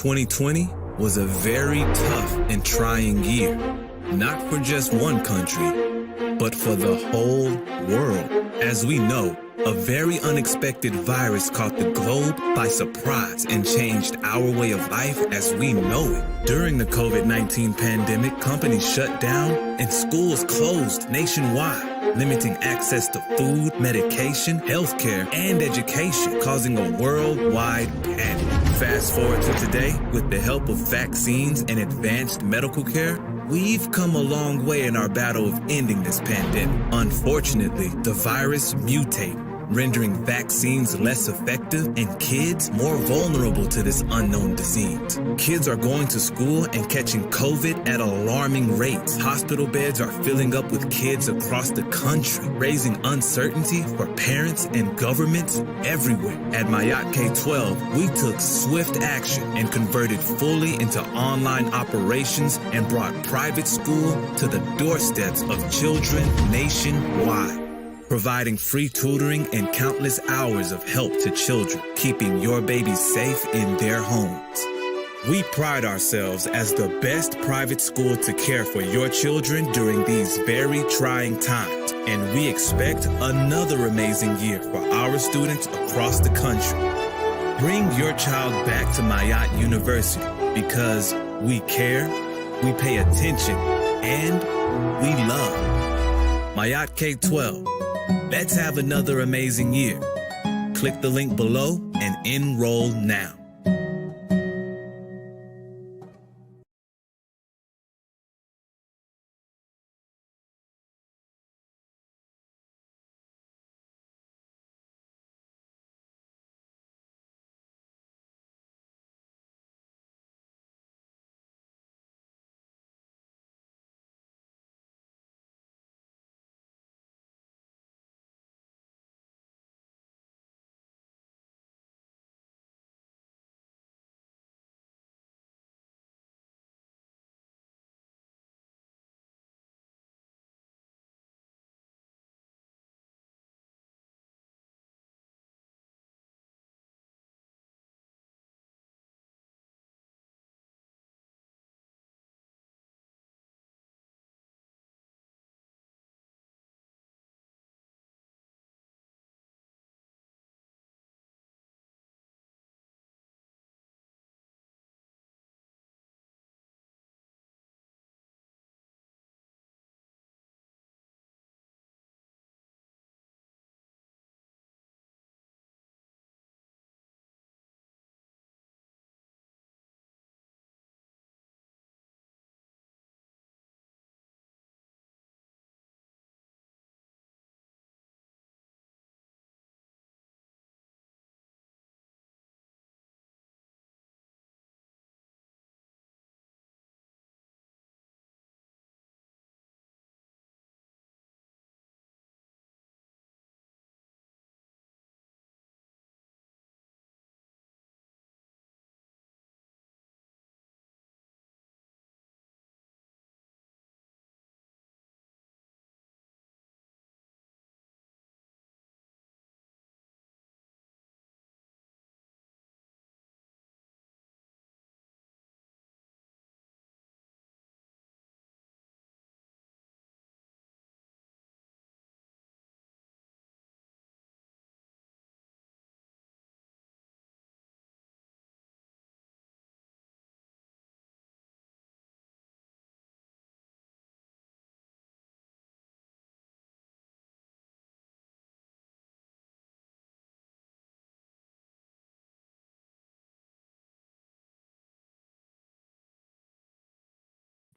2020 was a very tough and trying year, not for just one country, but for the whole world. As we know, a very unexpected virus caught the globe by surprise and changed our way of life as we know it. During the COVID-19 pandemic, companies shut down and schools closed nationwide, limiting access to food, medication, healthcare, and education, causing a worldwide panic. Fast forward to today, with the help of vaccines and advanced medical care, we've come a long way in our battle of ending this pandemic. Unfortunately, the virus mutated, rendering vaccines less effective and kids more vulnerable to this unknown disease. Kids are going to school and catching COVID at alarming rates. Hospital beds are filling up with kids across the country, raising uncertainty for parents and governments everywhere. At Mayat K-12, we took swift action and converted fully into online operations and brought private school to the doorsteps of children nationwide, providing free tutoring and countless hours of help to children, keeping your babies safe in their homes. We pride ourselves as the best private school to care for your children during these very trying times, and we expect another amazing year for our students across the country. Bring your child back to Mayat University because we care, we pay attention, and we love. Mayat K-12. Let's have another amazing year. Click the link below and enroll now.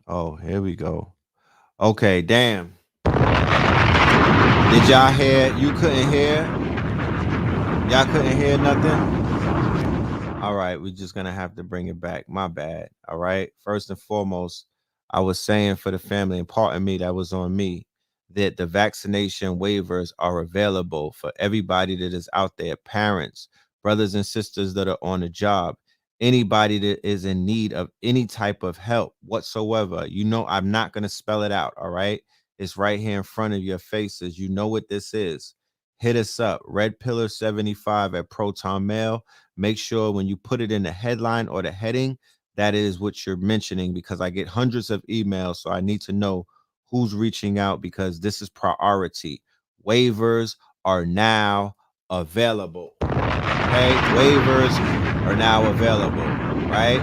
Oh, here we go. Okay, damn. Did y'all hear? You couldn't hear? Y'all couldn't hear nothing? All right, we're just gonna have to bring it back. My bad. All right. First and foremost, I was saying for the family, and pardon me, that was on me, that the vaccination waivers are available for everybody that is out there, parents, brothers and sisters that are on the job, anybody that is in need of any type of help whatsoever. You know, I'm not gonna spell it out. All right. It's right here in front of your faces. You know what this is. hit us up. Red Pillar 75 at Proton Mail. Make sure when you put it in the headline or the heading, that is what you're mentioning, because I get hundreds of emails. So I need to know who's reaching out, because this is priority. Waivers are now available. Okay, waivers are now available, right?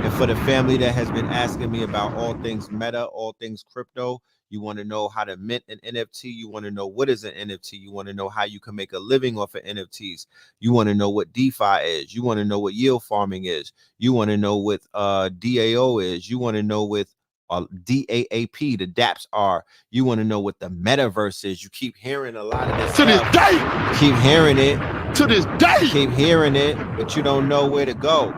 And for the family that has been asking me about all things meta, all things crypto, you want to know how to mint an NFT. You want to know what is an NFT. You want to know how you can make a living off of NFTs. You want to know what DeFi is. You want to know what yield farming is. You want to know what DAO is. You want to know what DAAP, the DApps are. You want to know what the metaverse is. You keep hearing a lot of this to stuff. this day. Keep hearing it. To this day. Keep hearing it, but you don't know where to go.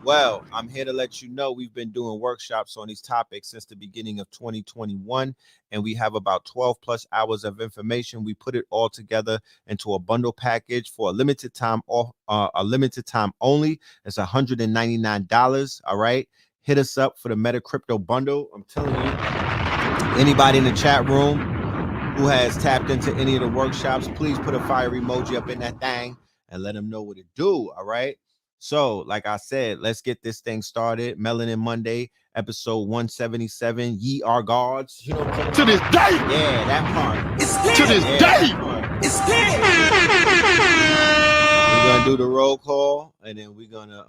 Well, I'm here to let you know we've been doing workshops on these topics since the beginning of 2021, and we have about 12 plus hours of information. We put it all together into a bundle package for a limited time only. It's $199. All right. Hit us up for the Meta Crypto Bundle. I'm telling you, anybody in the chat room who has tapped into any of the workshops, please put a fire emoji up in that thing and let them know what to do. All right. So, like I said, let's get this thing started. Melanin Monday, episode 177. Ye are gods. You know what I'm to this day. Yeah, that part. It's to this day. It's we're gonna do the roll call, and then we're gonna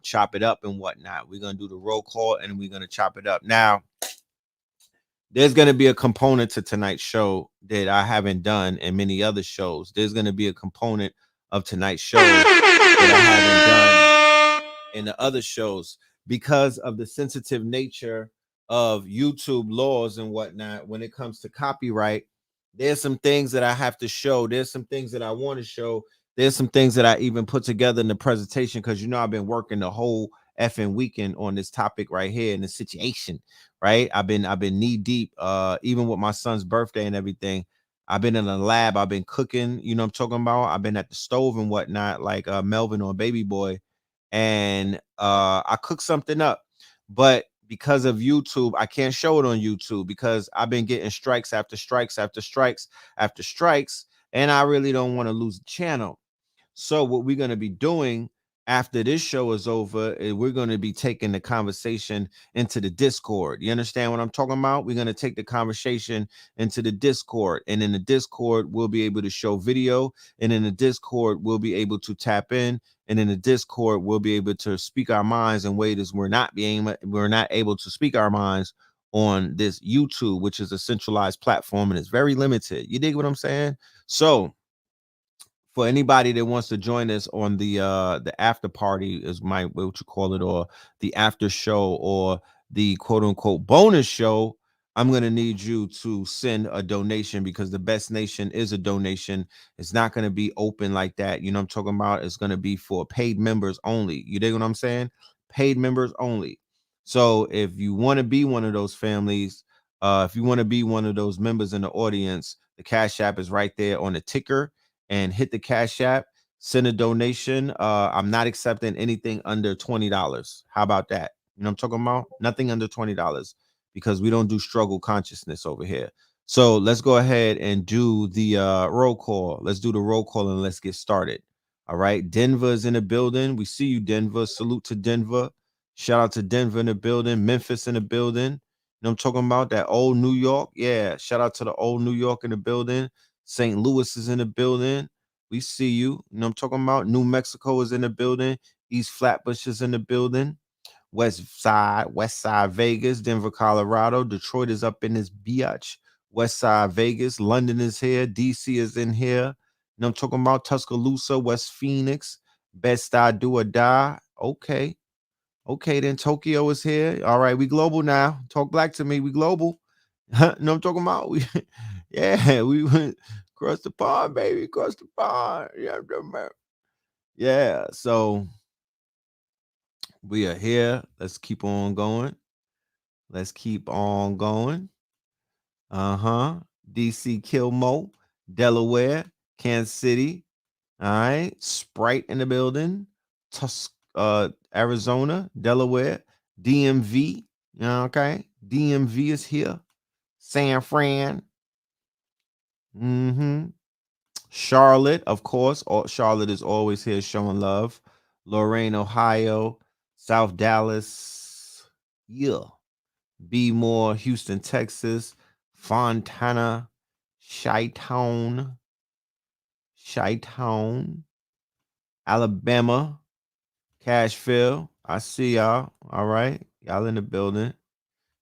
chop it up and whatnot. We're gonna do the roll call, and we're gonna chop it up. Now, there's going to be a component to tonight's show that I haven't done in many other shows. There's going to be a component of tonight's show that I haven't done in the other shows, because of the sensitive nature of YouTube laws and whatnot. When it comes to copyright, there's some things that I have to show. There's some things that I want to show. There's some things that I even put together in the presentation, because I've been working the whole effing weekend on this topic right here in the situation. Right, I've been knee deep, even with my son's birthday and everything. I've been in the lab. I've been cooking. You know what I'm talking about? I've been at the stove and whatnot, like Melvin or Baby Boy, and I cooked something up. But because of YouTube, I can't show it on YouTube, because I've been getting strikes after strikes after strikes after strikes, and I really don't want to lose the channel. So what we're going to be doing after this show is over is we're going to be taking the conversation into the Discord. You understand what I'm talking about? We're going to take the conversation into the Discord, and in the Discord, we'll be able to show video, and in the Discord, we'll be able to tap in, and in the Discord, we'll be able to speak our minds in ways we're not able to speak our minds on this YouTube, which is a centralized platform, and it's very limited. You dig what I'm saying? So, for anybody that wants to join us on the after party, is what you call it, or the after show, or the quote unquote bonus show, I'm going to need you to send a donation, because the best nation is a donation. It's not going to be open like that. You know what I'm talking about? It's going to be for paid members only. You dig what I'm saying? Paid members only. So if you want to be one of those families, if you want to be one of those members in the audience, the Cash App is right there on the ticker, and hit the Cash App, send a donation. I'm not accepting anything under $20. How about that? You know what I'm talking about? Nothing under $20, because we don't do struggle consciousness over here. So let's go ahead and do the roll call. Let's do the roll call and let's get started. All right. Denver is in the building. We see you, Denver. Salute to Denver. Shout out to Denver in the building. Memphis in the building. You know what I'm talking about? That old New York. Yeah. Shout out to the old New York in the building. St. Louis is in the building. We see you. You know what I'm talking about? New Mexico is in the building. East Flatbush is in the building. West Side Vegas, Denver, Colorado. Detroit is up in this biatch. West Side Vegas. London is here. DC is in here. You know what I'm talking about? Tuscaloosa, West Phoenix. Bed-Stuy, do or die. Okay. Okay, then Tokyo is here. All right, we global now. Talk black to me. We global. You know what I'm talking about? We went across the pond, baby. Across the pond. Yeah. So we are here. Let's keep on going. Let's keep on going. DC, Kilmo, Delaware, Kansas City. All right. Sprite in the building. Arizona, Delaware, DMV. Okay. DMV is here. San Fran. Charlotte, of course. Charlotte is always here showing love. Lorain, Ohio. South Dallas. Yeah. B More, Houston, Texas. Fontana. Chi-Town. Chi-Town. Alabama. Cashville. I see y'all. All right. Y'all in the building.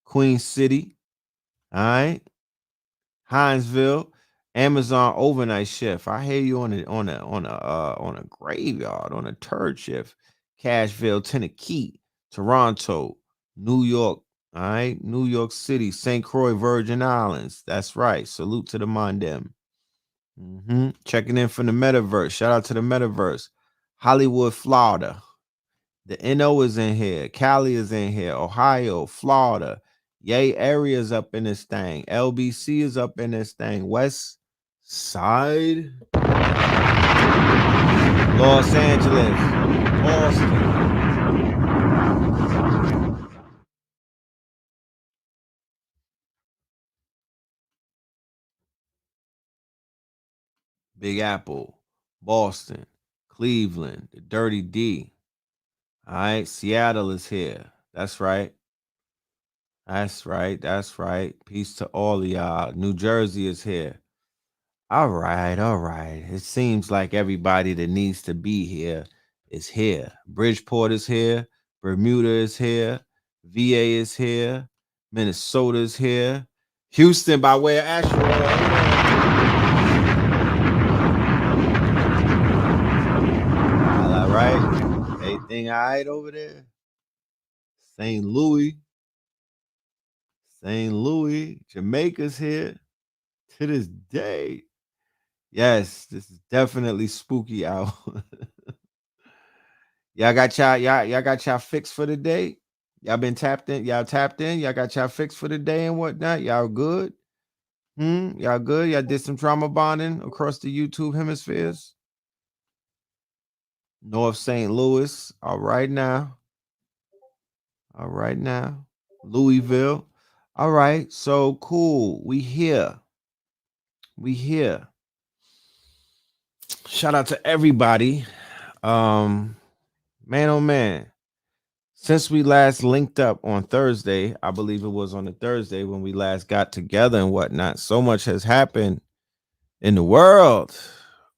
Queen City. All right. Hinesville, Amazon overnight shift. I hear you on a graveyard, on a turd shift. Cashville, Tennessee, Toronto, New York. All right, New York City, St. Croix, Virgin Islands. That's right. Salute to the Mondem. Checking in from the metaverse. Shout out to the metaverse. Hollywood, Florida. The NO is in here. Cali is in here. Ohio, Florida. Yay area's up in this thing. LBC is up in this thing. West Side. Los Angeles. Austin. Big Apple. Boston. Cleveland. The Dirty D. All right. Seattle is here. That's right. That's right. That's right. Peace to all of y'all. New Jersey is here. All right, all right. It seems like everybody that needs to be here is here. Bridgeport is here. Bermuda is here. VA is here. Minnesota is here. Houston by way of Asheville. All right. Everything all right over there? St. Louis. St. Louis. Jamaica's here to this day. Yes, this is definitely spooky out. Y'all got y'all fixed for the day. Y'all been tapped in. Y'all tapped in. Y'all got y'all fixed for the day and whatnot. Y'all good? Y'all good? Y'all did some trauma bonding across the YouTube hemispheres. North St. Louis. All right now. All right now. Louisville. All right. So cool. We here. We here. Shout out to everybody. Man, oh man. Since we last linked up on Thursday, I believe it was on a Thursday when we last got together and whatnot, so much has happened in the world.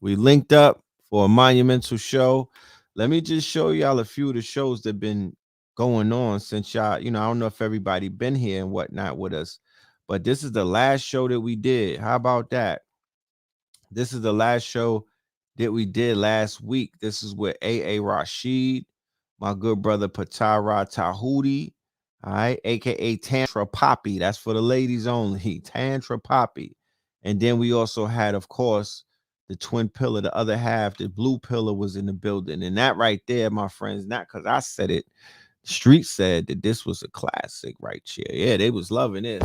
We linked up for a monumental show. Let me just show y'all a few of the shows that been going on since y'all, I don't know if everybody been here and whatnot with us, but this is the last show that we did. How about that? This is the last show that we did last week. This is with A.A. Rashid, my good brother Patara Tahuti, all right, aka Tantra Poppy. That's for the ladies only. Tantra Poppy. And then we also had, of course, the twin pillar, the other half, the blue pillar was in the building. And that right there, my friends, not because I said it. The street said that this was a classic right here. Yeah, they was loving this.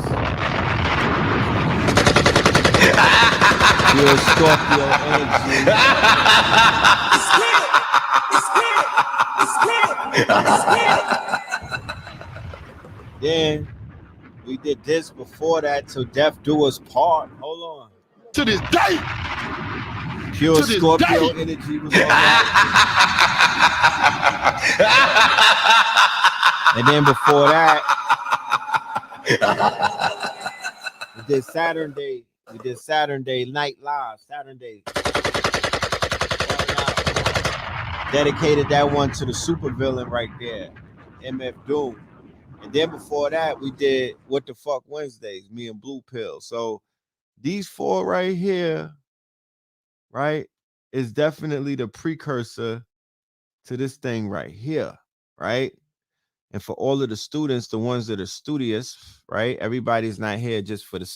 Pure Scorpio energy. Then we did this before that till death do us part. Hold on. To this day. Pure To this Scorpio day. energy was on that. And then before that, we did Saturn Day. We did Saturn Day Night Live. Saturn Day. Dedicated that one to the supervillain right there, MF Doom. And then before that, we did What the Fuck Wednesdays, me and Blue Pill. So these four right here, right, is definitely the precursor to this thing right here, right? And for all of the students, the ones that are studious, right? Everybody's not here just for the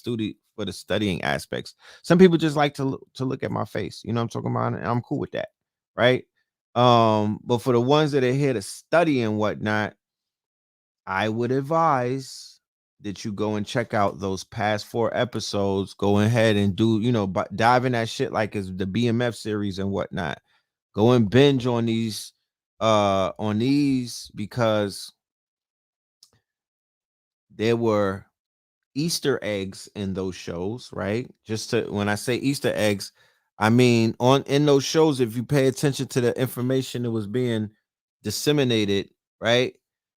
studying aspects. Some people just like to look at my face. You know what I'm talking about? And I'm cool with that, right? But for the ones that are here to study and whatnot, I would advise that you go and check out those past 4 episodes. Go ahead and do, dive in that shit like it's the BMF series and whatnot. Go and binge on these because there were Easter eggs in those shows, right? Just to, when I say Easter eggs, I mean, in those shows, if you pay attention to the information that was being disseminated, right?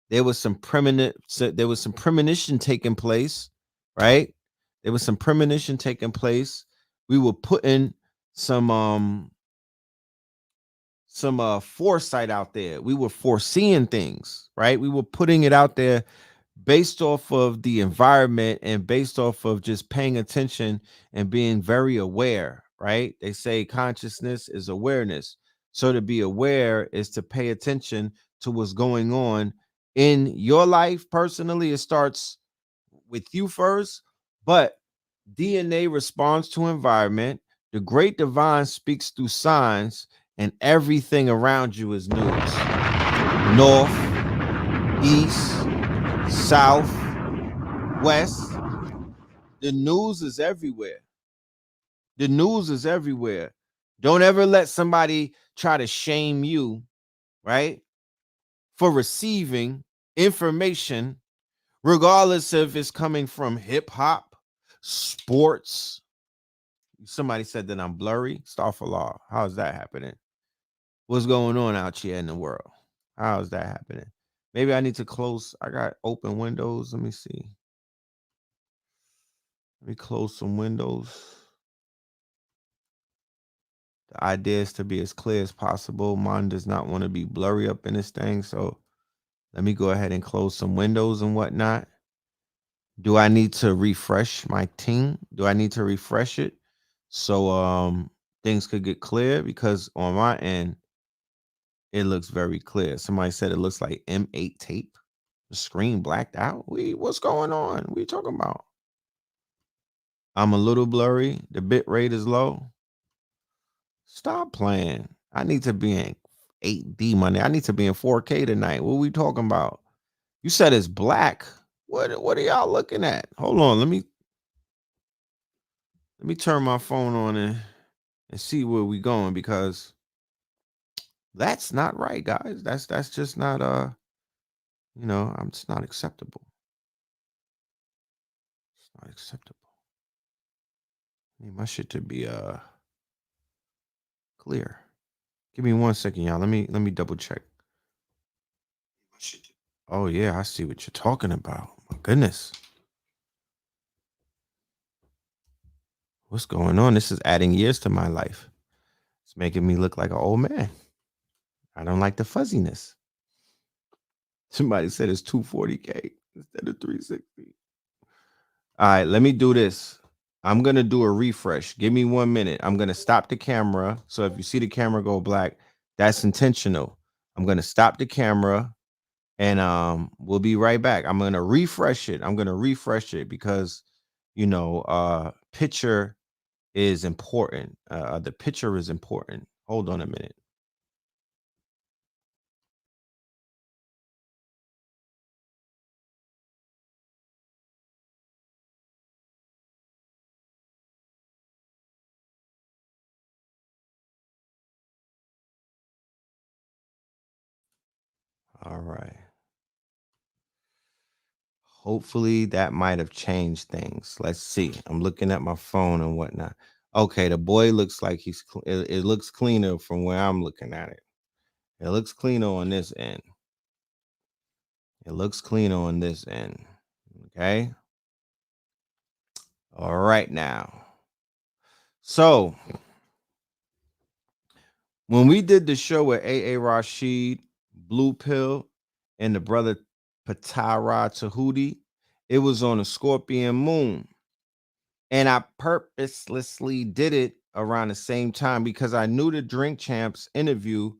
There was some premonition taking place, right? There was some premonition taking place. We were putting some foresight out there. We were foreseeing things, right? We were putting it out there based off of the environment and based off of just paying attention and being very aware, right? They say consciousness is awareness. So to be aware is to pay attention to what's going on in your life personally. It starts with you first, but DNA responds to environment. The great divine speaks through signs, and everything around you is news. North, east, south, west. The news is everywhere. The news is everywhere. Don't ever let somebody try to shame you, right? For receiving information, regardless if it's coming from hip hop, sports. Somebody said that I'm blurry. Astaghfirullah. How's that happening? What's going on out here in the world? How is that happening? Maybe I need to close. I got open windows. Let me see. Let me close some windows. The idea is to be as clear as possible. Mine does not want to be blurry up in this thing. So let me go ahead and close some windows and whatnot. Do I need to refresh my team? Do I need to refresh it so things could get clear? Because on my end, it looks very clear. Somebody said it looks like M8 tape. The screen blacked out. What's going on? What are you talking about? I'm a little blurry. The bit rate is low. Stop playing. I need to be in 8D money. I need to be in 4K tonight. What are we talking about? You said it's black. What are y'all looking at? Hold on. Let me turn my phone on and see where we going, because that's not right, guys. That's just not I'm just not acceptable. It's not acceptable. I need my shit to be clear. Give me 1 second, y'all. Let me double check. Oh yeah, I see what you're talking about. My goodness. What's going on? This is adding years to my life. It's making me look like an old man. I don't like the fuzziness. Somebody said it's 240K instead of 360. All right, let me do this. I'm going to do a refresh. Give me 1 minute. I'm going to stop the camera. So if you see the camera go black, that's intentional. I'm going to stop the camera and we'll be right back. I'm going to refresh it. I'm going to refresh it because picture is important. The picture is important. Hold on a minute. All right. Hopefully that might have changed things. Let's see. I'm looking at my phone and whatnot. Okay, the boy looks like it looks cleaner from where I'm looking at it. It looks cleaner on this end. It looks cleaner on this end. Okay. All right now. So when we did the show with A.A. Rashid, Blue Pill, and the brother Patara Tahuti, it was on a Scorpion moon. And I purposelessly did it around the same time because I knew the Drink Champs interview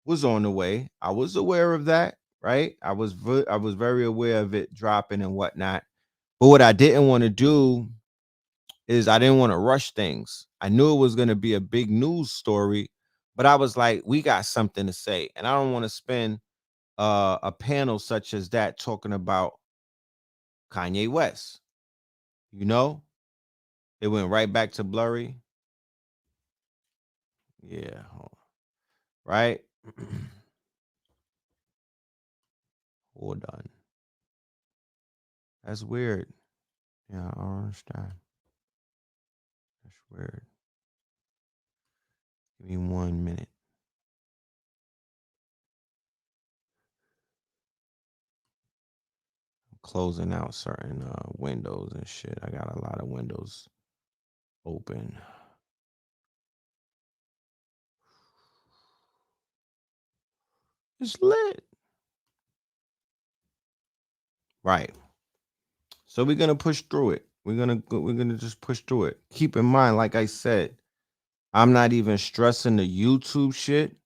was on the way. I was aware of that, right? I was very aware of it dropping and whatnot. But what I didn't want to do is I didn't want to rush things. I knew it was going to be a big news story, but I was like, we got something to say. And I don't want to spend a panel such as that talking about Kanye West. It went right back to blurry. Yeah. Right? Hold on. That's weird. Yeah, I don't understand. That's weird. Give me 1 minute. I'm closing out certain windows and shit. I got a lot of windows open. It's lit. Right. So we're gonna push through it. We're gonna just push through it. Keep in mind, like I said, I'm not even stressing the YouTube shit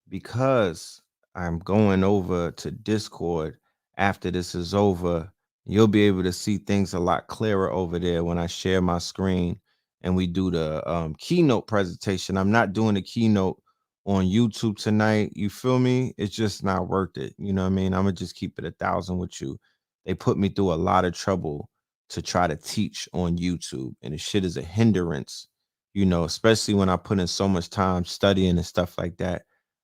because I'm going over to Discord after this is over. You'll be able to see things a lot clearer over there when I share my screen and we do the keynote presentation. I'm not doing the keynote on YouTube tonight. You feel me? It's just not worth it. You know what I mean? I'm gonna just keep it 1,000 with you. They put me through a lot of trouble to try to teach on YouTube, and the shit is a hindrance, you know, especially when I put in so much time studying and stuff like that.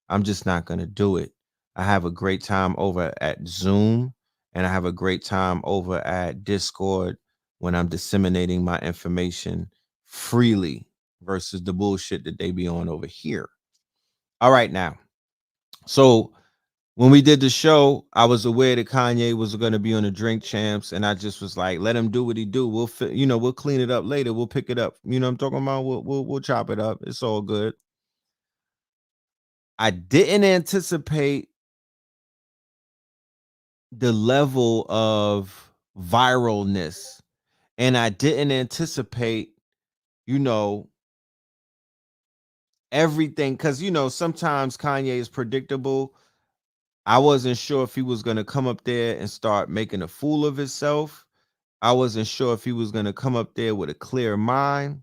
I'm just not going to do it. I have a great time over at Zoom, and I have a great time over at Discord when I'm disseminating my information freely versus the bullshit that they be on over here. All right, now. So when we did the show, I was aware that Kanye was going to be on the Drink Champs, and I just was like, let him do what he do. We'll clean it up later. We'll pick it up. You know what I'm talking about? We'll chop it up. It's all good. I didn't anticipate the level of viralness, and I didn't anticipate, everything, because sometimes Kanye is predictable. I wasn't sure if he was going to come up there and start making a fool of himself. I wasn't sure if he was going to come up there with a clear mind.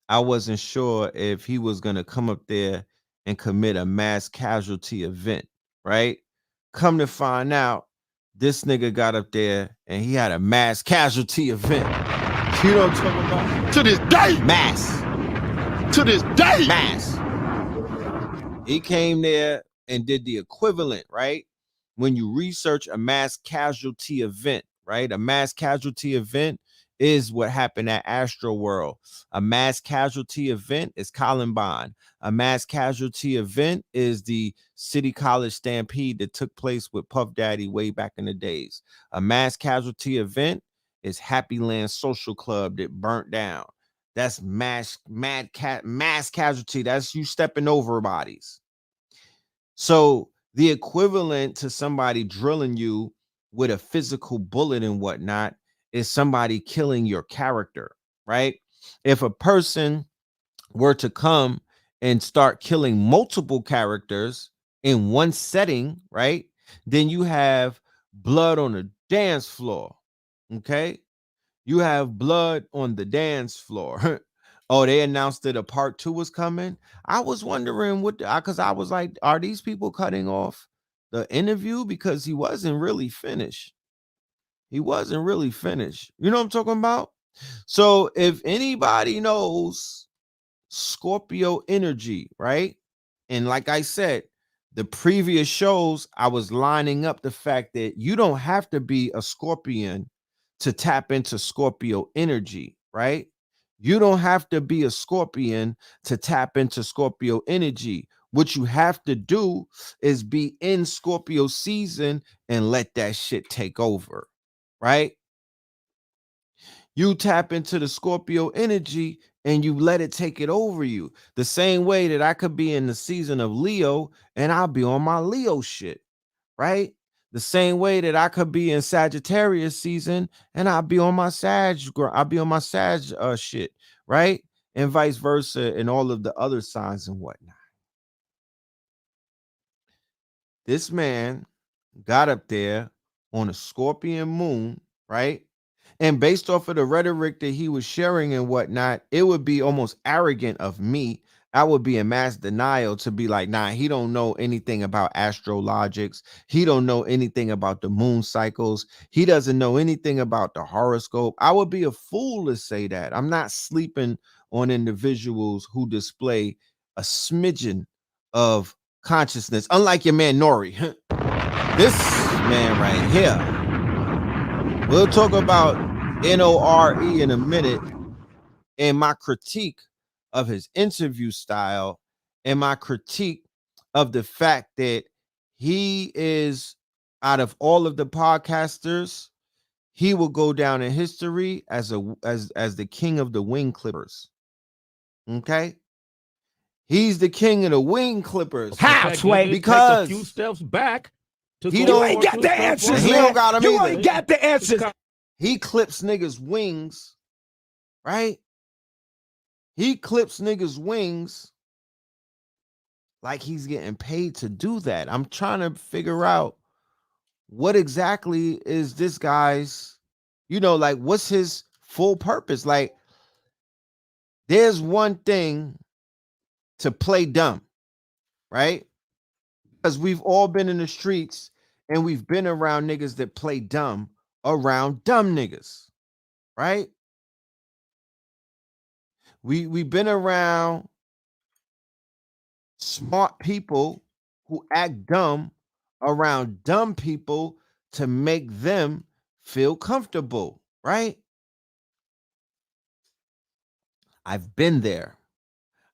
I wasn't sure if he was going to come up there and commit a mass casualty event, right? Come to find out, this nigga got up there and he had a mass casualty event. You know what I'm talking about? To this day. Mass. To this day. Mass. He came there and did the equivalent, right? When you research a mass casualty event, right? A mass casualty event is what happened at Astroworld. A mass casualty event is Columbine. A mass casualty event is the City College stampede that took place with Puff Daddy way back in the days. A mass casualty event is Happy Land Social Club that burnt down. That's mass casualty. That's you stepping over bodies. So the equivalent to somebody drilling you with a physical bullet and whatnot is somebody killing your character, right? If a person were to come and start killing multiple characters in one setting, right? Then you have blood on the dance floor, okay? You have blood on the dance floor. Oh, they announced that a part 2 was coming. I was wondering because I was like, are these people cutting off the interview? Because he wasn't really finished. He wasn't really finished. You know what I'm talking about? So if anybody knows Scorpio energy, right? And like I said, the previous shows, I was lining up the fact that you don't have to be a Scorpion to tap into Scorpio energy, right? You don't have to be a Scorpion to tap into Scorpio energy. What you have to do is be in Scorpio season and let that shit take over, right? You tap into the Scorpio energy and you let it take it over you. The same way that I could be in the season of Leo and I'll be on my Leo shit, right? The same way that I could be in Sagittarius season and I'll be on my Sag shit, right? And vice versa, and all of the other signs and whatnot. This man got up there on a Scorpion moon, right? And based off of the rhetoric that he was sharing and whatnot, it would be almost arrogant of me. I would be in mass denial to be like, nah, he don't know anything about astrologics. He don't know anything about the moon cycles. He doesn't know anything about the horoscope. I would be a fool to say that. I'm not sleeping on individuals who display a smidgen of consciousness, unlike your man Nori. This man right here. We'll talk about Nore in a minute and my critique of his interview style and my critique of the fact that he is, out of all of the podcasters, he will go down in history as the king of the wing clippers. Okay, he's the king of the wing clippers. How, Sway? Because take a few steps back. You ain't got the answers, he man. don't got 'em you either. ain't got the answers. He clips niggas' wings, right? He clips niggas' wings like he's getting paid to do that. I'm trying to figure out what exactly is this guy's, like, what's his full purpose? Like, there's one thing to play dumb, right? Because we've all been in the streets and we've been around niggas that play dumb around dumb niggas, right? We've been around smart people who act dumb around dumb people to make them feel comfortable, right? I've been there.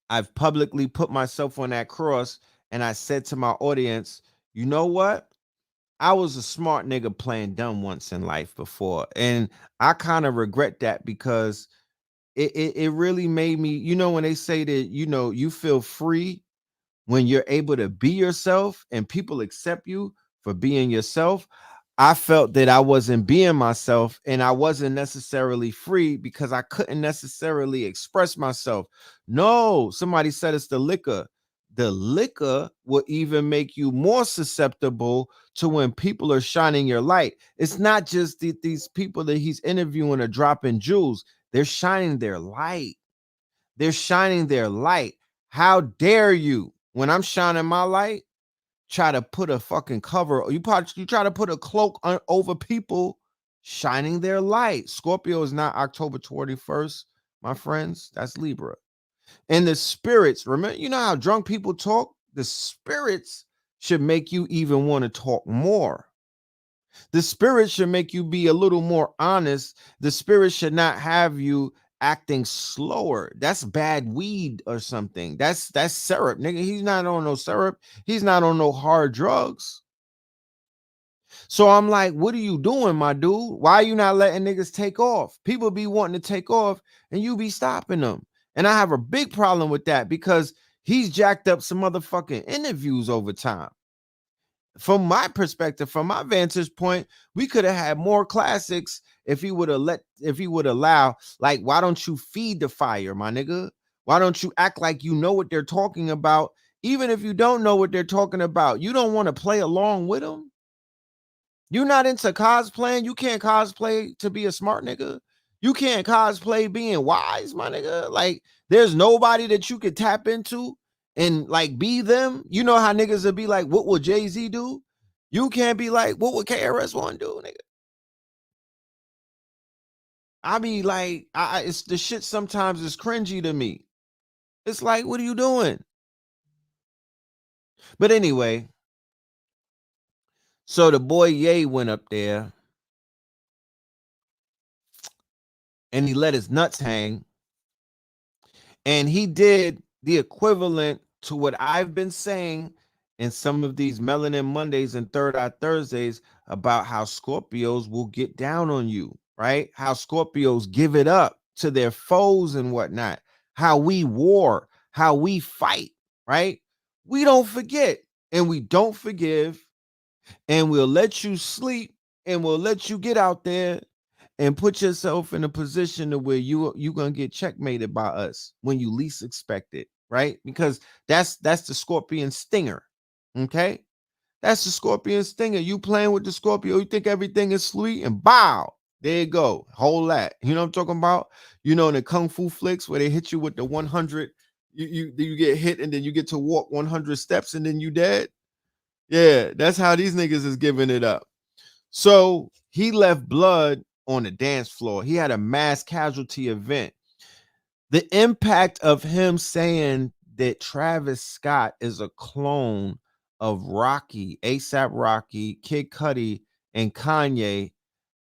I've publicly put myself on that cross, and I said to my audience, you know what? I was a smart nigga playing dumb once in life before, and I kind of regret that because it really made me, when they say that, you feel free when you're able to be yourself and people accept you for being yourself. I felt that I wasn't being myself and I wasn't necessarily free because I couldn't necessarily express myself. No, somebody said it's the liquor. The liquor will even make you more susceptible to when people are shining your light. It's not just these people that he's interviewing are dropping jewels. They're shining their light. They're shining their light. How dare you, when I'm shining my light, try to put a fucking cover, you try to put a cloak over people shining their light. Scorpio is not October 21st, my friends. That's Libra. And the spirits, remember, you know how drunk people talk? The spirits should make you even want to talk more. The spirit should make you be a little more honest. The spirit should not have you acting slower. That's bad weed or something. That's syrup, nigga. He's not on no syrup. He's not on no hard drugs. So I'm like, what are you doing, my dude? Why are you not letting niggas take off? People be wanting to take off and you be stopping them. And I have a big problem with that because he's jacked up some motherfucking interviews over time. From my perspective, from my vantage point, we could have had more classics if he would allow, like, why don't you feed the fire, my nigga? Why don't you act like you know what they're talking about? Even if you don't know what they're talking about, you don't want to play along with them. You're not into cosplaying. You can't cosplay to be a smart nigga. You can't cosplay being wise, my nigga. Like, there's nobody that you could tap into and like be them. You know how niggas would be like, what will Jay-Z do? You can't be like, what would KRS-One do, nigga? I be like, it's the shit sometimes is cringy to me. It's like, what are you doing? But anyway, so the boy Ye went up there and he let his nuts hang. And he did the equivalent to what I've been saying in some of these Melanin Mondays and Third Eye Thursdays about how Scorpios will get down on you, right? How Scorpios give it up to their foes and whatnot. How we war, how we fight, right? We don't forget and we don't forgive, and we'll let you sleep and we'll let you get out there and put yourself in a position to where you're gonna get checkmated by us when you least expect it, right? Because that's the Scorpion stinger. Okay, that's the Scorpion stinger. You playing with the Scorpio, you think everything is sweet, and bow, there you go, whole lot. You know what I'm talking about? You know, in the kung fu flicks where they hit you with the 100, you get hit and then you get to walk 100 steps and then you dead. Yeah, that's how these niggas is giving it up. So he left blood on the dance floor. He had a mass casualty event. The impact of him saying that Travis Scott is a clone of Rocky, ASAP Rocky, Kid Cudi, and Kanye,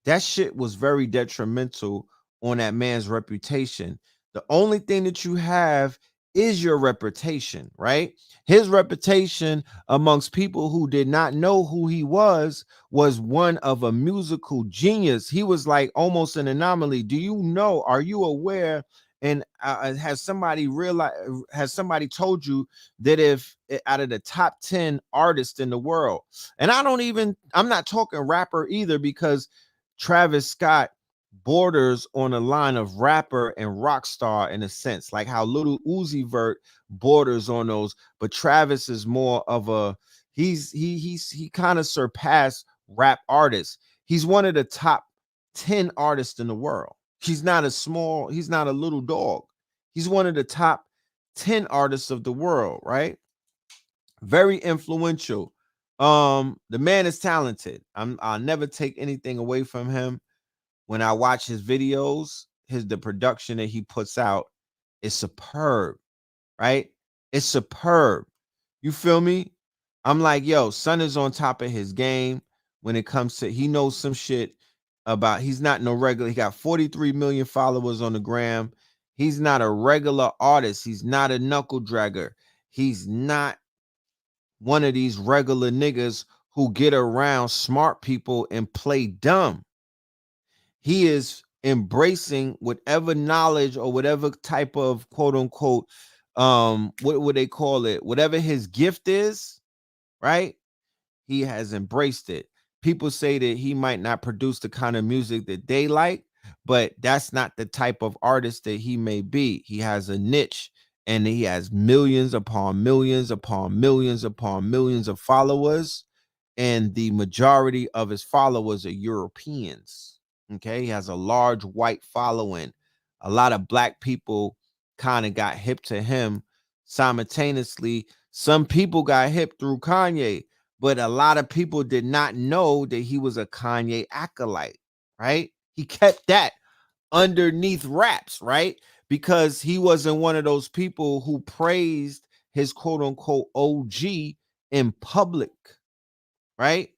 that shit was very detrimental on that man's reputation. The only thing that you have is your reputation, right? His reputation amongst people who did not know who he was one of a musical genius. He was like almost an anomaly. Do you know, are you aware, and has somebody told you that if out of the top 10 artists in the world, and I'm not talking rapper either, because Travis Scott borders on a line of rapper and rock star in a sense, like how Little Uzi Vert borders on those, but Travis is more of a he kind of surpassed rap artists. He's one of the top 10 artists in the world. He's not a little dog. He's one of the top 10 artists of the world, right? Very influential. The man is talented. I'll never take anything away from him. When I watch his videos, the production that he puts out is superb, right? It's superb. You feel me? I'm like, yo, son is on top of his game when it comes to, he knows some shit about, he's not no regular. He got 43 million followers on the gram. He's not a regular artist. He's not a knuckle dragger. He's not one of these regular niggas who get around smart people and play dumb. He is embracing whatever knowledge or whatever type of quote unquote, what would they call it? Whatever his gift is, right? He has embraced it. People say that he might not produce the kind of music that they like, but that's not the type of artist that he may be. He has a niche, and he has millions upon millions upon millions upon millions of followers, and the majority of his followers are Europeans. Okay, he has a large white following. A lot of black people kind of got hip to him simultaneously. Some people got hip through Kanye, but a lot of people did not know that he was a Kanye acolyte, right? He kept that underneath wraps, right? Because he wasn't one of those people who praised his quote unquote OG in public, right?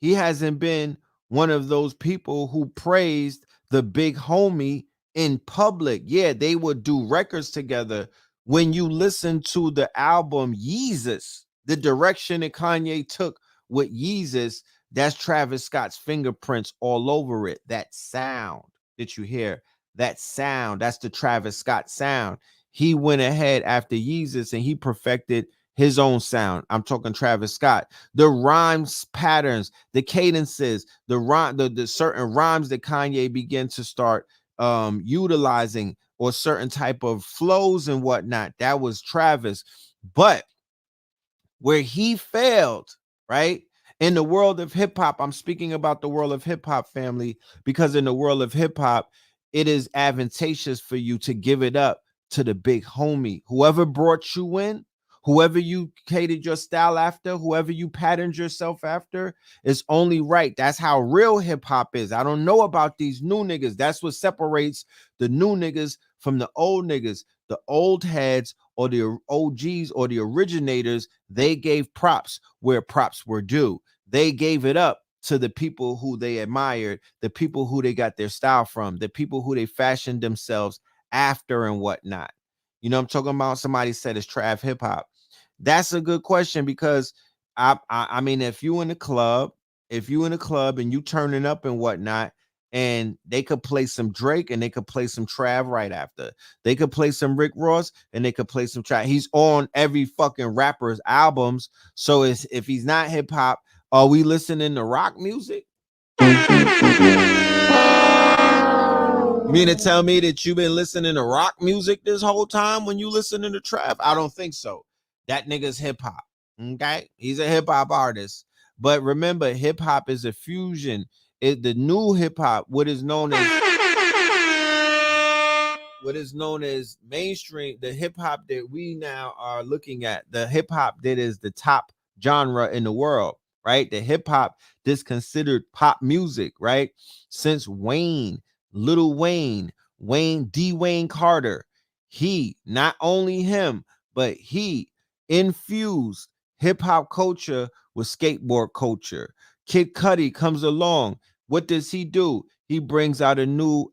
He hasn't been one of those people who praised the big homie in public. Yeah, they would do records together. When you listen to the album Yeezus, the direction that Kanye took with Yeezus, that's Travis Scott's fingerprints all over it. That sound that you hear, that sound, that's the Travis Scott sound. He went ahead after Yeezus and he perfected his own sound. I'm talking Travis Scott. The rhymes patterns, the cadences, the certain rhymes that Kanye began to start utilizing, or certain type of flows and whatnot, that was Travis. But where he failed, right? In the world of hip hop, I'm speaking about the world of hip hop, family, because in the world of hip hop, it is advantageous for you to give it up to the big homie. Whoever brought you in, whoever you catered your style after, whoever you patterned yourself after, is only right. That's how real hip hop is. I don't know about these new niggas. That's what separates the new niggas from the old niggas. The old heads, or the OGs, or the originators, they gave props where props were due. They gave it up to the people who they admired, the people who they got their style from, the people who they fashioned themselves after and whatnot. You know, I'm talking about. Somebody said it's trav hip hop. That's a good question, because I mean, if you in the club and you turning up and whatnot, and they could play some Drake and they could play some Trav right after. They could play some Rick Ross and they could play some Trav. He's on every fucking rapper's albums. So if he's not hip hop, are we listening to rock music? You mean to tell me that you've been listening to rock music this whole time when you listening to Trav? I don't think so. That nigga's hip hop. Okay, he's a hip hop artist. But remember, hip hop is a fusion. The new hip hop, what is known as mainstream, the hip hop that we now are looking at, the hip hop that is the top genre in the world, right? The hip hop that's considered pop music, right? Since Wayne, Lil Wayne, Wayne Carter, he, not only him, but he infused hip hop culture with skateboard culture. Kid Cudi comes along. What does he do? he brings out a new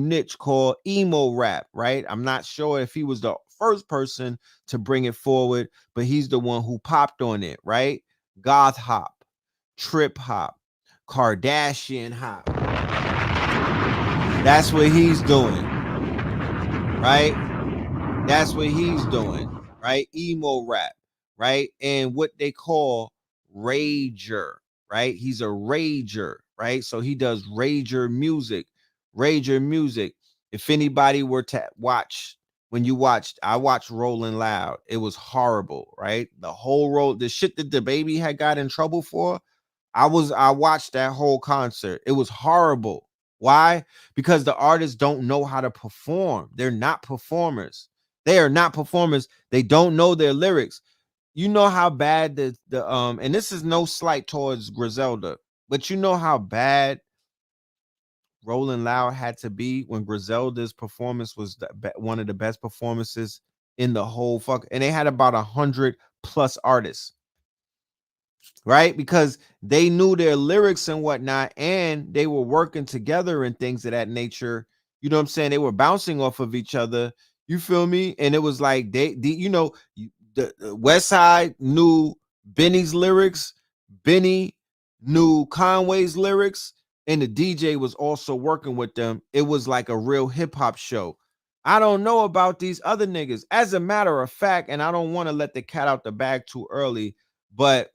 niche called emo rap, right? I'm not sure if he was the first person to bring it forward, but he's the one who popped on it, right? Goth hop, trip hop, Kardashian hop. That's what he's doing, right? That's what he's doing, right? Emo rap, right? And what they call rager, right? He's a rager, right? So he does rager music. Rager music. If anybody were to watch, I watched Rolling Loud. It was horrible, right? The shit that the baby had got in trouble for. I watched that whole concert. It was horrible. Why? Because the artists don't know how to perform. They're not performers. They are not performers. They don't know their lyrics. You know how bad and this is no slight towards Griselda, but you know how bad Rolling Loud had to be when Griselda's performance was one of the best performances in the whole and they had about 100+ artists, right? Because they knew their lyrics and whatnot, and they were working together and things of that nature. You know what I'm saying? They were bouncing off of each other. You feel me? And it was like the West Side knew Benny's lyrics, Benny knew Conway's lyrics, and the DJ was also working with them. It was like a real hip hop show. I don't know about these other niggas. As a matter of fact, and I don't want to let the cat out the bag too early, but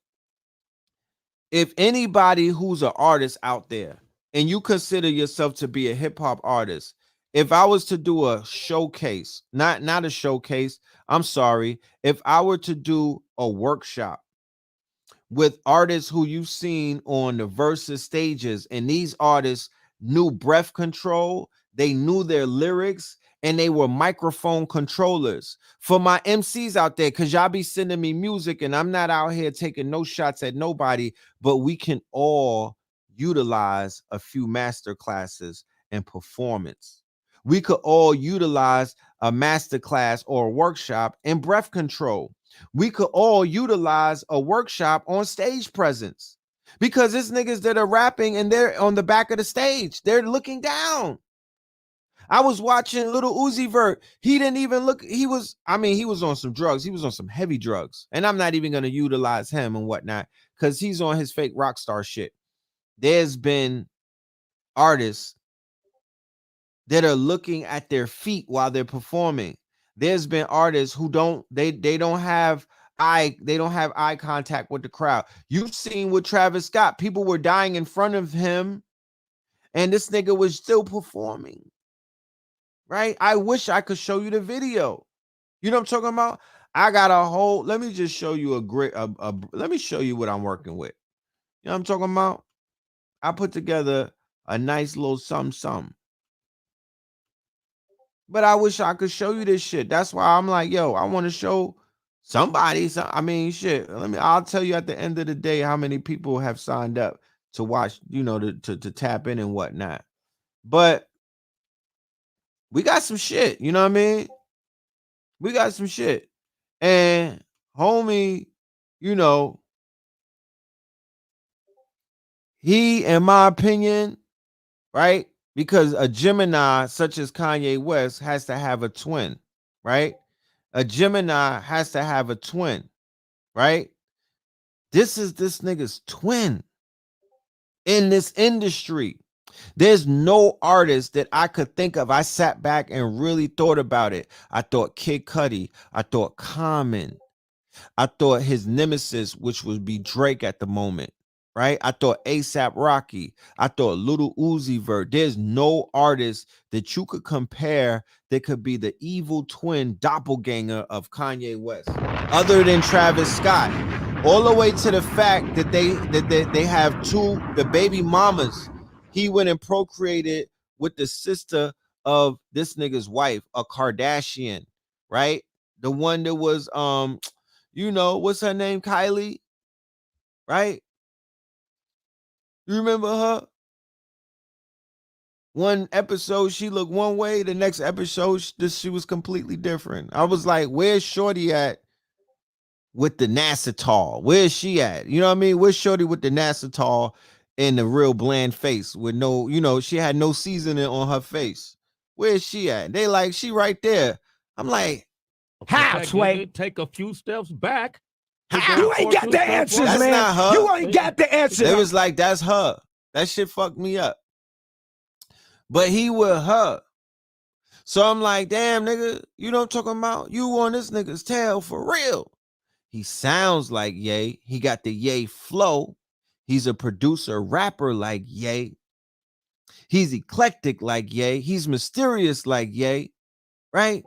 if anybody who's an artist out there and you consider yourself to be a hip hop artist, if I was to do a showcase, not a showcase, I'm sorry, if I were to do a workshop with artists who you've seen on the Versus stages, and these artists knew breath control, they knew their lyrics, and they were microphone controllers. For my MCs out there, because y'all be sending me music, and I'm not out here taking no shots at nobody, but we can all utilize a few master classes and performance. We could all utilize a master class or a workshop in breath control. We could all utilize a workshop on stage presence, because it's niggas that are rapping and they're on the back of the stage. They're looking down. I was watching Little Uzi Vert. He didn't even look. He was on some drugs. He was on some heavy drugs. And I'm not even going to utilize him and whatnot because he's on his fake rock star shit. There's been artists that are looking at their feet while they're performing. There's been artists who don't have eye contact with the crowd. You've seen with Travis Scott, people were dying in front of him, and this nigga was still performing. Right? I wish I could show you the video. You know what I'm talking about? I got a whole, let me just show you let me show you what I'm working with. You know what I'm talking about? I put together a nice little something. But I wish I could show you this shit. That's why I'm like, yo, I want to show somebody. Shit. I'll tell you at the end of the day how many people have signed up to watch, to tap in and whatnot. But we got some shit, you know what I mean? We got some shit. And homie, he, in my opinion, right? Because a Gemini such as Kanye West has to have a twin, right? A Gemini has to have a twin, right? This is this nigga's twin in this industry. There's no artist that I could think of. I sat back and really thought about it. I thought Kid Cudi. I thought Common. I thought his nemesis, which would be Drake at the moment, right? I thought A$AP Rocky. I thought Little Uzi Vert. There's no artist that you could compare that could be the evil twin doppelganger of Kanye West, other than Travis Scott. All the way to the fact that they have the baby mamas. He went and procreated with the sister of this nigga's wife, a Kardashian, right? The one that was what's her name? Kylie, right? You remember her? One episode she looked one way, the next episode she was completely different. I was like, where's Shorty at with the Nassatol? Where's she at? You know what I mean? Where's Shorty with the Nassatol? in the real bland face with no, she had no seasoning on her face. Where's she at? They like, she right there. I'm like, How, Sway? Take a few steps back. how? You ain't got the answers, That's man. not her. You ain't got the answers. They was like, that's her. That shit fucked me up. But he with her. So I'm like, damn, nigga, you know what I'm talking about? You on this nigga's tail for real. He sounds like Ye. He got the Ye flow. He's a producer, rapper like Ye. He's eclectic like Ye. He's mysterious like Ye, right?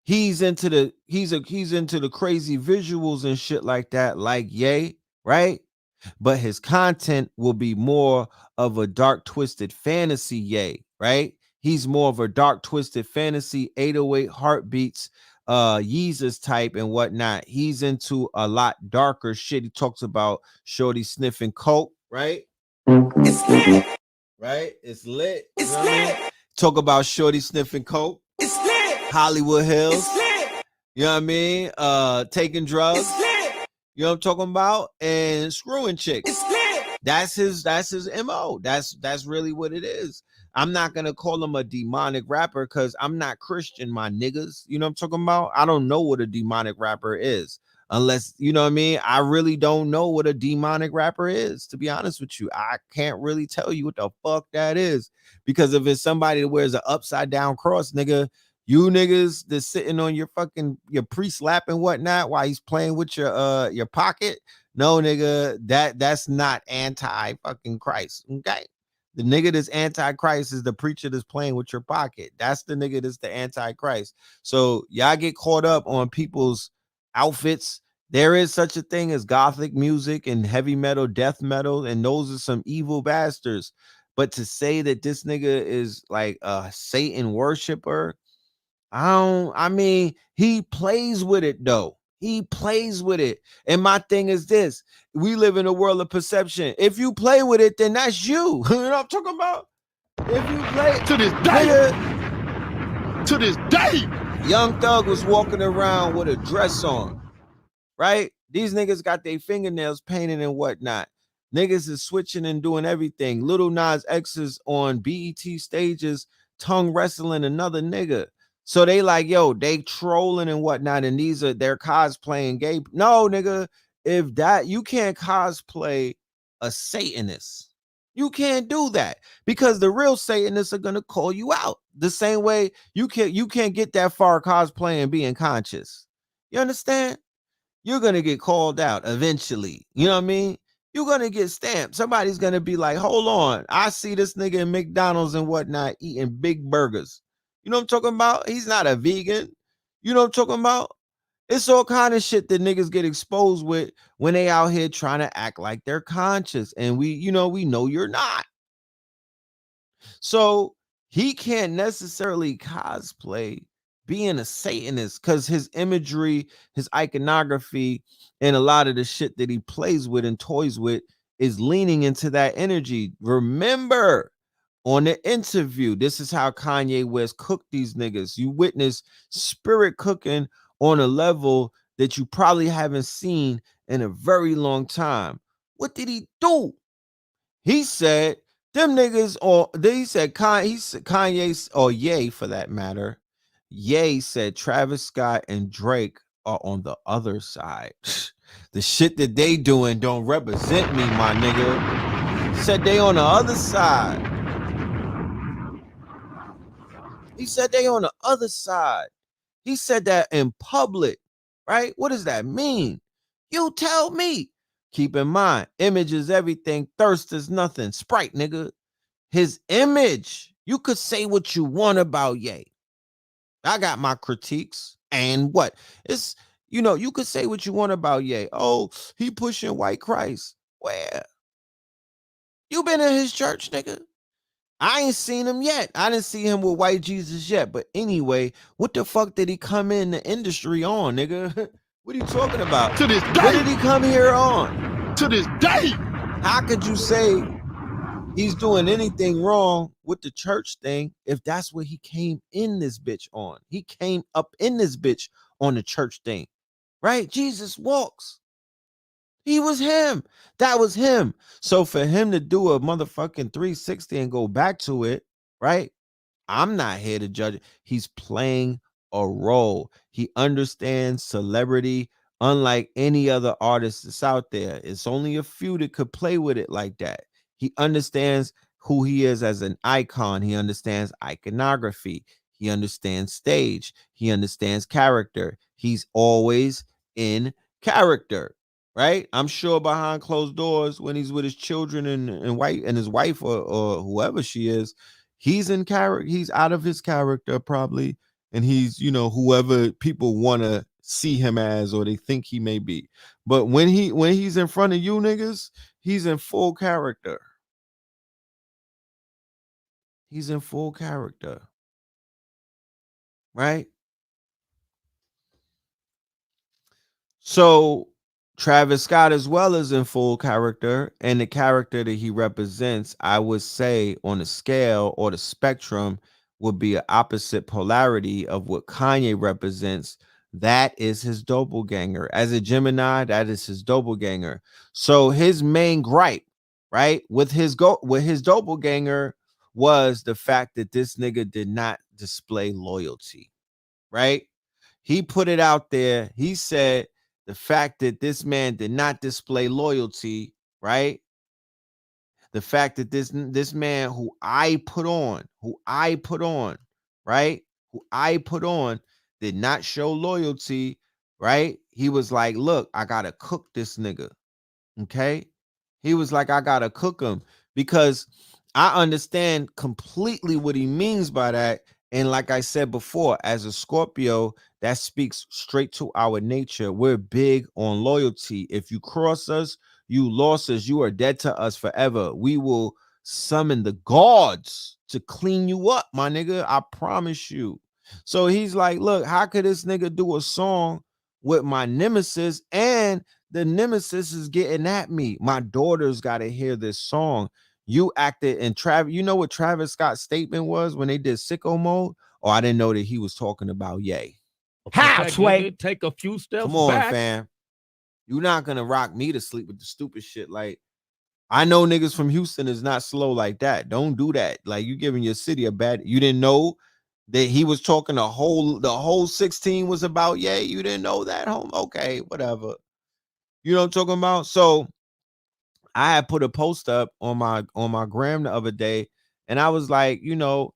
He's into the crazy visuals and shit like that, like Ye, right? But his content will be more of a dark, twisted fantasy Ye, right? He's more of a dark, twisted fantasy, 808 heartbeats, Yeezus type and whatnot. He's into a lot darker shit. He talks about shorty sniffing coke, right? It's lit. Right? It's lit. It's lit. Talk about shorty sniffing coke. It's lit. Hollywood Hills. It's lit. You know what I mean? Taking drugs. It's lit. You know what I'm talking about? And screwing chicks. It's lit. That's his MO. That's really what it is. I'm not gonna call him a demonic rapper because I'm not Christian, my niggas. You know what I'm talking about? I don't know what a demonic rapper is. Unless, you know what I mean? I really don't know what a demonic rapper is, to be honest with you. I can't really tell you what the fuck that is. Because if it's somebody that wears an upside down cross, nigga, you niggas that's sitting on your priest lap and whatnot while he's playing with your pocket. No, nigga, that's not anti fucking Christ. Okay. The nigga that's anti-Christ is the preacher that's playing with your pocket. That's the nigga that's the anti-Christ. So y'all get caught up on people's outfits. There is such a thing as gothic music and heavy metal, death metal, and those are some evil bastards. But to say that this nigga is like a Satan worshiper, I mean, he plays with it though. He plays with it. And my thing is this: we live in a world of perception. If you play with it, then that's you. You know what I'm talking about? If you play To this day. nigga, To this day. Young Thug was walking around with a dress on, right? These niggas got their fingernails painted and whatnot. Niggas is switching and doing everything. Little Nas X is on BET stages, tongue wrestling another nigga. So they like, yo, they trolling and whatnot, and they're cosplaying gay. No, nigga, if that, you can't cosplay a Satanist. You can't do that because the real Satanists are gonna call you out the same way you can't get that far cosplaying being conscious. You understand? You're gonna get called out eventually. You know what I mean? You're gonna get stamped. Somebody's gonna be like, hold on, I see this nigga in McDonald's and whatnot eating big burgers. You know what I'm talking about? He's not a vegan. You know what I'm talking about? It's all kind of shit that niggas get exposed with when they out here trying to act like they're conscious. And we know you're not. So he can't necessarily cosplay being a Satanist because his imagery, his iconography, and a lot of the shit that he plays with and toys with is leaning into that energy. Remember, on the interview, this is how Kanye West cooked these niggas. You witness spirit cooking on a level that you probably haven't seen in a very long time. What did he do? He said them niggas, or he said Kanye or Ye for that matter. Ye said Travis Scott and Drake are on the other side. The shit that they doing don't represent me, my nigga. Said they on the other side. He said they on the other side. He said that in public, right? What does that mean? You tell me. Keep in mind, image is everything. Thirst is nothing. Sprite, nigga. His image. You could say what you want about Ye. I got my critiques. And what? It's, you could say what you want about Ye. Oh, he pushing white Christ. Where? You been in his church, nigga? I ain't seen him yet. I didn't see him with white Jesus yet. But anyway, what the fuck did he come in the industry on, nigga? What are you talking about? To this day. What did he come here on? To this day. How could you say he's doing anything wrong with the church thing if that's what he came in this bitch on? He came up in this bitch on the church thing, right? Jesus walks. He was him. That was him. So for him to do a motherfucking 360 and go back to it, right? I'm not here to judge it. He's playing a role. He understands celebrity unlike any other artist that's out there. It's only a few that could play with it like that. He understands who he is as an icon. He understands iconography. He understands stage. He understands character. He's always in character, right? I'm sure behind closed doors when he's with his children and his wife or whoever she is, he's in character. He's out of his character probably, and he's whoever people want to see him as or they think he may be. But when he's in front of you niggas, he's in full character. He's in full character, right? So Travis Scott as well is in full character, and the character that he represents, I would say on the scale or the spectrum would be an opposite polarity of what Kanye represents. That is his doppelganger. As a Gemini, that is his doppelganger. So his main gripe, right, with his doppelganger was the fact that this nigga did not display loyalty, right? He put it out there. He said the fact that this man did not display loyalty, right? The fact that this man who I put on, right? Who I put on did not show loyalty, right? He was like, look, I gotta cook this nigga. Okay. He was like, I gotta cook him because I understand completely what he means by that. And like I said before, as a Scorpio, that speaks straight to our nature. We're big on loyalty. If you cross us, you lost us, you are dead to us forever. We will summon the gods to clean you up, my nigga. I promise you. So he's like, look, how could this nigga do a song with my nemesis and the nemesis is getting at me? My daughter's got to hear this song. You acted in Travis. You know what Travis Scott's statement was when they did Sicko Mode? Oh, I didn't know that he was talking about Ye. How, Sway? Take a few steps Come on, back. fam. You're not gonna rock me to sleep with the stupid shit. Like, I know niggas from Houston is not slow like that. Don't do that. Like, you giving your city a bad. You didn't know that he was talking the whole 16 was about Ye. You didn't know that, home. Okay, whatever. You know what I'm talking about? So I had put a post up on my gram the other day, and I was like, the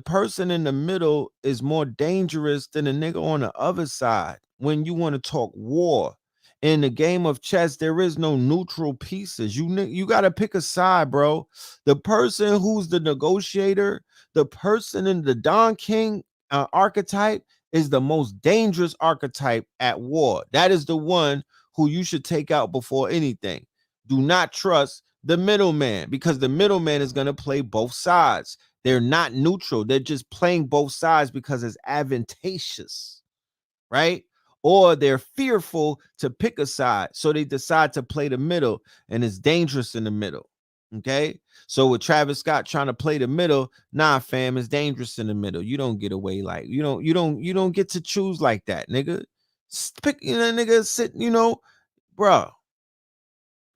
person in the middle is more dangerous than the nigga on the other side. When you want to talk war in the game of chess, there is no neutral pieces. You got to pick a side, bro. The person who's the negotiator, the person in the Don King archetype is the most dangerous archetype at war. That is the one who you should take out before anything. Do not trust the middleman because the middleman is going to play both sides. They're not neutral. They're just playing both sides because it's advantageous, right? Or they're fearful to pick a side. So they decide to play the middle, and it's dangerous in the middle. Okay. So with Travis Scott trying to play the middle, nah, fam, it's dangerous in the middle. You don't get away like you don't get to choose like that, nigga. Pick, nigga, sit, bro.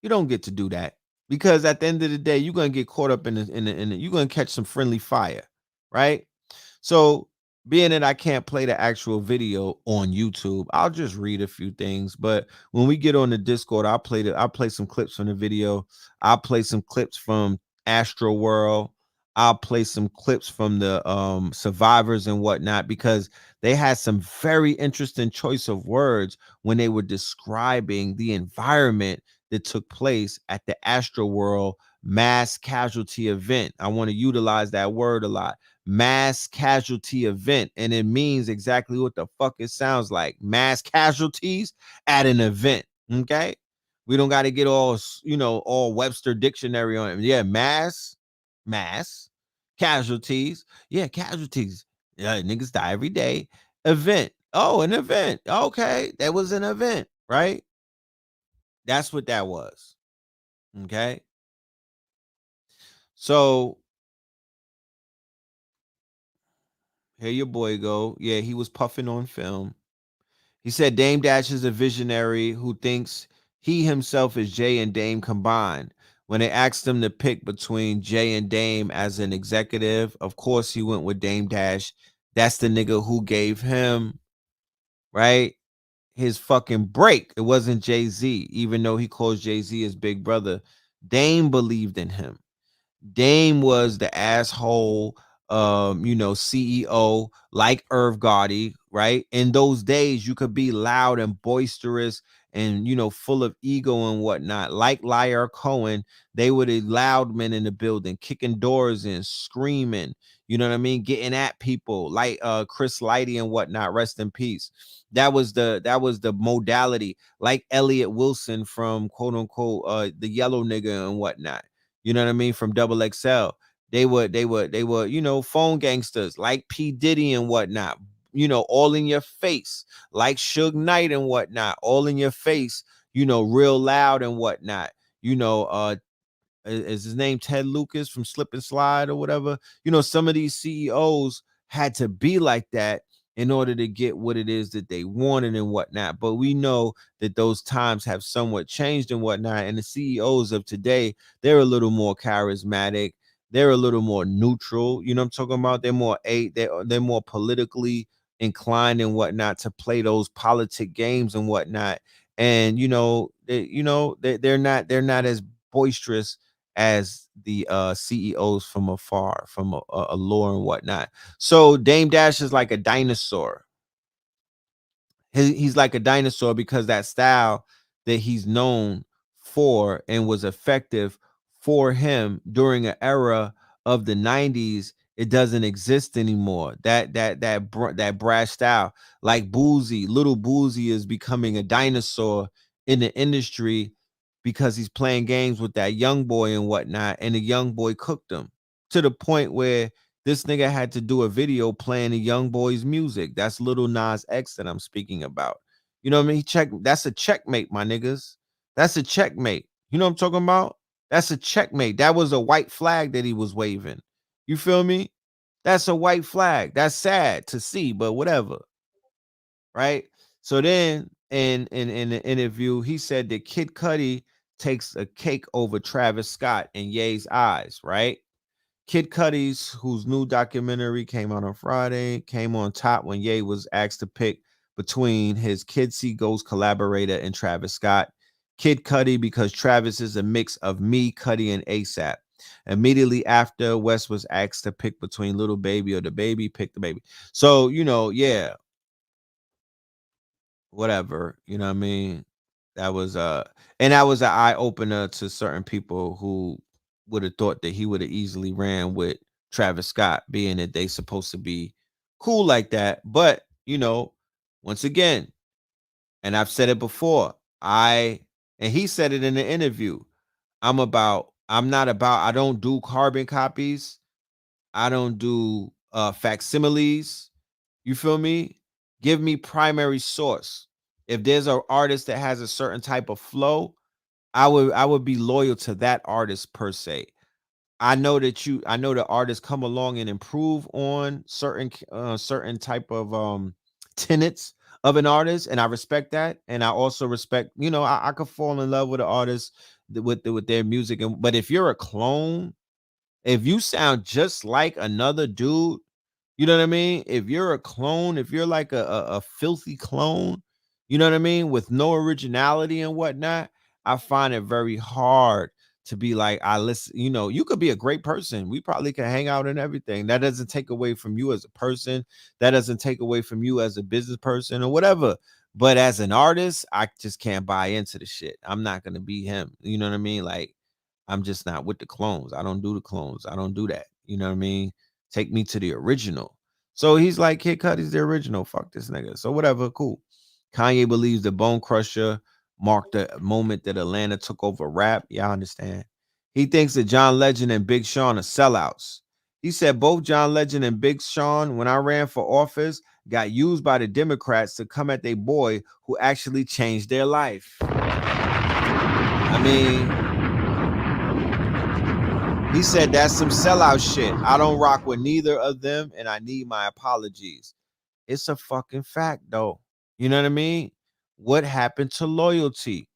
You don't get to do that because at the end of the day, you're gonna get caught up in the you're gonna catch some friendly fire, right? So being that I can't play the actual video on YouTube, I'll just read a few things. But when we get on the Discord, I'll play some clips from the video. I'll play some clips from Astro World. I'll play some clips from the survivors and whatnot because they had some very interesting choice of words when they were describing the environment that took place at the Astro World mass casualty event. I want to utilize that word a lot. Mass casualty event, and it means exactly what the fuck it sounds like. Mass casualties at an event. Okay, we don't got to get all Webster dictionary on it. Yeah, mass casualties. Yeah, casualties. Yeah, niggas die every day. Event. Oh, an event. Okay, that was an event, right? That's what that was. Okay. So here your boy go. Yeah, he was puffing on film. He said Dame Dash is a visionary who thinks he himself is Jay and Dame combined. When they asked him to pick between Jay and Dame as an executive, of course he went with Dame Dash. That's the nigga who gave him, right, his fucking break. It wasn't Jay-Z, even though he calls Jay-Z his big brother. Dame believed in him. Dame was the asshole, CEO like Irv Gotti, right? In those days, you could be loud and boisterous and, full of ego and whatnot. Like Liar Cohen, they were the loud men in the building, kicking doors in, screaming, you know what I mean? Getting at people like Chris Lighty and whatnot, rest in peace. That was the modality, like Elliot Wilson from quote unquote the yellow nigga and whatnot. You know what I mean? From Double XL. They were, phone gangsters like P. Diddy and whatnot, all in your face, like Suge Knight and whatnot, all in your face, real loud and whatnot. Is his name Ted Lucas from Slip and Slide or whatever? Some of these CEOs had to be like that in order to get what it is that they wanted and whatnot. But we know that those times have somewhat changed and whatnot. And the CEOs of today, they're a little more charismatic. They're a little more neutral. You know what I'm talking about? They're more politically inclined and whatnot to play those politic games and whatnot. And they're not as boisterous as the CEOs from afar, from a lore and whatnot. So Dame Dash is like a dinosaur. He's like a dinosaur because that style that he's known for and was effective for him during an era of the 90s, it doesn't exist anymore. That brash style, like Boozy, little Boozy is becoming a dinosaur in the industry because he's playing games with that young boy and whatnot, and the young boy cooked him to the point where this nigga had to do a video playing the young boy's music. That's Little Nas X that I'm speaking about. You know what I mean? That's a checkmate, my niggas. That's a checkmate. You know what I'm talking about? That's a checkmate. That was a white flag that he was waving. You feel me? That's a white flag. That's sad to see, but whatever. Right? So then in the interview, he said that Kid Cudi takes a cake over Travis Scott in Ye's eyes, right? Kid Cudi's, whose new documentary came out on Friday, came on top when Ye was asked to pick between his Kid See Ghost collaborator and Travis Scott. Kid Cudi, because Travis is a mix of me, Cudi, and ASAP. Immediately after, West was asked to pick between Little Baby or the Baby, pick the Baby. So, yeah, whatever, you know what I mean? That was and that was an eye opener to certain people who would have thought that he would have easily ran with Travis Scott, being that they supposed to be cool like that. But once again, and I've said it before, and he said it in the interview, I don't do carbon copies, I don't do facsimiles. You feel me? Give me primary source. If there's an artist that has a certain type of flow, I would be loyal to that artist per se. I know the artists come along and improve on certain type of tenets of an artist, and I respect that. And I also respect, I could fall in love with an artist with their music. But if you're a clone, if you sound just like another dude, you know what I mean? If you're a clone, if you're like a filthy clone, you know what I mean, with no originality and whatnot, I find it very hard to be like, I listen, you could be a great person. We probably can hang out and everything. That doesn't take away from you as a person. That doesn't take away from you as a business person or whatever. But as an artist, I just can't buy into the shit. I'm not going to be him. You know what I mean? Like, I'm just not with the clones. I don't do the clones. I don't do that. You know what I mean? Take me to the original. So he's like, Kid Cudi's the original. Fuck this nigga. So whatever, cool. Kanye believes the Bone Crusher marked the moment that Atlanta took over rap. Yeah, I understand. He thinks that John Legend and Big Sean are sellouts. He said both John Legend and Big Sean, when I ran for office, got used by the Democrats to come at their boy who actually changed their life. I mean, he said that's some sellout shit. I don't rock with neither of them, and I need my apologies. It's a fucking fact, though. You know what I mean? What happened to loyalty?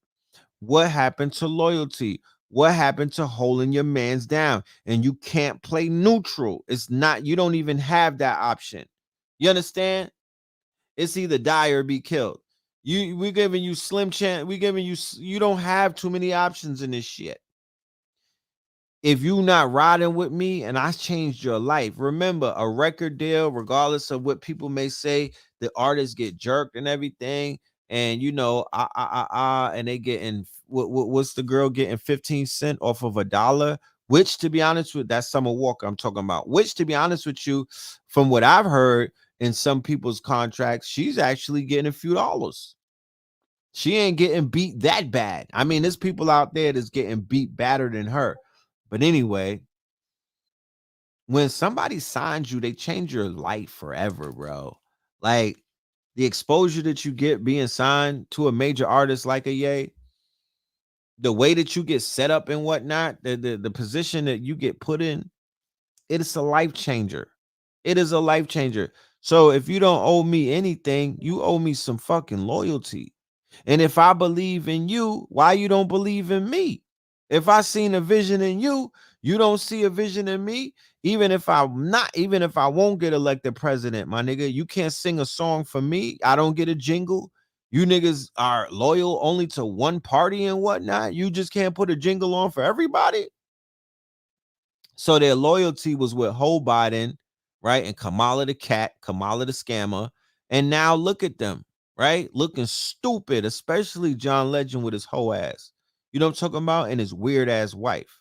What happened to loyalty? What happened to holding your mans down? And you can't play neutral. It's not, you don't even have that option. You understand? It's either die or be killed. We giving you slim chance. We giving you don't have too many options in this shit. If you not riding with me and I changed your life, remember a record deal, regardless of what people may say, the artists get jerked and everything. And you know, and they getting what's the girl getting 15 cents off of $1? Which, to be honest with, that's Summer Walker I'm talking about. Which, to be honest with you, from what I've heard in some people's contracts, she's actually getting a few dollars. She ain't getting beat that bad. I mean, there's people out there that's getting beat badder than her. But anyway, when somebody signs you, they change your life forever, bro. Like the exposure that you get being signed to a major artist like a Ye, the way that you get set up and whatnot, the position that you get put in, it is a life changer. It is a life changer. So if you don't owe me anything, you owe me some fucking loyalty. And if I believe in you, why you don't believe in me? If I seen a vision in you, you don't see a vision in me. Even if I won't get elected president, my nigga, you can't sing a song for me. I don't get a jingle. You niggas are loyal only to one party and whatnot. You just can't put a jingle on for everybody. So their loyalty was with Joe Biden, right? And Kamala the cat, Kamala the scammer. And now look at them, right? Looking stupid, especially John Legend with his hoe ass. You know what I'm talking about? And his weird ass wife.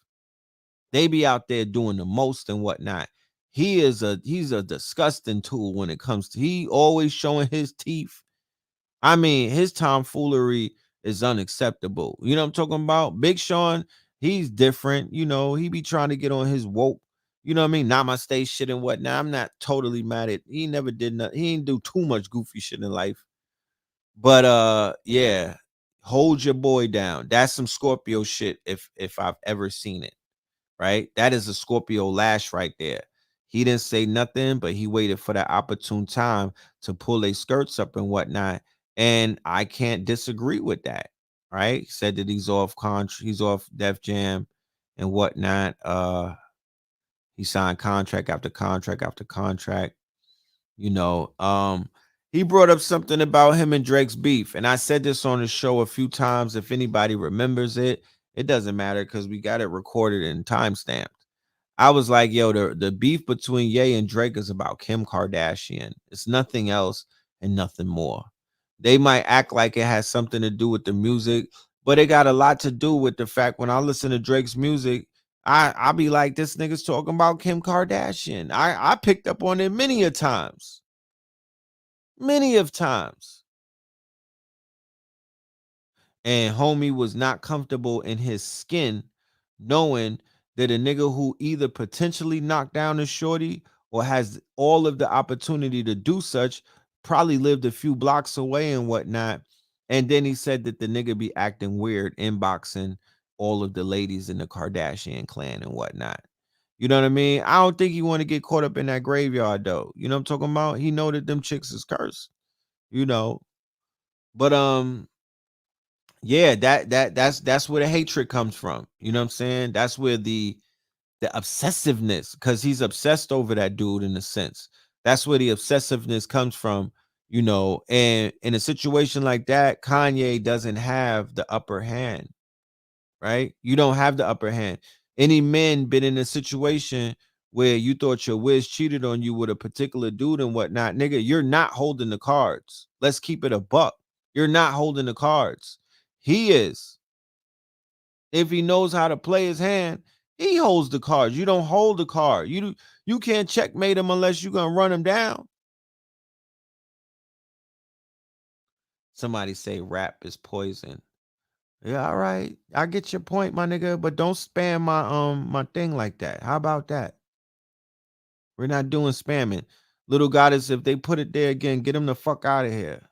They be out there doing the most and whatnot. He's a disgusting tool when it comes to, he always showing his teeth. I mean, his tomfoolery is unacceptable. You know what I'm talking about? Big Sean, he's different. You know, he be trying to get on his woke, you know what I mean? Namaste shit and whatnot. I'm not totally mad at, he never did nothing. He didn't do too much goofy shit in life. But yeah, hold your boy down. That's some Scorpio shit if I've ever seen it. Right? That is a Scorpio lash right there. He didn't say nothing, but he waited for that opportune time to pull their skirts up and whatnot. And I can't disagree with that. Right? He said that he's off Def Jam and whatnot. He signed contract after contract after contract. You know, he brought up something about him and Drake's beef. And I said this on the show a few times. If anybody remembers it, it doesn't matter because we got it recorded and timestamped. I was like, yo, the beef between Ye and Drake is about Kim Kardashian. It's nothing else and nothing more. They might act like it has something to do with the music, but it got a lot to do with the fact when I listen to Drake's music, I be like, this nigga's talking about Kim Kardashian. I picked up on it many of times. Many of times. And homie was not comfortable in his skin knowing that a nigga who either potentially knocked down a shorty or has all of the opportunity to do such probably lived a few blocks away and whatnot. And then he said that the nigga be acting weird, inboxing all of the ladies in the Kardashian clan and whatnot. You know what I mean? I don't think he want to get caught up in that graveyard though. You know what I'm talking about? He know that them chicks is cursed, you know. But yeah, that's where the hatred comes from. You know what I'm saying? That's where the obsessiveness, because he's obsessed over that dude in a sense. That's where the obsessiveness comes from, you know. And in a situation like that, Kanye doesn't have the upper hand, right? You don't have the upper hand. Any men been in a situation where you thought your whiz cheated on you with a particular dude and whatnot, nigga, you're not holding the cards. Let's keep it a buck. You're not holding the cards. He is. If he knows how to play his hand, he holds the cards. You don't hold the card. You can't checkmate him unless you're gonna run him down. Somebody say rap is poison. Yeah, all right. I get your point, my nigga, but don't spam my thing like that. How about that? We're not doing spamming. Little goddess, if they put it there again, get them the fuck out of here.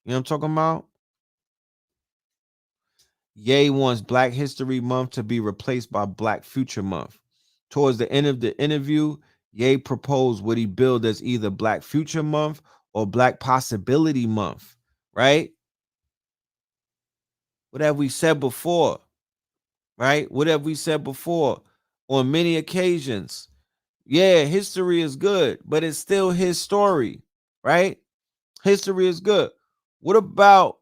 You know what I'm talking about? Ye wants Black History Month to be replaced by Black Future Month. Towards the end of the interview, Ye proposed what he billed as either Black Future Month or Black Possibility Month, right? What have we said before? Right? What have we said before? On many occasions, yeah, history is good, but it's still his story, right? History is good. What about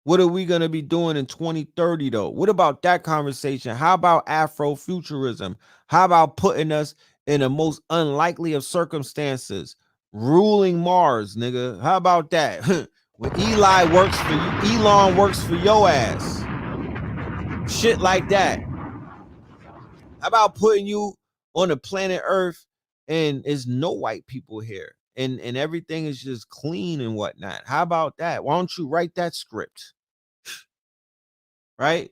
what are we going to be doing in 2030 though? What about that conversation? How about Afrofuturism? How about putting us in the most unlikely of circumstances, ruling Mars, nigga? How about that? When Elon works for your ass. Shit like that. How about putting you on the planet Earth and there's no white people here and everything is just clean and whatnot? How about that? Why don't you write that script? Right?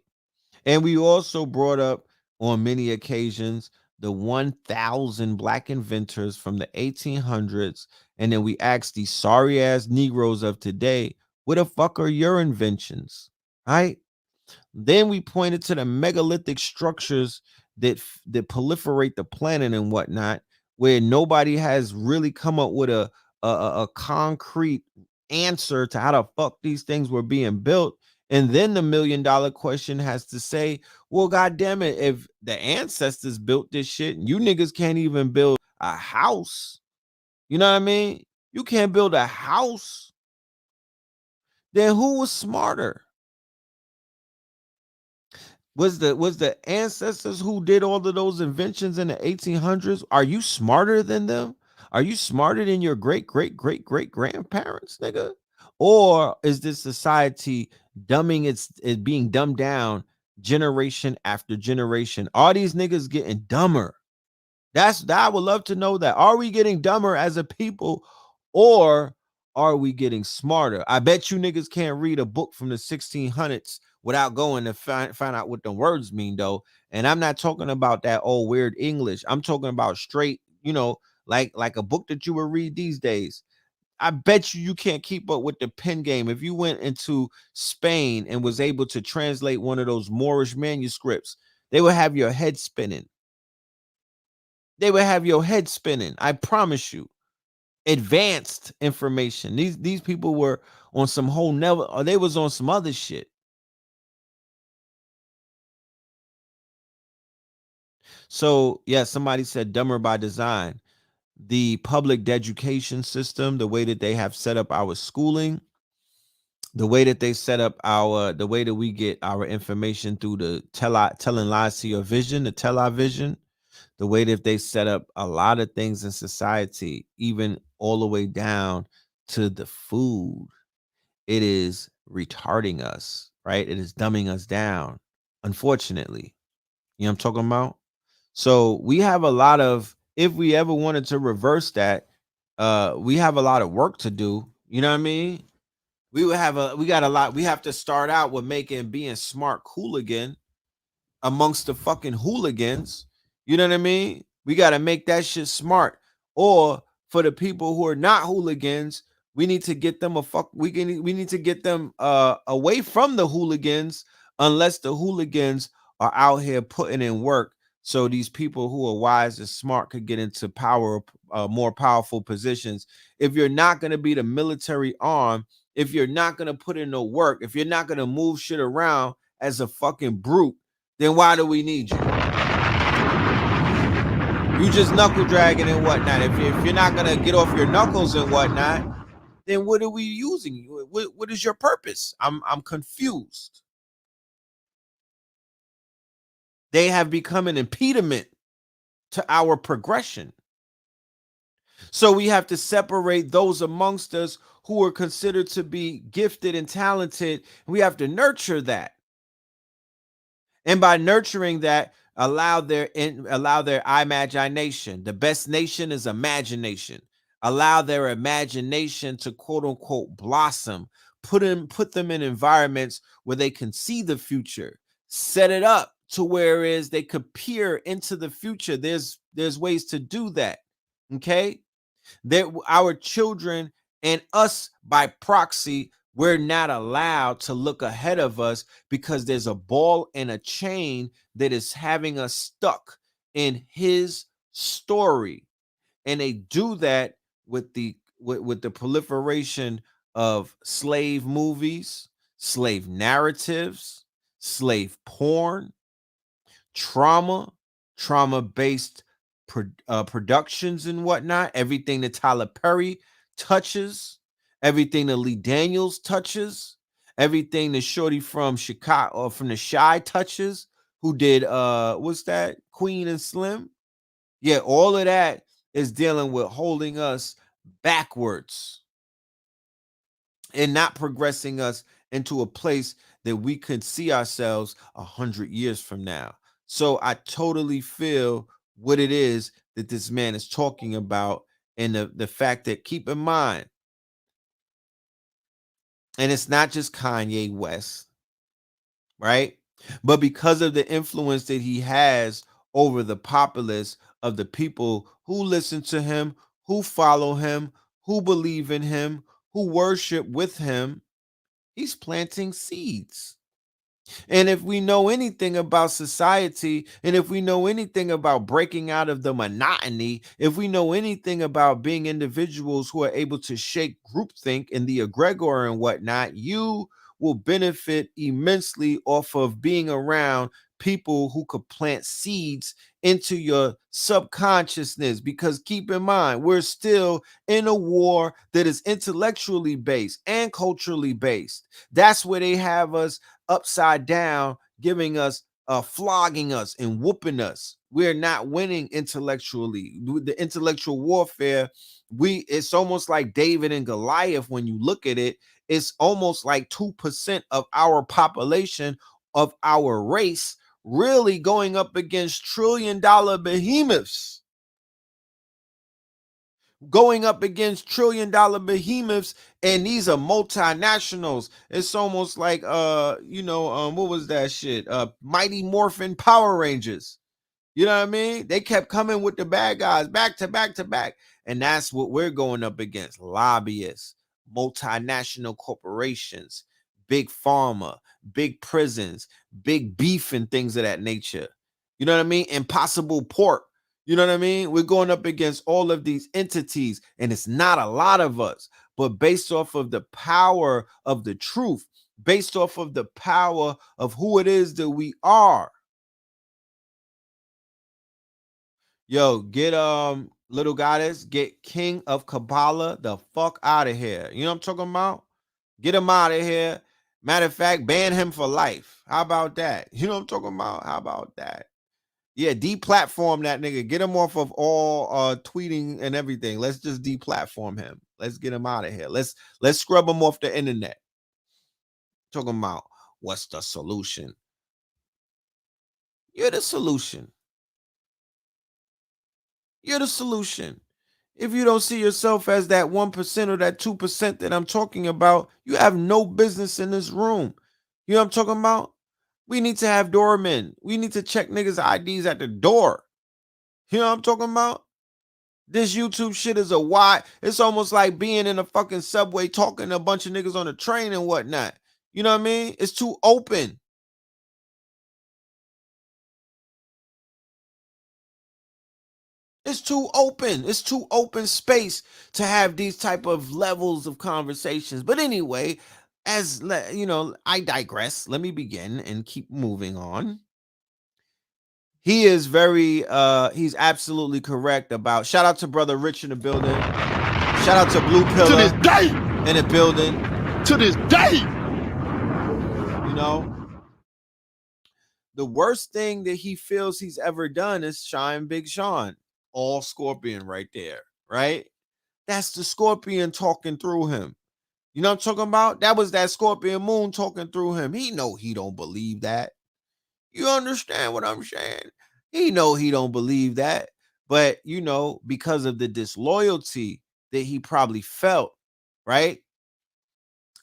And we also brought up on many occasions the 1,000 Black inventors from the 1800s. And then we asked these sorry ass Negroes of today, what the fuck are your inventions? Right? Then we pointed to the megalithic structures that proliferate the planet and whatnot, where nobody has really come up with a concrete answer to how the fuck these things were being built. And then the $1 million question has to say, well, god damn it, if the ancestors built this shit, you niggas can't even build a house. You know what I mean? You can't build a house. Then who was smarter? Was the ancestors who did all of those inventions in the 1800s? Are you smarter than them? Are you smarter than your great grandparents, nigga? Or is this society it being dumbed down generation after generation? Are these niggas getting dumber? That I would love to know that. Are we getting dumber as a people, or are we getting smarter? I bet you niggas can't read a book from the 1600s without going to find out what the words mean, though. And I'm not talking about that old weird English. I'm talking about straight, like a book that you would read these days. I bet you can't keep up with the pen game. If you went into Spain and was able to translate one of those Moorish manuscripts, they would have your head spinning. They would have your head spinning. I promise you. Advanced information. These people were on some whole or they was on some other shit. So yeah, somebody said dumber by design. The public education system, the way that they have set up our schooling, the way that they set up the way that we get our information through the telling lies to your vision, the television, the way that they set up a lot of things in society, even all the way down to the food, it is retarding us, right? It is dumbing us down, unfortunately. You know what I'm talking about? So we have a lot of, if we ever wanted to reverse that, we have a lot of work to do. You know what I mean? We got a lot. We have to start out with making being smart cool again amongst the fucking hooligans. You know what I mean? We got to make that shit smart. Or for the people who are not hooligans, we need to get them we need to get them away from the hooligans, unless the hooligans are out here putting in work, so these people who are wise and smart could get into more powerful positions. If you're not going to be the military arm, if you're not going to put in no work, if you're not going to move shit around as a fucking brute, then why do we need you? You just knuckle dragging and whatnot. If you're not gonna get off your knuckles and whatnot, then what are we using? What is your purpose? I'm confused. They have become an impediment to our progression. So we have to separate those amongst us who are considered to be gifted and talented. We have to nurture that. And by nurturing that, allow their imagination. The best nation is imagination. Allow their imagination to quote unquote blossom. Put them in environments where they can see the future. Set it up to where is they could peer into the future. There's ways to do that. Okay, our children and us by proxy, we're not allowed to look ahead of us because there's a ball and a chain that is having us stuck in his story. And they do that with with the proliferation of slave movies, slave narratives, slave porn, trauma-based productions and whatnot, everything that Tyler Perry touches, everything that Lee Daniels touches, everything that Shorty from Chicago or from the Shy touches, who did what's that, Queen and Slim? Yeah, all of that is dealing with holding us backwards and not progressing us into a place that we could see ourselves 100 years from now. So I totally feel what it is that this man is talking about, and the fact that, keep in mind, and it's not just Kanye West, right? But because of the influence that he has over the populace of the people who listen to him, who follow him, who believe in him, who worship with him, he's planting seeds. And if we know anything about society, and if we know anything about breaking out of the monotony, if we know anything about being individuals who are able to shake groupthink and the egregor and whatnot, you will benefit immensely off of being around people who could plant seeds into your subconsciousness. Because keep in mind, we're still in a war that is intellectually based and culturally based. That's where they have us upside down, giving us flogging us and whooping us. We're not winning intellectually. The intellectual warfare, it's almost like David and Goliath. When you look at it, it's almost like 2% of our population, of our race, really going up against trillion-dollar behemoths. Going up against trillion-dollar behemoths, and these are multinationals. It's almost like what was that shit? Mighty Morphin Power Rangers. You know what I mean? They kept coming with the bad guys back to back to back. And that's what we're going up against. Lobbyists, multinational corporations, big pharma, big prisons, big beef, and things of that nature. You know what I mean? Impossible Pork. You know what I mean? We're going up against all of these entities, and it's not a lot of us, but based off of the power of the truth, based off of the power of who it is that we are. Yo, get Little Goddess, get King of Kabbalah the fuck out of here. You know what I'm talking about? Get him out of here. Matter of fact, ban him for life. How about that? You know what I'm talking about? How about that? Yeah, deplatform that nigga. Get him off of all tweeting and everything. Let's just deplatform him. Let's get him out of here. Let's scrub him off the internet. Talking about what's the solution? You're the solution. You're the solution. If you don't see yourself as that 1% or that 2% that I'm talking about, you have no business in this room. You know what I'm talking about? We need to have doormen. We need to check niggas' IDs at the door. You know what I'm talking about? This YouTube shit is a why. It's almost like being in a fucking subway talking to a bunch of niggas on a train and whatnot. You know what I mean? It's too open. It's too open. It's too open space to have these type of levels of conversations. But anyway, I digress. Let me begin and keep moving on. He is he's absolutely correct about, shout out to Brother Rich in the building. Shout out to Blue Pillar To this day. in the building. To this day. You know, the worst thing that he feels he's ever done is shine Big Sean. All Scorpion right there, right? That's the Scorpion talking through him. You know what I'm talking about? That was that Scorpion moon talking through him. He know he don't believe that. You understand what I'm saying? He know he don't believe that. But, because of the disloyalty that he probably felt, right?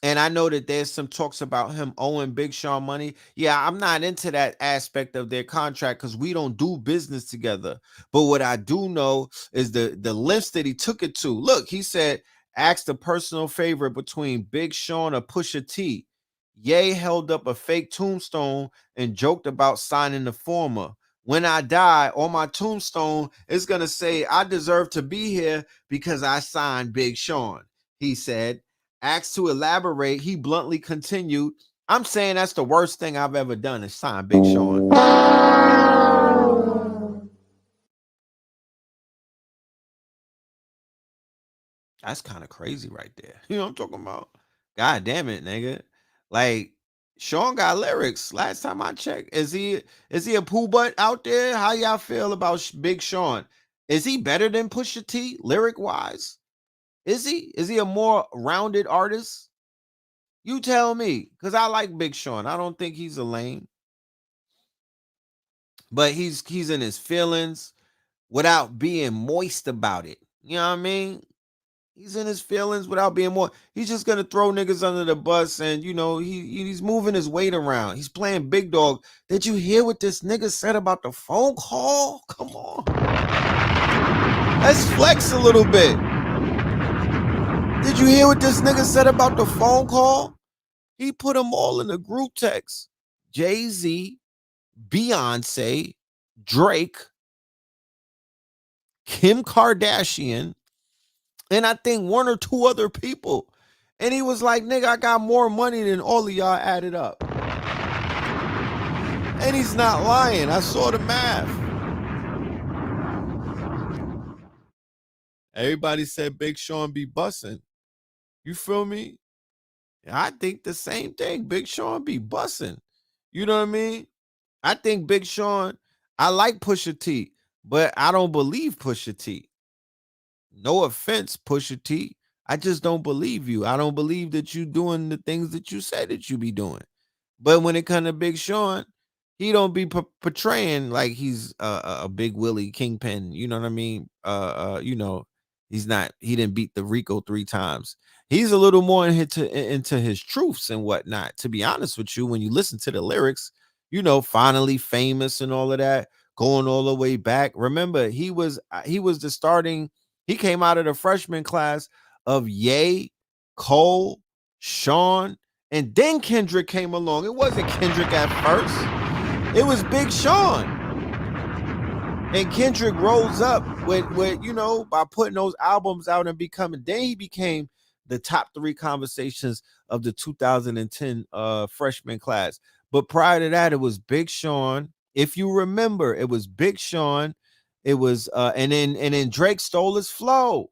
And I know that there's some talks about him owing Big Sean money. Yeah, I'm not into that aspect of their contract because we don't do business together. But what I do know is the lengths that he took it to. Look, he said, asked a personal favor between Big Sean or Pusha T. Ye held up a fake tombstone and joked about signing the former. When I die, on my tombstone, it's going to say, I deserve to be here because I signed Big Sean, he said. Asked to elaborate, he bluntly continued, I'm saying that's the worst thing I've ever done is sign Big Sean. That's kind of crazy right there. You know what I'm talking about? God damn it, nigga. Like, Sean got lyrics. Last time I checked, is he a poo butt out there? How y'all feel about Big Sean? Is he better than Pusha T lyric wise? Is he? Is he a more rounded artist? You tell me, because I like Big Sean. I don't think he's a lame, but he's in his feelings without being moist about it. You know what I mean? He's in his feelings without being more. He's just gonna throw niggas under the bus, and you know he's moving his weight around. He's playing big dog. Did you hear what this nigga said about the phone call? Come on, let's flex a little bit. Did you hear what this nigga said about the phone call? He put them all in the group text. Jay-Z, Beyonce, Drake, Kim Kardashian, and I think one or two other people. And he was like, nigga, I got more money than all of y'all added up. And he's not lying. I saw the math. Everybody said Big Sean be bussing. You feel me? I think the same thing. Big Sean be bussing. You know what I mean? I think Big Sean, I like Pusha T, but I don't believe Pusha T. No offense, Pusha T. I just don't believe you. I don't believe that you doing the things that you said that you be doing. But when it comes to Big Sean, he don't be portraying like he's a big Willie Kingpin. You know what I mean? You know, he didn't beat the Rico 3 times. He's a little more into his truths and whatnot. To be honest with you, when you listen to the lyrics, you know, finally famous and all of that, going all the way back. Remember, he was the starting. He came out of the freshman class of Ye, Cole, Sean, and then Kendrick came along. It wasn't Kendrick at first. It was Big Sean. And Kendrick rose up with you know, by putting those albums out and becoming, then he became the top 3 conversations of the 2010 freshman class. But prior to that, it was Big Sean. If you remember, it was Big Sean. It was and then Drake stole his flow.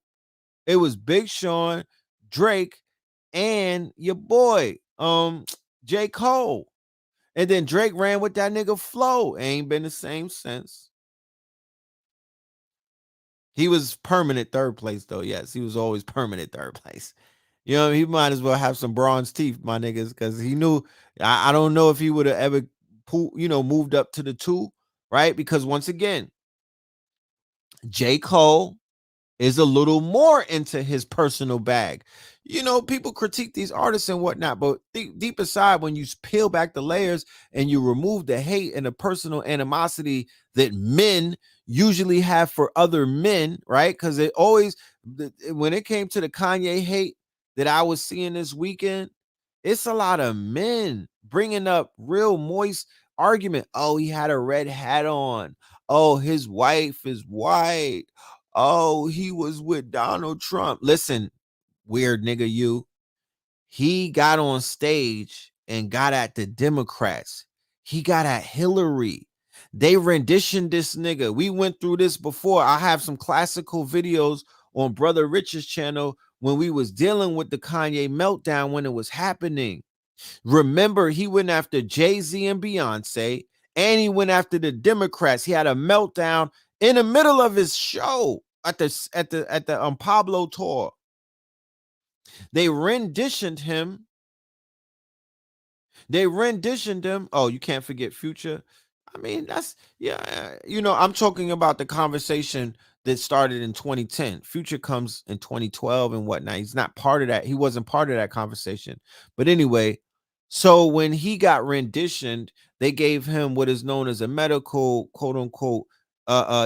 It was Big Sean, Drake, and your boy, J. Cole. And then Drake ran with that nigga flow. Ain't been the same since. He was permanent 3rd place, though. Yes, he was always permanent 3rd place. You know, he might as well have some bronze teeth, my niggas, because he knew. I don't know if he would have ever, moved up to the 2, right? Because once again, J. Cole is a little more into his personal bag. You know, people critique these artists and whatnot, but deep inside, when you peel back the layers and you remove the hate and the personal animosity that men usually have for other men, right? Because it always, when it came to the Kanye hate that I was seeing this weekend, it's a lot of men bringing up real moist argument. Oh, he had a red hat on. Oh, his wife is white. Oh, he was with Donald Trump. Listen, weird nigga, you. He got on stage and got at the Democrats. He got at Hillary. They renditioned this nigga. We went through this before. I have some classical videos on Brother Rich's channel when we was dealing with the Kanye meltdown when it was happening. Remember, he went after Jay-Z and Beyonce, and he went after the Democrats. He had a meltdown in the middle of his show at the Pablo tour. They renditioned him. Oh, you can't forget Future. I mean, that's, yeah, I'm talking about the conversation that started in 2010. Future comes in 2012 and whatnot. He's not part of that. He wasn't part of that conversation. But anyway, so when he got renditioned, they gave him what is known as a medical, quote unquote,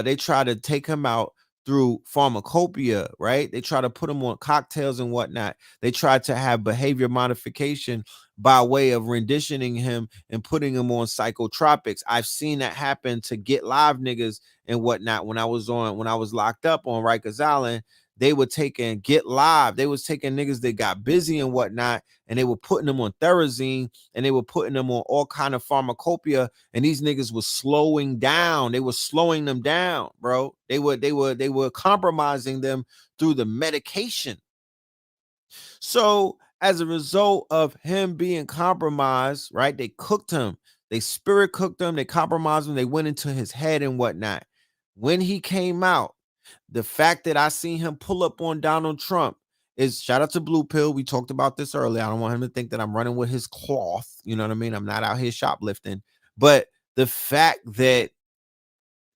they tried to take him out through pharmacopoeia, right? They try to put them on cocktails and whatnot. They try to have behavior modification by way of renditioning him and putting him on psychotropics. I've seen that happen to Get Live niggas and whatnot. When I was locked up on Rikers Island, they were taking Get Live. They was taking niggas that got busy and whatnot, and they were putting them on Therazine, and they were putting them on all kind of pharmacopoeia, and these niggas was slowing down. They were slowing them down, bro. They were compromising them through the medication. So as a result of him being compromised, right? They cooked him. They spirit cooked him. They compromised him. They went into his head and whatnot. When he came out, the fact that I seen him pull up on Donald Trump is, shout out to Blue Pill. We talked about this earlier. I don't want him to think that I'm running with his cloth. You know what I mean? I'm not out here shoplifting. But the fact that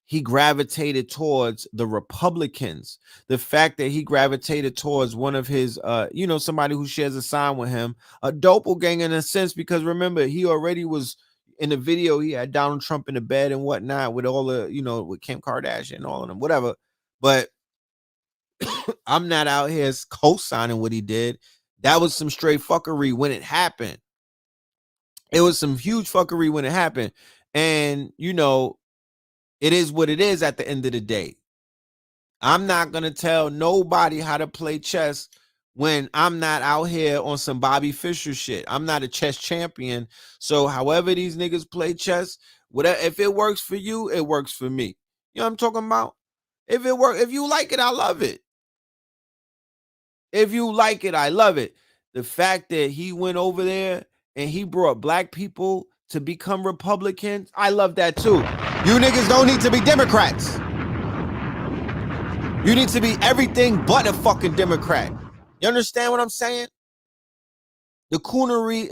he gravitated towards the Republicans, the fact that he gravitated towards one of his, somebody who shares a sign with him, a doppelganger in a sense, because remember, he already was in the video. He had Donald Trump in the bed and whatnot with all the, with Kim Kardashian and all of them, whatever. But I'm not out here co-signing what he did. That was some straight fuckery when it happened. It was some huge fuckery when it happened. And, it is what it is at the end of the day. I'm not going to tell nobody how to play chess when I'm not out here on some Bobby Fischer shit. I'm not a chess champion. So however these niggas play chess, whatever, if it works for you, it works for me. You know what I'm talking about? If it works, if you like it, I love it. If you like it, I love it. The fact that he went over there and he brought black people to become Republicans, I love that too. You niggas don't need to be Democrats. You need to be everything but a fucking Democrat. You understand what I'm saying? The coonery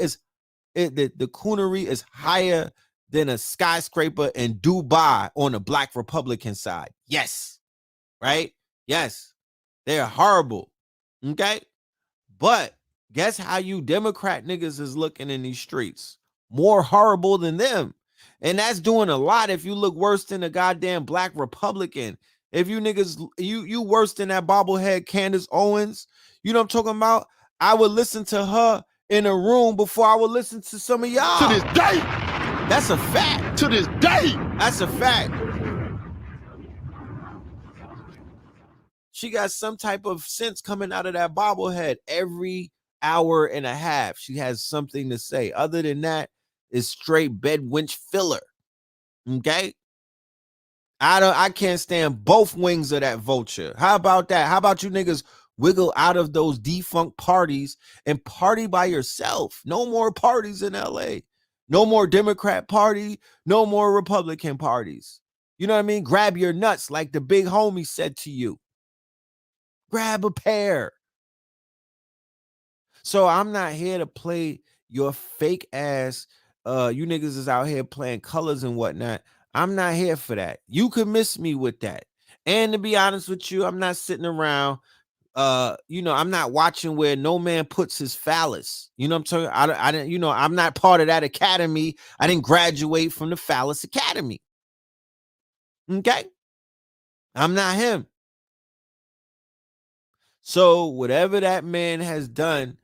is higher than a skyscraper in Dubai on the black Republican side. Yes. Right? Yes. They're horrible. Okay? But guess how you Democrat niggas is looking in these streets? More horrible than them. And that's doing a lot if you look worse than a goddamn black Republican. If you niggas, you worse than that bobblehead Candace Owens, you know what I'm talking about? I would listen to her in a room before I would listen to some of y'all. To this day. That's a fact. To this day. That's a fact. She got some type of sense coming out of that bobblehead every hour and a half. She has something to say. Other than that, it's straight bed winch filler. Okay? I can't stand both wings of that vulture. How about that? How about you niggas wiggle out of those defunct parties and party by yourself? No more parties in LA. No more Democrat party. No more Republican parties. You know what I mean? Grab your nuts like the big homie said to you. Grab a pair. So I'm not here to play your fake ass. You niggas is out here playing colors and whatnot. I'm not here for that. You could miss me with that. And to be honest with you, I'm not sitting around. I'm not watching where no man puts his phallus. You know what I'm talking? I didn't. I'm not part of that academy. I didn't graduate from the Phallus Academy. Okay, I'm not him. So whatever that man has done,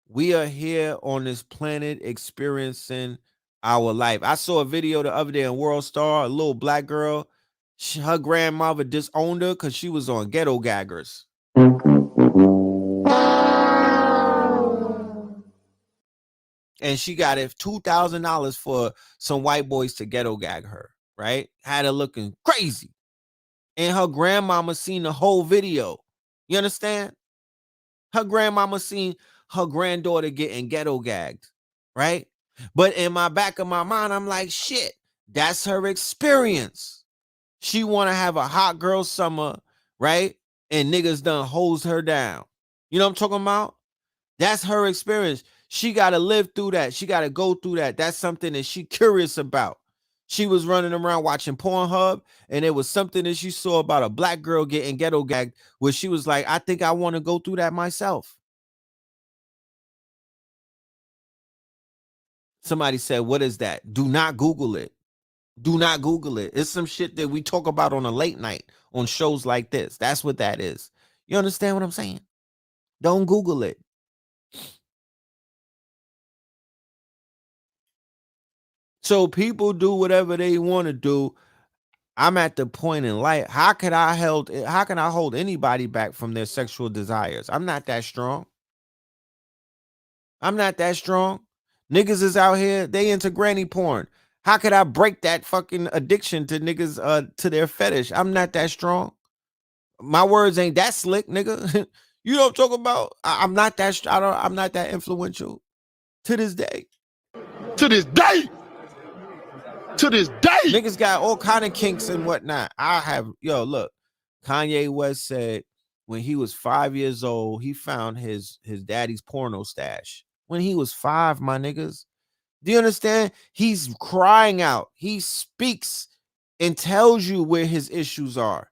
we are here on this planet experiencing our life. I saw a video the other day on World Star, a little black girl. Her grandmother disowned her because she was on ghetto gaggers. And she got it $2,000 for some white boys to ghetto gag her, right? Had her looking crazy. And her grandmama seen the whole video. You understand? Her grandmama seen her granddaughter getting ghetto gagged, right? But in my back of my mind, I'm like, shit, that's her experience. She want to have a hot girl summer, right? And niggas done hose her down. You know what I'm talking about? That's her experience. She got to live through that. She got to go through that. That's something that she curious about. She was running around watching Pornhub, and it was something that she saw about a black girl getting ghetto gagged, where she was like, I think I want to go through that myself. Somebody said, what is that? Do not Google it. Do not Google it. It's some shit that we talk about on a late night on shows like this. That's what that is. You understand what I'm saying? Don't Google it. So people do whatever they want to do. I'm at the point in life. How can I hold anybody back from their sexual desires? I'm not that strong. I'm not that strong. Niggas is out here, they into granny porn. How could I break that fucking addiction to niggas to their fetish? I'm not that strong. My words ain't that slick, nigga. You know what I'm talking about? I'm not that I'm not that influential to this day. To this day. To this day. Niggas got all kind of kinks and whatnot. Look, Kanye West said when he was 5 years old, he found his daddy's porno stash. When he was 5, my niggas. Do you understand? He's crying out. He speaks and tells you where his issues are.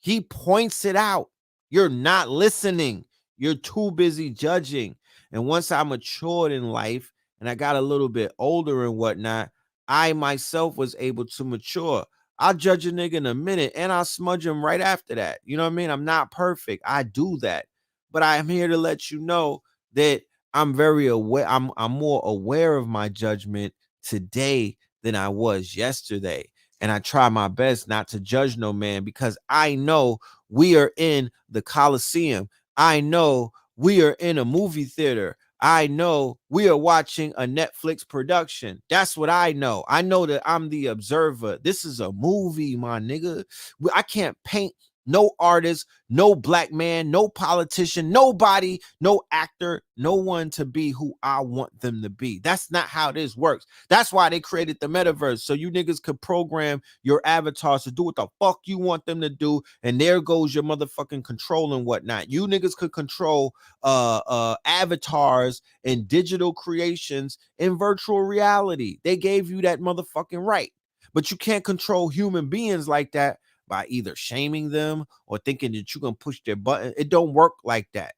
He points it out. You're not listening. You're too busy judging. And once I matured in life and I got a little bit older and whatnot, I myself was able to mature. I'll judge a nigga in a minute and I'll smudge him right after that. You know what I mean? I'm not perfect. I do that. But I'm here to let you know that I'm very aware. I'm more aware of my judgment today than I was yesterday. And I try my best not to judge no man because I know we are in the Coliseum. I know we are in a movie theater. I know we are watching a Netflix production. That's what I know. I know that I'm the observer. This is a movie, my nigga. I can't paint no artist, no black man, no politician, nobody, no actor, no one to be who I want them to be. That's not how this works. That's why they created the metaverse, so you niggas could program your avatars to do what the fuck you want them to do, and there goes your motherfucking control and whatnot. You niggas could control avatars and digital creations in virtual reality. They gave you that motherfucking right, but you can't control human beings like that by either shaming them or thinking that you're gonna push their button. It don't work like that.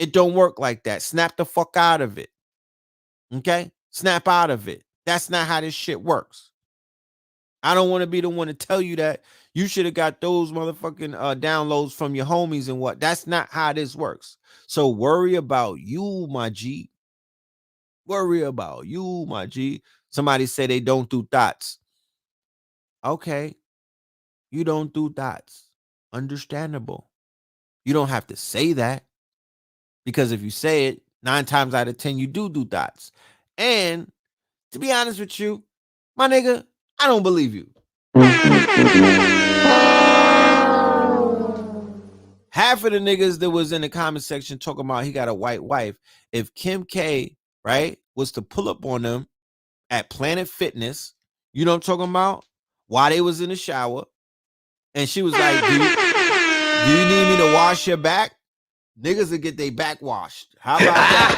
It don't work like that. Snap the fuck out of it. Okay? Snap out of it. That's not how this shit works. I don't want to be the one to tell you that you should have got those motherfucking downloads from your homies and what. That's not how this works. So worry about you, my G. Worry about you, my G. Somebody say they don't do thoughts. Okay. You don't do dots. Understandable. You don't have to say that, because if you say it, 9 times out of 10, you do dots. And to be honest with you, my nigga, I don't believe you. Half of the niggas that was in the comment section talking about he got a white wife, if Kim K, right, was to pull up on them at Planet Fitness, you know what I'm talking about, while they was in the shower, and she was like, do you need me to wash your back? Niggas will get their back washed. How about that?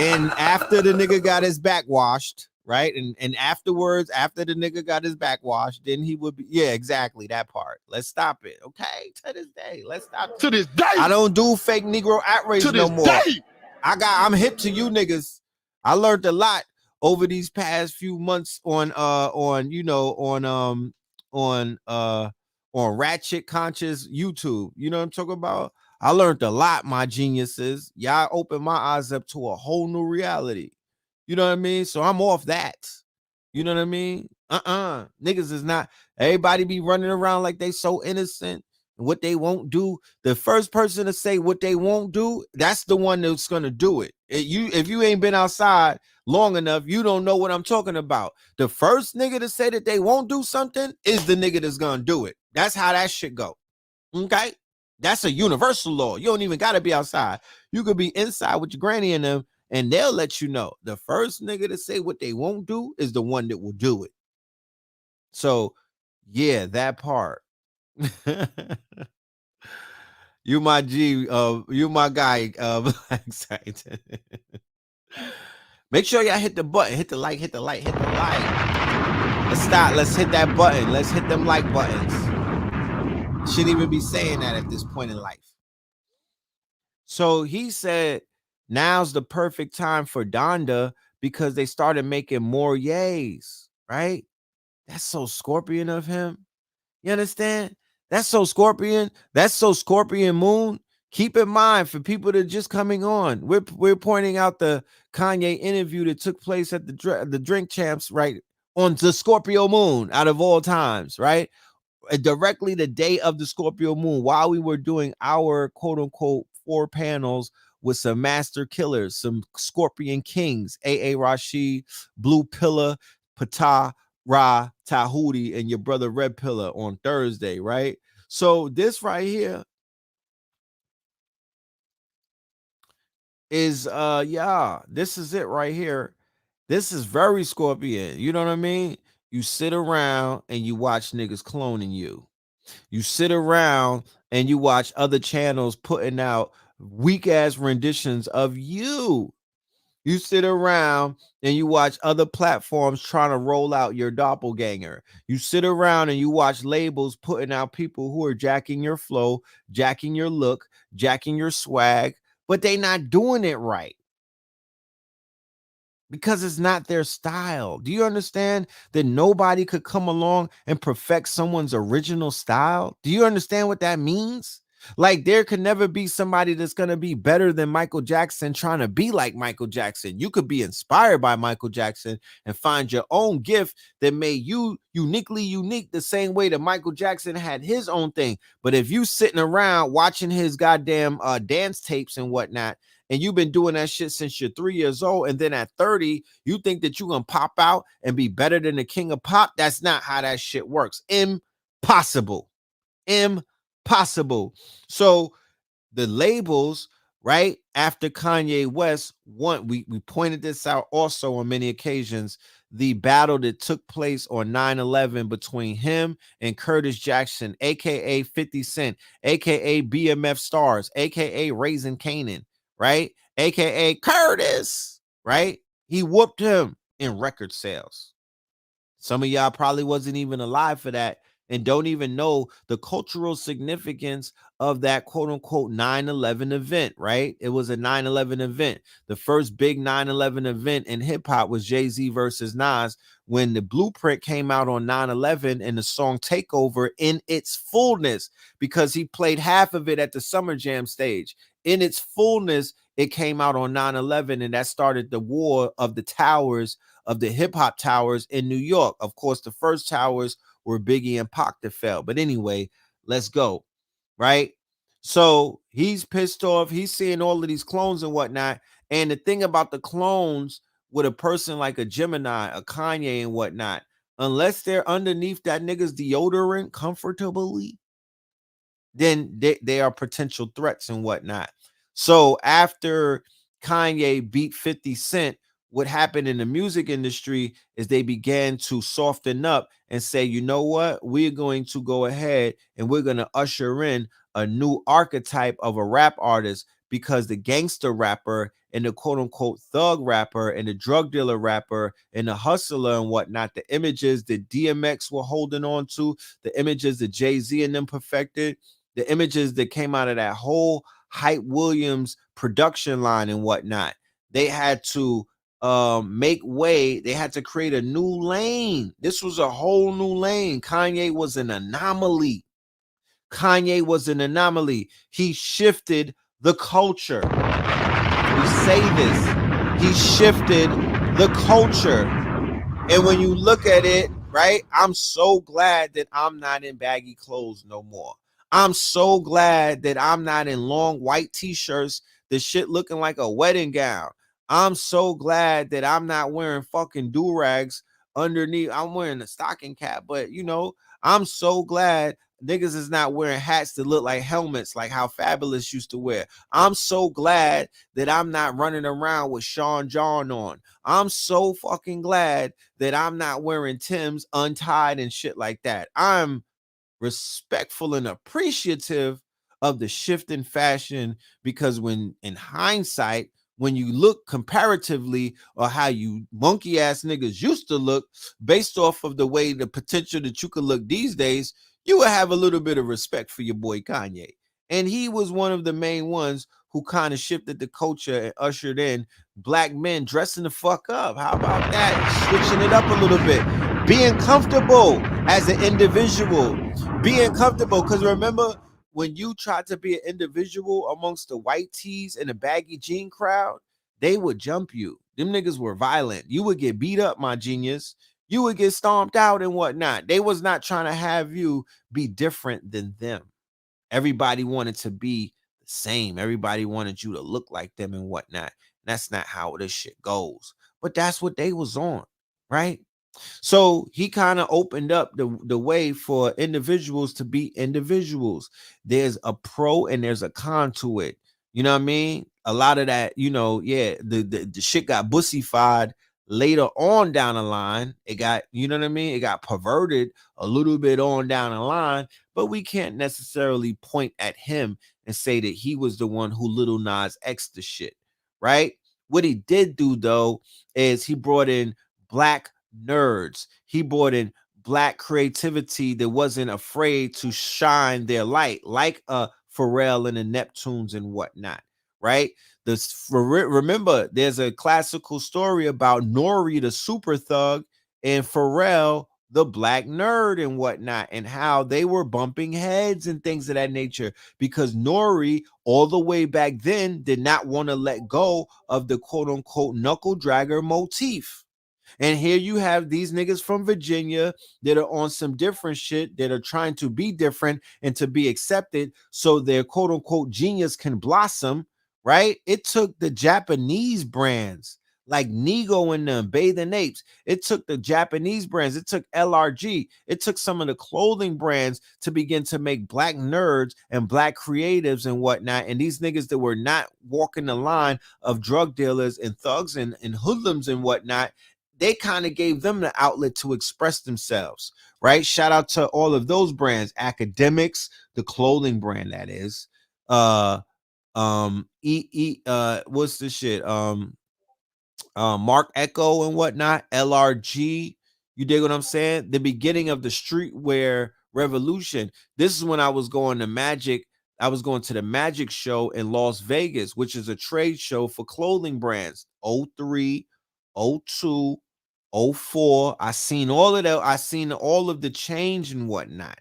And after the nigga got his back washed, right? And afterwards, after the nigga got his back washed, then he would be, yeah, exactly, that part. Let's stop it. Okay, to this day. Let's stop it. To this day. I don't do fake Negro outrage no more. Day. I'm hip to you niggas. I learned a lot over these past few months on Ratchet Conscious YouTube. You know what I'm talking about? I learned a lot, my geniuses. Y'all opened my eyes up to a whole new reality. You know what I mean? So I'm off that. You know what I mean? Niggas is not, everybody be running around like they so innocent. What they won't do, the first person to say what they won't do, that's the one that's gonna do it. If you ain't been outside long enough, you don't know what I'm talking about. The first nigga to say that they won't do something is the nigga that's gonna do it. That's how that shit go. Okay, that's a universal law. You don't even gotta be outside. You could be inside with your granny and them, and they'll let you know. The first nigga to say what they won't do is the one that will do it. So yeah, that part. You my G, you my guy, excited. Make sure y'all hit the button, hit the like, hit the like, hit the like. Let's hit that button. Let's hit them like buttons. Shouldn't even be saying that at this point in life. So he said, now's the perfect time for Donda because they started making more yays, right? That's so Scorpion of him. You understand? That's so Scorpion. That's so Scorpion Moon. Keep in mind for people that are just coming on, we're pointing out the Kanye interview that took place at the Drink Champs, right? On the Scorpio Moon out of all times, right? Directly the day of the Scorpio moon, while we were doing our quote unquote 4 panels with some master killers, some Scorpion Kings, A.A. Rashid, Blue Pillar, Patah, Ra, Tahuti, and your brother Red Pillar on Thursday, right? So this right here is this is it right here. This is very Scorpion. You know what I mean? You sit around and you watch niggas cloning you. You sit around and you watch other channels putting out weak ass renditions of you. You sit around and you watch other platforms trying to roll out your doppelganger. You sit around and you watch labels putting out people who are jacking your flow, jacking your look, jacking your swag, but they not doing it right because it's not their style. Do you understand that nobody could come along and perfect someone's original style? Do you understand what that means? Like, there could never be somebody that's going to be better than Michael Jackson trying to be like Michael Jackson. You could be inspired by Michael Jackson and find your own gift that made you uniquely unique, the same way that Michael Jackson had his own thing. But if you sitting around watching his goddamn dance tapes and whatnot, and you've been doing that shit since you're 3 years old, and then at 30, you think that you're gonna pop out and be better than the king of pop? That's not how that shit works. Impossible. Impossible. So the labels, right after Kanye West, we pointed this out also on many occasions, the battle that took place on 9/11 between him and Curtis Jackson, aka 50 Cent, aka BMF Stars, aka Raising Canaan, right? AKA Curtis, right? He whooped him in record sales. Some of y'all probably wasn't even alive for that and don't even know the cultural significance of that quote unquote 9/11 event, right? It was a 9/11 event. The first big 9/11 event in hip hop was Jay-Z versus Nas when the blueprint came out on 9/11 and the song Takeover in its fullness, because he played half of it at the Summer Jam stage. In its fullness, it came out on 9/11, and that started the war of the towers, of the hip hop towers in New York. Of course, the first towers were Biggie and Pac that fell. But anyway, let's go. Right? So he's pissed off. He's seeing all of these clones and whatnot. And the thing about the clones with a person like a Gemini, a Kanye and whatnot, unless they're underneath that nigga's deodorant comfortably, then they are potential threats and whatnot. So after Kanye beat 50 Cent, what happened in the music industry is they began to soften up and say, you know what, we're going to go ahead and we're going to usher in a new archetype of a rap artist, because the gangster rapper and the quote unquote thug rapper and the drug dealer rapper and the hustler and whatnot, the images that DMX were holding on to, the images that Jay-Z and them perfected, the images that came out of that whole Hype Williams production line and whatnot, they had to make way. They had to create a new lane. This was a whole new lane. Kanye was an anomaly. Kanye was an anomaly. He shifted the culture. We say this. He shifted the culture. And when you look at it, right, I'm so glad that I'm not in baggy clothes no more. I'm so glad that I'm not in long white t-shirts, the shit looking like a wedding gown. I'm so glad that I'm not wearing fucking do-rags underneath. I'm wearing a stocking cap, but you know, I'm so glad niggas is not wearing hats that look like helmets like how Fabulous used to wear. I'm so glad that I'm not running around with Sean John on. I'm so fucking glad that I'm not wearing Tim's untied and shit like that. I'm respectful and appreciative of the shift in fashion, because when in hindsight, when you look comparatively or how you monkey ass niggas used to look based off of the way the potential that you could look these days, you would have a little bit of respect for your boy Kanye. And he was one of the main ones who kind of shifted the culture and ushered in black men dressing the fuck up. How about that? Switching it up a little bit. Being comfortable as an individual. Being comfortable. Because remember, when you tried to be an individual amongst the white tees and the baggy jean crowd, they would jump you. Them niggas were violent. You would get beat up, my genius. You would get stomped out and whatnot. They was not trying to have you be different than them. Everybody wanted to be the same. Everybody wanted you to look like them and whatnot. That's not how this shit goes. But that's what they was on, right? So he kind of opened up the way for individuals to be individuals. There's a pro and there's a con to it. You know what I mean? A lot of that, yeah, the shit got bussified later on down the line. It got, you know what I mean? It got perverted a little bit on down the line, but we can't necessarily point at him and say that he was the one who Little Nas X the shit, right? What he did do though is he brought in black nerds. He brought in black creativity that wasn't afraid to shine their light, like Pharrell and the Neptunes and whatnot, right? Remember, there's a classical story about Nori, the super thug, and Pharrell, the black nerd, and whatnot, and how they were bumping heads and things of that nature because Nori, all the way back then, did not want to let go of the quote unquote knuckle dragger motif. And here you have these niggas from Virginia that are on some different shit, that are trying to be different and to be accepted so their quote unquote genius can blossom, right? It took the Japanese brands like Nego and them, Bathing Apes. It took the Japanese brands. It took LRG. It took some of the clothing brands to begin to make black nerds and black creatives and whatnot. And these niggas that were not walking the line of drug dealers and thugs and hoodlums and whatnot, they kind of gave them the outlet to express themselves, right? Shout out to all of those brands, Academics, the clothing brand that is, what's the shit? Mark Echo and whatnot, LRG. You dig what I'm saying? The beginning of the streetwear revolution. This is when I was going to Magic. I was going to the Magic show in Las Vegas, which is a trade show for clothing brands. 03, 02, 04. I seen all of that. I seen all of the change and whatnot.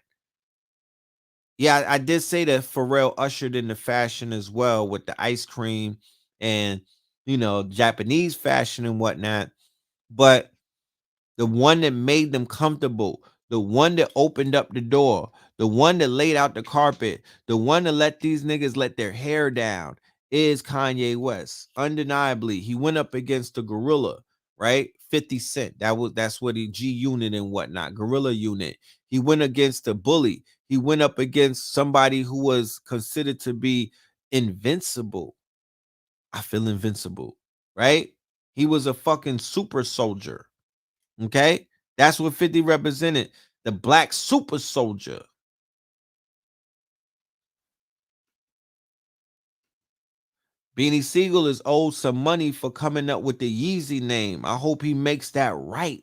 Yeah, I did say that Pharrell ushered in the fashion as well with the ice cream and, Japanese fashion and whatnot. But the one that made them comfortable, the one that opened up the door, the one that laid out the carpet, the one that let these niggas let their hair down is Kanye West. Undeniably, he went up against the gorilla, right? 50 Cent. That's what he G Unit and whatnot, Gorilla Unit. He went against the bully. He went up against somebody who was considered to be invincible. I feel invincible, right? He was a fucking super soldier. Okay, that's what 50 represented, the black super soldier. Beanie Siegel is owed some money for coming up with the Yeezy name. I hope he makes that right.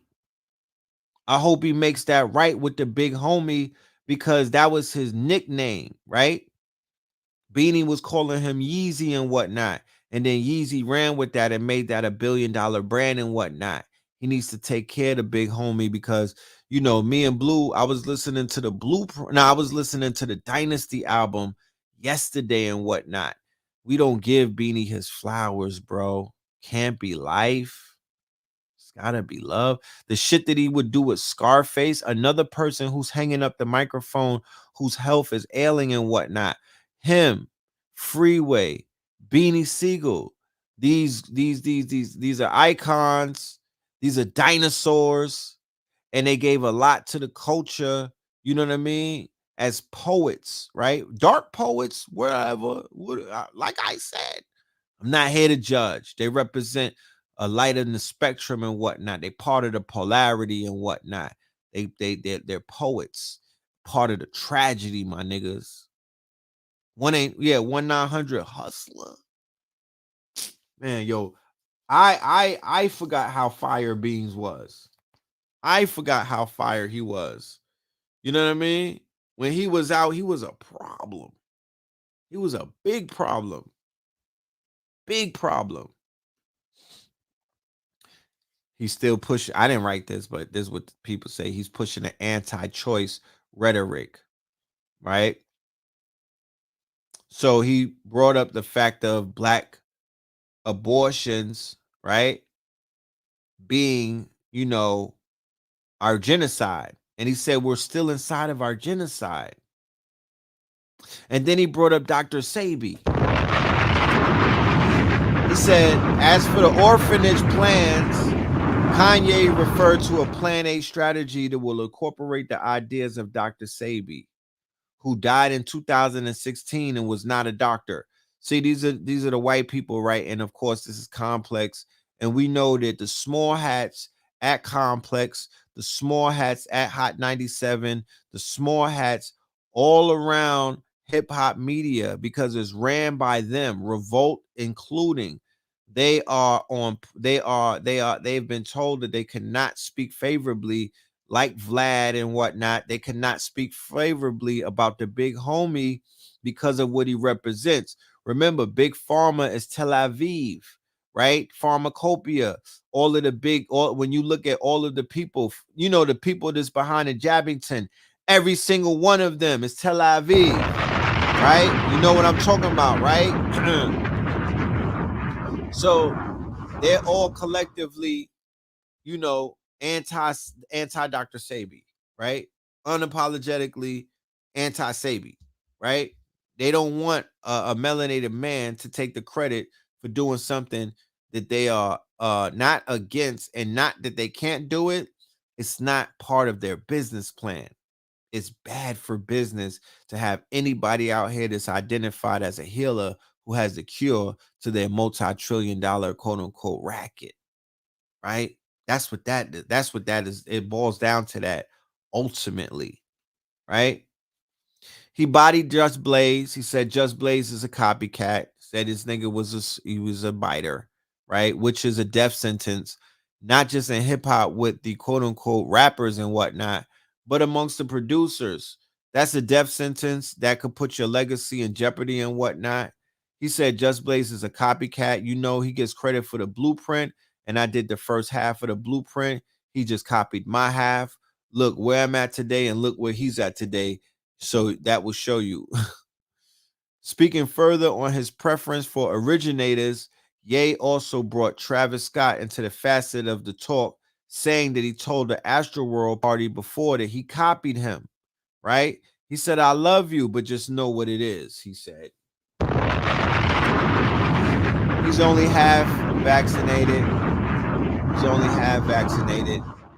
I hope he makes that right with the big homie because that was his nickname, right? Beanie was calling him Yeezy and whatnot. And then Yeezy ran with that and made that $1 billion brand and whatnot. He needs to take care of the big homie because, me and Blue, I was listening to the Blueprint. Now I was listening to the Dynasty album yesterday and whatnot. We don't give Beanie his flowers, bro. Can't be life. It's gotta be love. The shit that he would do with Scarface, another person who's hanging up the microphone, whose health is ailing and whatnot. Him, Freeway, Beanie Siegel. These are icons. These are dinosaurs, and they gave a lot to the culture. You know what I mean? As poets, right? Dark poets, wherever. Like I said, I'm not here to judge. They represent a light in the spectrum and whatnot. They part of the polarity and whatnot. They're poets, part of the tragedy, my niggas. 1-900 hustler. Man, yo, I forgot how fire Beans was. I forgot how fire he was. You know what I mean? When he was out, he was a problem. He was a big problem. Big problem. He's still pushing. I didn't write this, but this is what people say. He's pushing an anti-choice rhetoric, right? So he brought up the fact of black abortions, right? Being, our genocide. And he said we're still inside of our genocide. And then he brought up Dr. Sebi. He said, as for the orphanage plans, Kanye referred to a Plan A strategy that will incorporate the ideas of Dr. Sebi, who died in 2016 and was not a doctor. See, these are the white people, right? And of course, this is Complex. And we know that the small hats at Complex, the small hats at Hot 97, the small hats all around hip hop media, because it's ran by them, Revolt including. They've been told that they cannot speak favorably, like Vlad and whatnot. They cannot speak favorably about the big homie because of what he represents. Remember, Big Pharma is Tel Aviv, right? Pharmacopoeia, when you look at all of the people, the people that's behind the Jabbington, every single one of them is Tel Aviv, right? You know what I'm talking about, right? So they're all collectively, anti Dr. Sebi, right? Unapologetically anti Sebi, right? They don't want a melanated man to take the credit for doing something that they are not against, and not that they can't do it. It's not part of their business plan. It's bad for business to have anybody out here that's identified as a healer who has the cure to their multi-trillion-dollar quote-unquote racket, right? That's what that is. It boils down to that ultimately, right? He bodied Just Blaze. He said Just Blaze is a copycat. Said this nigga was a biter, right? Which is a death sentence, not just in hip hop with the quote unquote rappers and whatnot, but amongst the producers. That's a death sentence that could put your legacy in jeopardy and whatnot. He said Just Blaze is a copycat. He gets credit for the blueprint, and I did the first half of the blueprint. He just copied my half. Look where I'm at today and look where he's at today. So that will show you. Speaking further on his preference for originators, Ye also brought Travis Scott into the facet of the talk, saying that he told the Astroworld party before that he copied him, right? He said, I love you, but just know what it is, he said. He's only half vaccinated.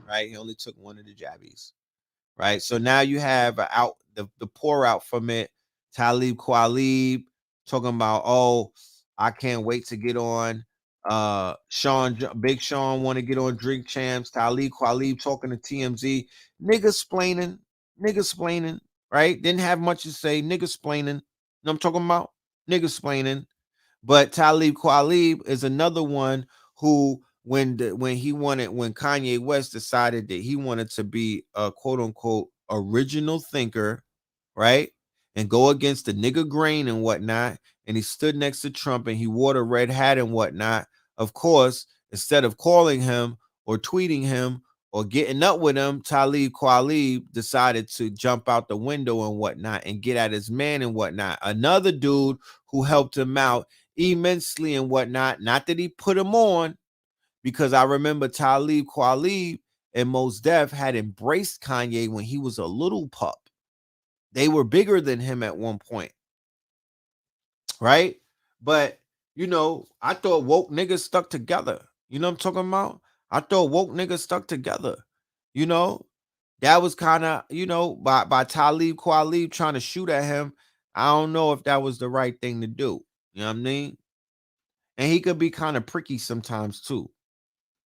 Right? He only took one of the jabbies, right? So now you have the pour out from it. Talib Kweli talking about, oh, I can't wait to get on. Big Sean want to get on Drink Champs. Talib Kweli talking to TMZ. Niggas splaining, right? Didn't have much to say. Niggas splaining. You know what I'm talking about? Niggas splaining. But Talib Kweli is another one who, when Kanye West decided that he wanted to be a quote unquote original thinker, right, and go against the nigga grain and whatnot, and he stood next to Trump and he wore the red hat and whatnot, of course, instead of calling him or tweeting him or getting up with him, Talib Kweli decided to jump out the window and whatnot and get at his man and whatnot. Another dude who helped him out immensely and whatnot, not that he put him on, because I remember Talib Kweli and Mos Def had embraced Kanye when he was a little pup. They were bigger than him at one point, right? But, I thought woke niggas stuck together. You know what I'm talking about? I thought woke niggas stuck together. That was kind of, by Talib Kweli trying to shoot at him. I don't know if that was the right thing to do. You know what I mean? And he could be kind of pricky sometimes too.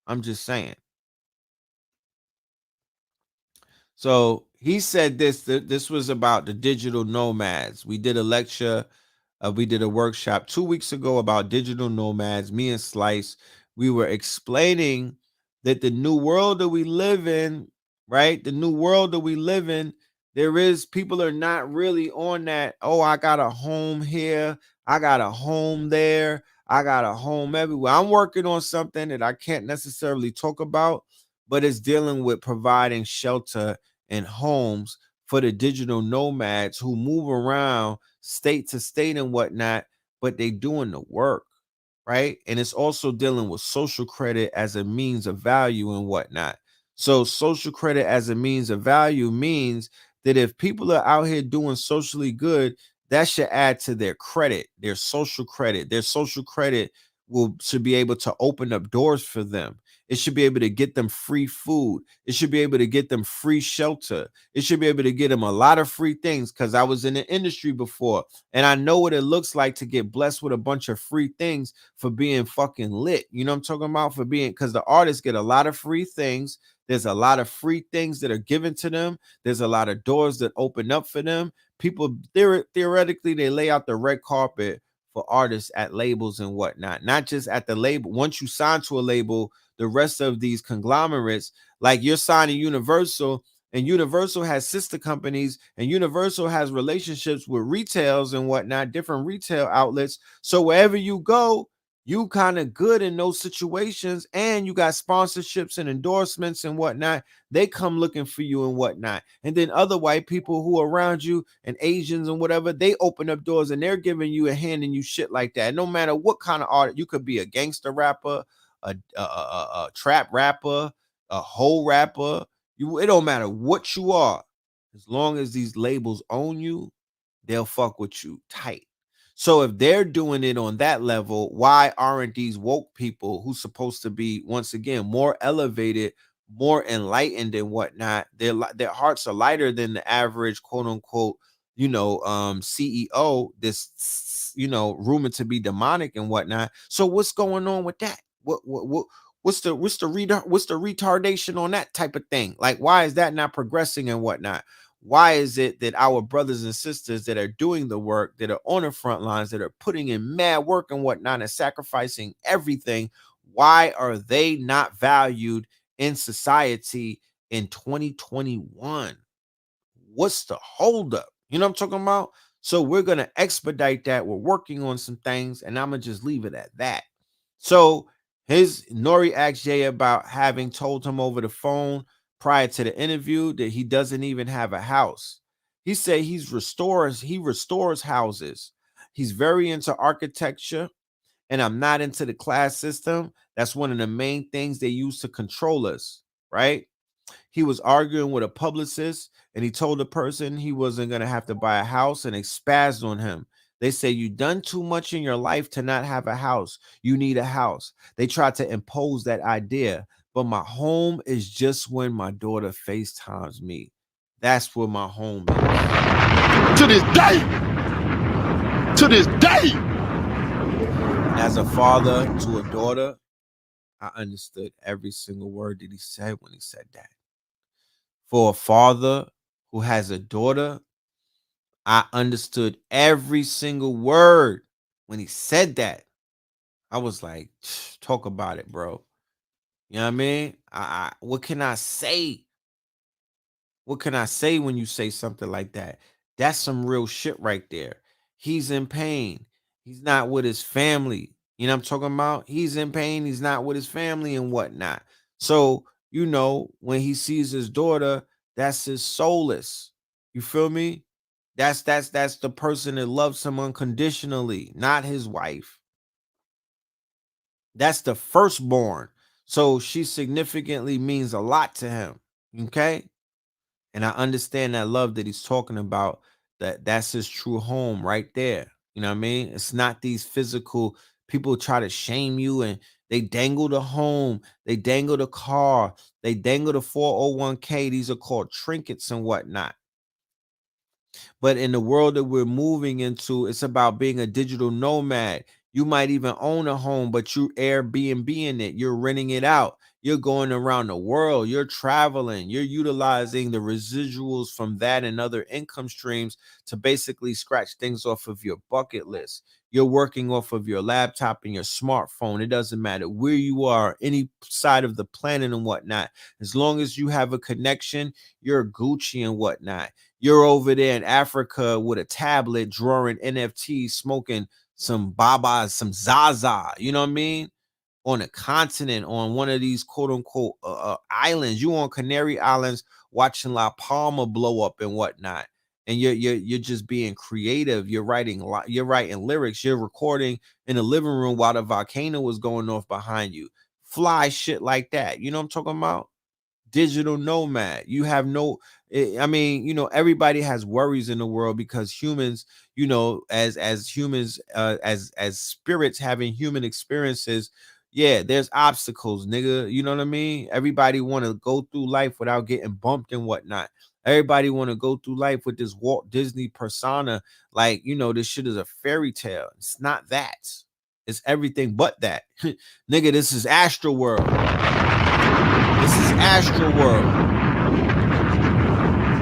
I'm just saying. So he said this was about the digital nomads. We did a lecture, we did a workshop 2 weeks ago about digital nomads. Me and Slice, we were explaining that the new world that we live in, right? The new world that we live in, People are not really on that. Oh, I got a home here, I got a home there, I got a home everywhere. I'm working on something that I can't necessarily talk about, but it's dealing with providing shelter and homes for the digital nomads who move around state to state and whatnot, but they doing the work, right? And it's also dealing with social credit as a means of value and whatnot. So social credit as a means of value means that if people are out here doing socially good, that should add to their credit, their social credit. Their social credit should be able to open up doors for them. It should be able to get them free food. It should be able to get them free shelter. It should be able to get them a lot of free things, because I was in the industry before and I know what it looks like to get blessed with a bunch of free things for being fucking lit. You know what I'm talking about? For being, because the artists get a lot of free things. There's a lot of free things that are given to them. There's a lot of doors that open up for them. People theoretically, they lay out the red carpet for artists at labels and whatnot, not just at the label. Once you sign to a label, the rest of these conglomerates, like you're signing Universal, and Universal has sister companies, and Universal has relationships with retails and whatnot, different retail outlets. So wherever you go, you kind of good in those situations, and you got sponsorships and endorsements and whatnot. They come looking for you and whatnot. And then other white people who are around you and Asians and whatever, they open up doors and they're giving you and handing you shit like that. No matter what kind of art, you could be a gangster rapper, a trap rapper, a whole rapper. It don't matter what you are, as long as these labels own you, they'll fuck with you tight. So if they're doing it on that level, why aren't these woke people who's supposed to be, once again, more elevated, more enlightened and whatnot? Their hearts are lighter than the average quote unquote, CEO, this, rumored to be demonic and whatnot. So what's going on with that? What's the retardation on that type of thing? Like, why is that not progressing and whatnot? Why is it that our brothers and sisters that are doing the work, that are on the front lines, that are putting in mad work and whatnot and sacrificing everything, why are they not valued in society in 2021? What's the holdup? You know what I'm talking about? So we're going to expedite that. We're working on some things, and I'm going to just leave it at that. So Nori asked Jay about having told him over the phone prior to the interview that he doesn't even have a house. He said he restores houses. He's very into architecture, and I'm not into the class system. That's one of the main things they use to control us, right? He was arguing with a publicist, and he told the person he wasn't going to have to buy a house, and expazzed on him. They say, you done too much in your life to not have a house. You need a house. They tried to impose that idea, but my home is just when my daughter FaceTimes me. That's where my home is. To this day. To this day. As a father to a daughter, I understood every single word that he said when he said that. For a father who has a daughter, I understood every single word when he said that. I was like, talk about it, bro. You know what I mean? What can I say? What can I say when you say something like that? That's some real shit right there. He's in pain. He's not with his family. You know what I'm talking about? He's in pain. He's not with his family and whatnot. So, when he sees his daughter, that's his solace. You feel me? That's the person that loves him unconditionally, not his wife. That's the firstborn. So she significantly means a lot to him. Okay? And I understand that love that he's talking about, that's his true home right there. You know what I mean? It's not these physical people try to shame you, and they dangle the home, they dangle the car, they dangle the 401k. These are called trinkets and whatnot. But in the world that we're moving into, it's about being a digital nomad. You might even own a home, but you Airbnb-ing it. You're renting it out. You're going around the world. You're traveling. You're utilizing the residuals from that and other income streams to basically scratch things off of your bucket list. You're working off of your laptop and your smartphone. It doesn't matter where you are, any side of the planet and whatnot. As long as you have a connection, you're Gucci and whatnot. You're over there in Africa with a tablet, drawing NFTs, smoking some Baba, some Zaza, you know what I mean? On a continent, on one of these quote unquote islands. You on Canary Islands watching La Palma blow up and whatnot. And you're just being creative. You're writing lyrics. You're recording in the living room while the volcano was going off behind you. Fly shit like that. You know what I'm talking about? Digital nomad. You have no, I mean, you know, everybody has worries in the world because humans, you know, as humans, as spirits having human experiences, yeah, there's obstacles, nigga. You know what I mean? Everybody want to go through life without getting bumped and whatnot. Everybody want to go through life with this Walt Disney persona, like, you know, this shit is a fairy tale. It's not that. It's everything but that. Nigga, this is Astral World. This is Astral World.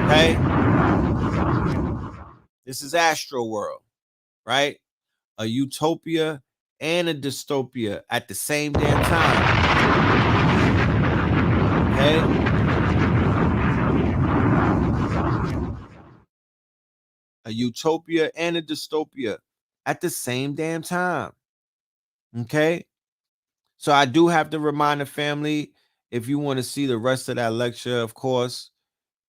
Okay? This is Astral World, right? A utopia and a dystopia at the same damn time. Okay? A utopia and a dystopia at the same damn time. Okay? So I do have to remind the family, if you want to see the rest of that lecture, of course,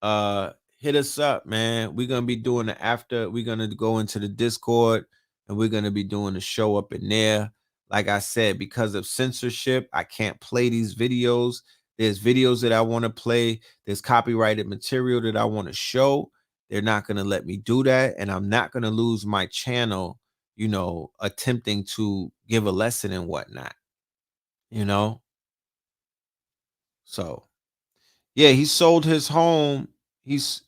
hit us up, man. We're gonna be doing the after. We're gonna go into the Discord and we're gonna be doing the show up in there. Like I said, because of censorship, I can't play these videos. There's videos that I want to play. There's copyrighted material that I want to show. They're not gonna let me do that, and I'm not gonna lose my channel, you know, attempting to give a lesson and whatnot. You know, so yeah, he sold his home. Is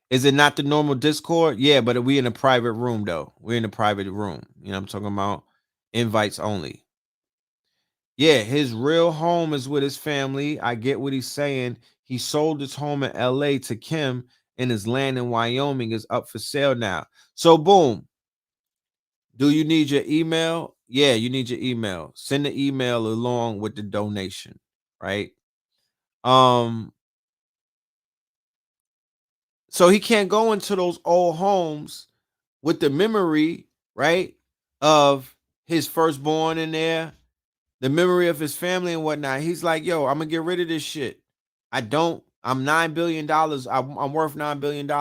it not the normal Discord? Yeah, but we in a private room though. We're in a private room. You know what I'm talking about? Invites only. Yeah, his real home is with his family. I get what he's saying. He sold his home in LA to Kim, and his land in Wyoming is up for sale now. So boom. Do you need your email? Yeah, you need your email. Send the email along with the donation, right? So he can't go into those old homes with the memory, right, of his firstborn in there, the memory of his family and whatnot. He's like, yo, I'm gonna get rid of this shit. I'm $9 billion. I'm worth $9 billion.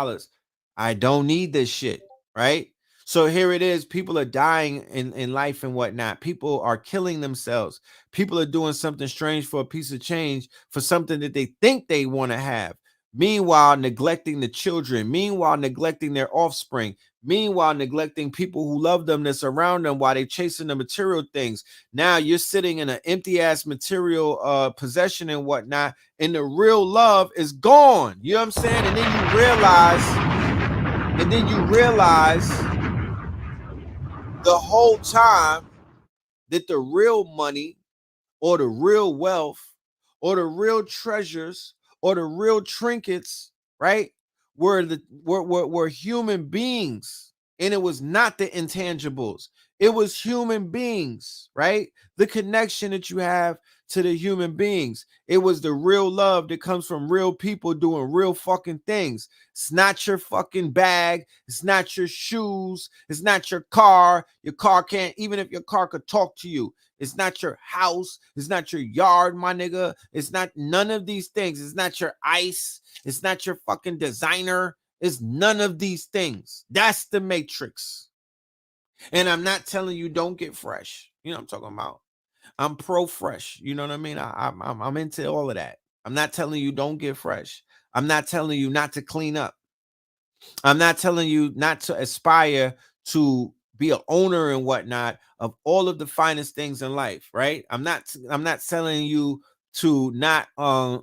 I don't need this shit, right? So here it is. People are dying in life and whatnot. People are killing themselves. People are doing something strange for a piece of change, for something that they think they want to have. Meanwhile, neglecting the children. Meanwhile, neglecting their offspring. Meanwhile, neglecting people who love them, that's around them, while they're chasing the material things. Now you're sitting in an empty ass material possession and whatnot, and the real love is gone. You know what I'm saying? And then you realize the whole time that the real money or the real wealth or the real treasures or the real trinkets, right, were human beings. And it was not the intangibles. It was human beings, right? The connection that you have to the human beings. It was the real love that comes from real people doing real fucking things. It's not your fucking bag. It's not your shoes. It's not your car. Your car can't, even if your car could talk to you. It's not your house. It's not your yard, my nigga. It's not none of these things. It's not your ice. It's not your fucking designer. It's none of these things. That's the matrix. And I'm not telling you don't get fresh. You know what I'm talking about? I'm pro fresh. You know what I mean? I'm into all of that. I'm not telling you don't get fresh. I'm not telling you not to clean up. I'm not telling you not to aspire to be an owner and whatnot of all of the finest things in life, right? I'm not telling you to not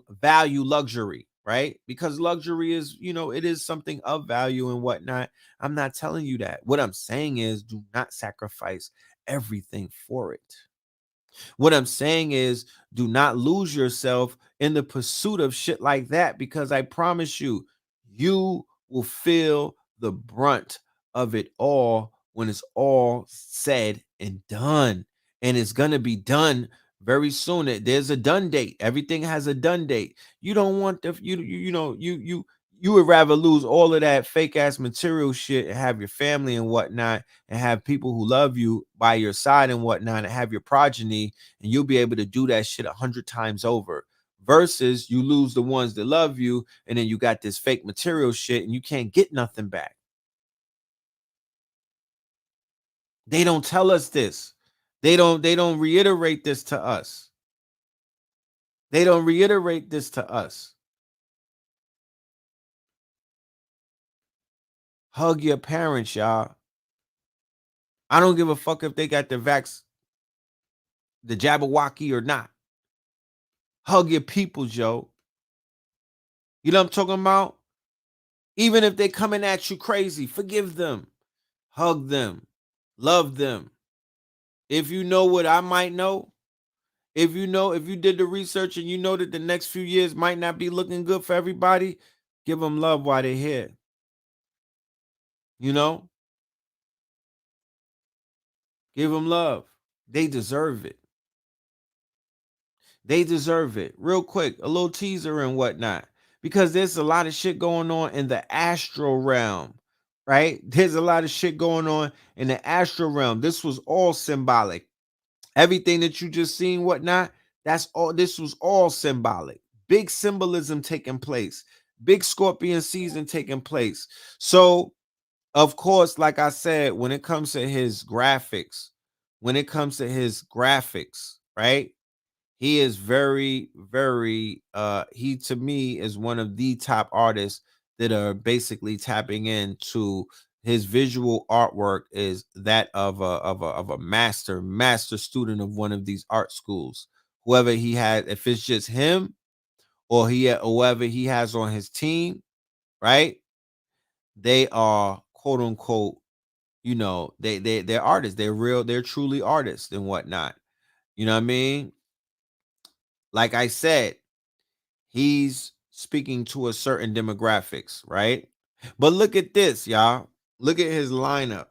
value luxury, right? Because luxury is, you know, it is something of value and whatnot. I'm not telling you that. What I'm saying is, do not sacrifice everything for it. What I'm saying is, do not lose yourself in the pursuit of shit like that, because I promise you, you will feel the brunt of it all when it's all said and done. And it's going to be done very soon. There's a done date. Everything has a done date. You don't want the you would rather lose all of that fake ass material shit and have your family and whatnot, and have people who love you by your side and whatnot, and have your progeny, and you'll be able to do that shit 100 times over, versus you lose the ones that love you, and then you got this fake material shit and you can't get nothing back. They don't tell us this. They don't reiterate this to us. They don't reiterate this to us. Hug your parents, y'all. I don't give a fuck if they got the Jabberwocky or not. Hug your people, Joe. You know what I'm talking about? Even if they coming at you crazy, forgive them. Hug them. Love them. If you know what I might know, if you did the research and you know that the next few years might not be looking good for everybody, give them love while they're here. You know? Give them love. They deserve it. They deserve it. Real quick, a little teaser and whatnot, because there's a lot of shit going on in the astral realm, right? There's a lot of shit going on in the astral realm. This was all symbolic. Everything that you just seen, whatnot, that's all. This was all symbolic. Big symbolism taking place. Big Scorpion season taking place. So, of course, like I said, when it comes to his graphics, right? He is very, very, he to me is one of the top artists that are basically tapping into his visual artwork, is that of a master student of one of these art schools. Whoever he had, if it's just him or whoever he has on his team, right? They are quote unquote, they're artists. They're truly artists and whatnot. You know what I mean? Like I said, he's speaking to a certain demographics, right? But look at this, y'all. Look at his lineup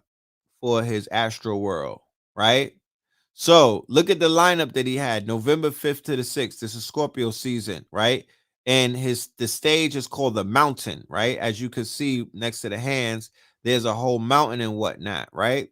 for his Astro World, right? So look at the lineup that he had November 5th to the 6th. This is Scorpio season, right? And the stage is called the Mountain, right? As you can see next to the hands, there's a whole mountain and whatnot, right?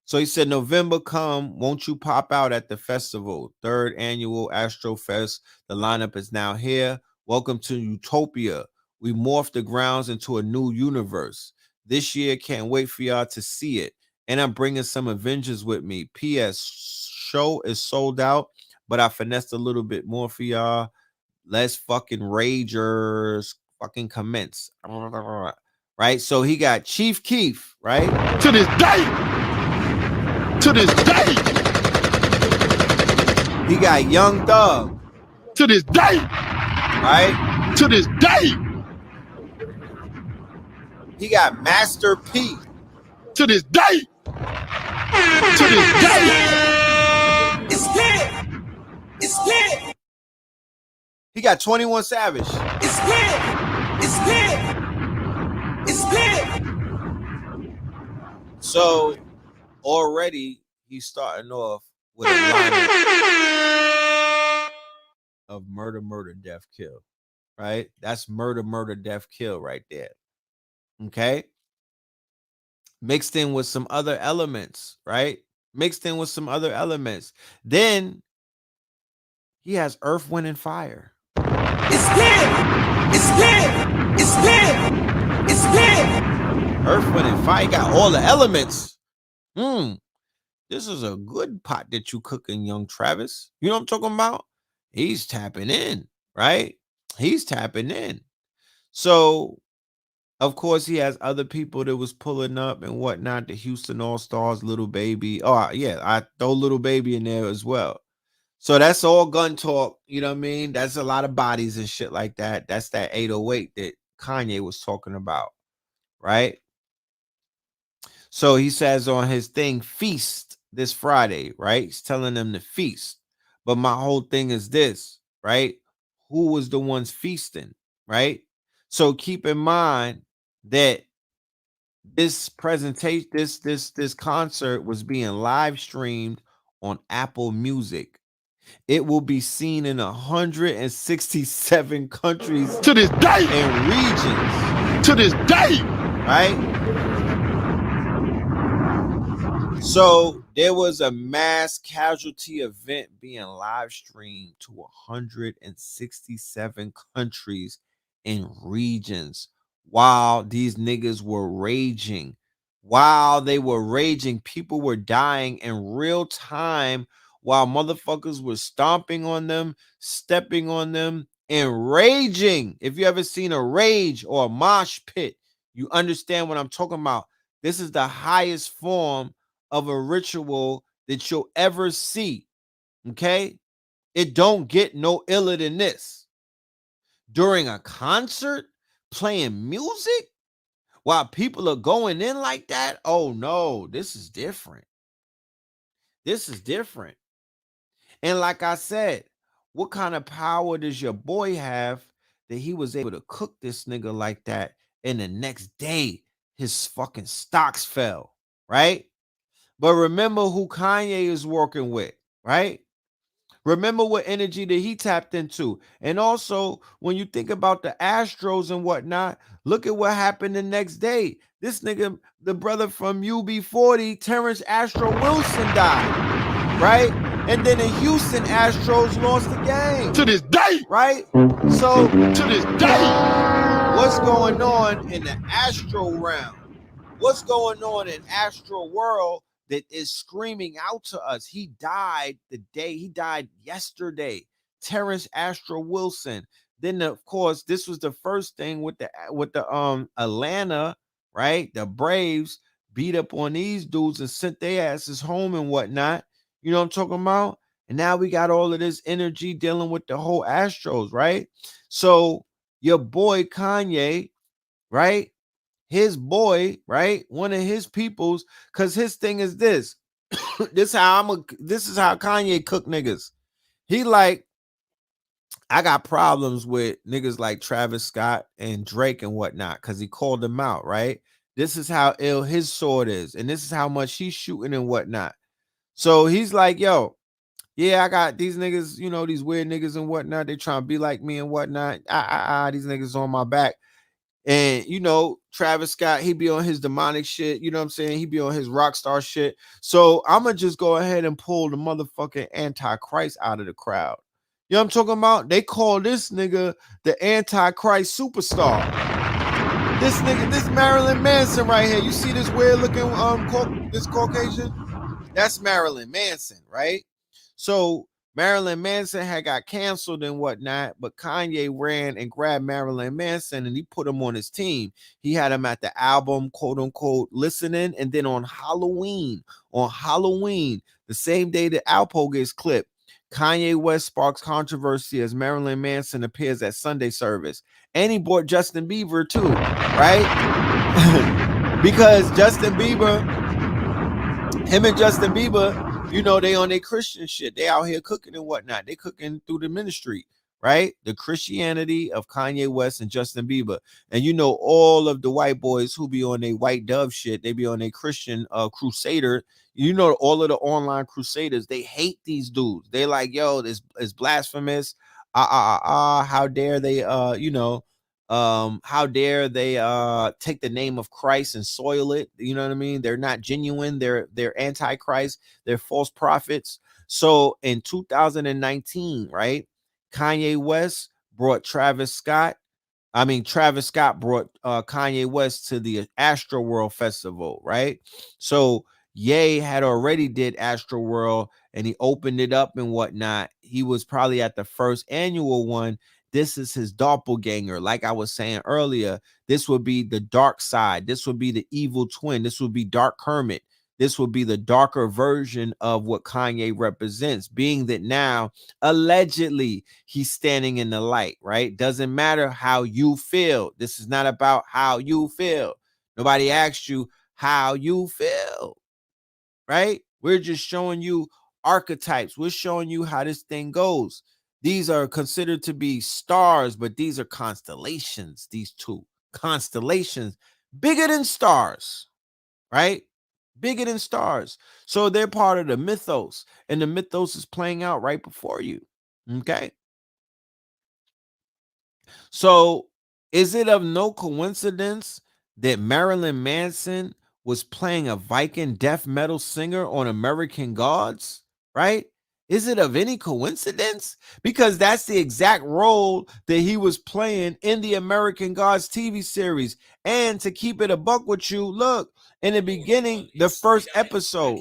So he said, November come, won't you pop out at the festival? 3rd annual Astro Fest. The lineup is now here. Welcome to Utopia. We morphed the grounds into a new universe. This year, can't wait for y'all to see it. And I'm bringing some Avengers with me. P.S. Show is sold out, but I finessed a little bit more for y'all. Let's fucking ragers fucking commence. Right? So he got Chief Keef, right? To this day. To this day. He got Young Thug. To this day. Right? To this day. He got Master P. To this day. To this day. It's lit. It's lit. He got 21 Savage. It's lit. It's lit. It's lit. So already he's starting off with a lineup of murder, death, kill. Right? That's murder, death, kill right there. Okay? Mixed in with some other elements, right? Then he has Earth, Wind, and Fire. It's lit. It's lit. It's lit. It's lit. Earth, Wind, and Fire. He got all the elements. This is a good pot that you cooking, young Travis. You know what I'm talking about? He's tapping in, right? He's tapping in. So, of course, he has other people that was pulling up and whatnot. The Houston All-Stars, Little Baby. Oh, yeah, I throw Little Baby in there as well. So that's all gun talk. You know what I mean? That's a lot of bodies and shit like that. That's that 808 that Kanye was talking about, right? So he says on his thing, Feast, this Friday, right? He's telling them to feast. But my whole thing is this, right? Who was the ones feasting, right? So keep in mind that this presentation, this concert was being live streamed on Apple Music. It will be seen in 167 countries To this day, and regions, to this day. right? So there was a mass casualty event being live streamed to 167 countries and regions while these niggas were raging. While they were raging, people were dying in real time while motherfuckers were stomping on them, stepping on them, and raging. If you ever seen a rage or a mosh pit, you understand what I'm talking about. This is the highest form of a ritual that you'll ever see. Okay? It don't get no iller than this. During a concert, playing music while people are going in like that. Oh no, this is different. This is different. And like I said, what kind of power does your boy have that he was able to cook this nigga like that, and the next day his fucking stocks fell, right? But remember who Kanye is working with, right? Remember what energy that he tapped into. And also, when you think about the Astros and whatnot, look at what happened the next day. This nigga, the brother from UB40, Terrence Astro Wilson died, right? And then the Houston Astros lost the game. To this day, Right? So, to this day. what's going on in the Astro realm? What's going on in Astro world that is screaming out to us? He died yesterday. Terrence Astro Wilson. Then of course, this was the first thing with the Atlanta, right? The Braves beat up on these dudes and sent their asses home and whatnot. You know what I'm talking about? And now we got all of this energy dealing with the whole Astros, right? So your boy Kanye, right? His boy, right? One of his peoples, because his thing is this. This is how Kanye cook niggas. He like, I got problems with niggas like Travis Scott and Drake and whatnot, because he called them out, right? This is how ill his sword is, and this is how much he's shooting and whatnot. So he's like, yo, yeah, I got these niggas, you know, these weird niggas and whatnot. They trying to be like me and whatnot. These niggas on my back. And you know, Travis Scott, he be on his demonic shit. You know what I'm saying? He be on his rock star shit. So I'm gonna just go ahead and pull the motherfucking Antichrist out of the crowd. You know what I'm talking about? They call this nigga the Antichrist superstar. This nigga, this Marilyn Manson right here. You see this weird looking this Caucasian? That's Marilyn Manson, right? So Marilyn Manson had got canceled and whatnot, but Kanye ran and grabbed Marilyn Manson and he put him on his team. He had him at the album, quote unquote, listening. And then on Halloween, the same day that Alpo gets clipped, Kanye West sparks controversy as Marilyn Manson appears at Sunday service. And he brought Justin Bieber too, right? Because him and Justin Bieber, you know, they on their Christian shit. They out here cooking and whatnot. They cooking through the ministry, right? The Christianity of Kanye West and Justin Bieber. And you know, all of the white boys who be on their white dove shit, they be on their Christian crusader. You know, all of the online crusaders, they hate these dudes. They like, yo, this is blasphemous. How dare they how dare they take the name of Christ and soil it? You know what I mean? They're not genuine. They're antichrist. They're false prophets. So in 2019, right, Kanye West brought Travis Scott brought Kanye West to the Astro World Festival, right? So Ye had already did Astro World and he opened it up and whatnot. He was probably at the first annual one. This is his doppelganger. Like I was saying earlier, this would be the dark side. This would be the evil twin. This would be Dark Hermit. This would be the darker version of what Kanye represents, being that now, allegedly, he's standing in the light, right? Doesn't matter how you feel. This is not about how you feel. Nobody asked you how you feel, right? We're just showing you archetypes. We're showing you how this thing goes. These are considered to be stars, but these are constellations. These two constellations, bigger than stars, right? Bigger than stars. So they're part of the mythos, and the mythos is playing out right before you. Okay. So is it of no coincidence that Marilyn Manson was playing a Viking death metal singer on American Gods, right? Is it of any coincidence? Because that's the exact role that he was playing in the American Gods TV series. And to keep it a buck with you, look, in the beginning, the first episode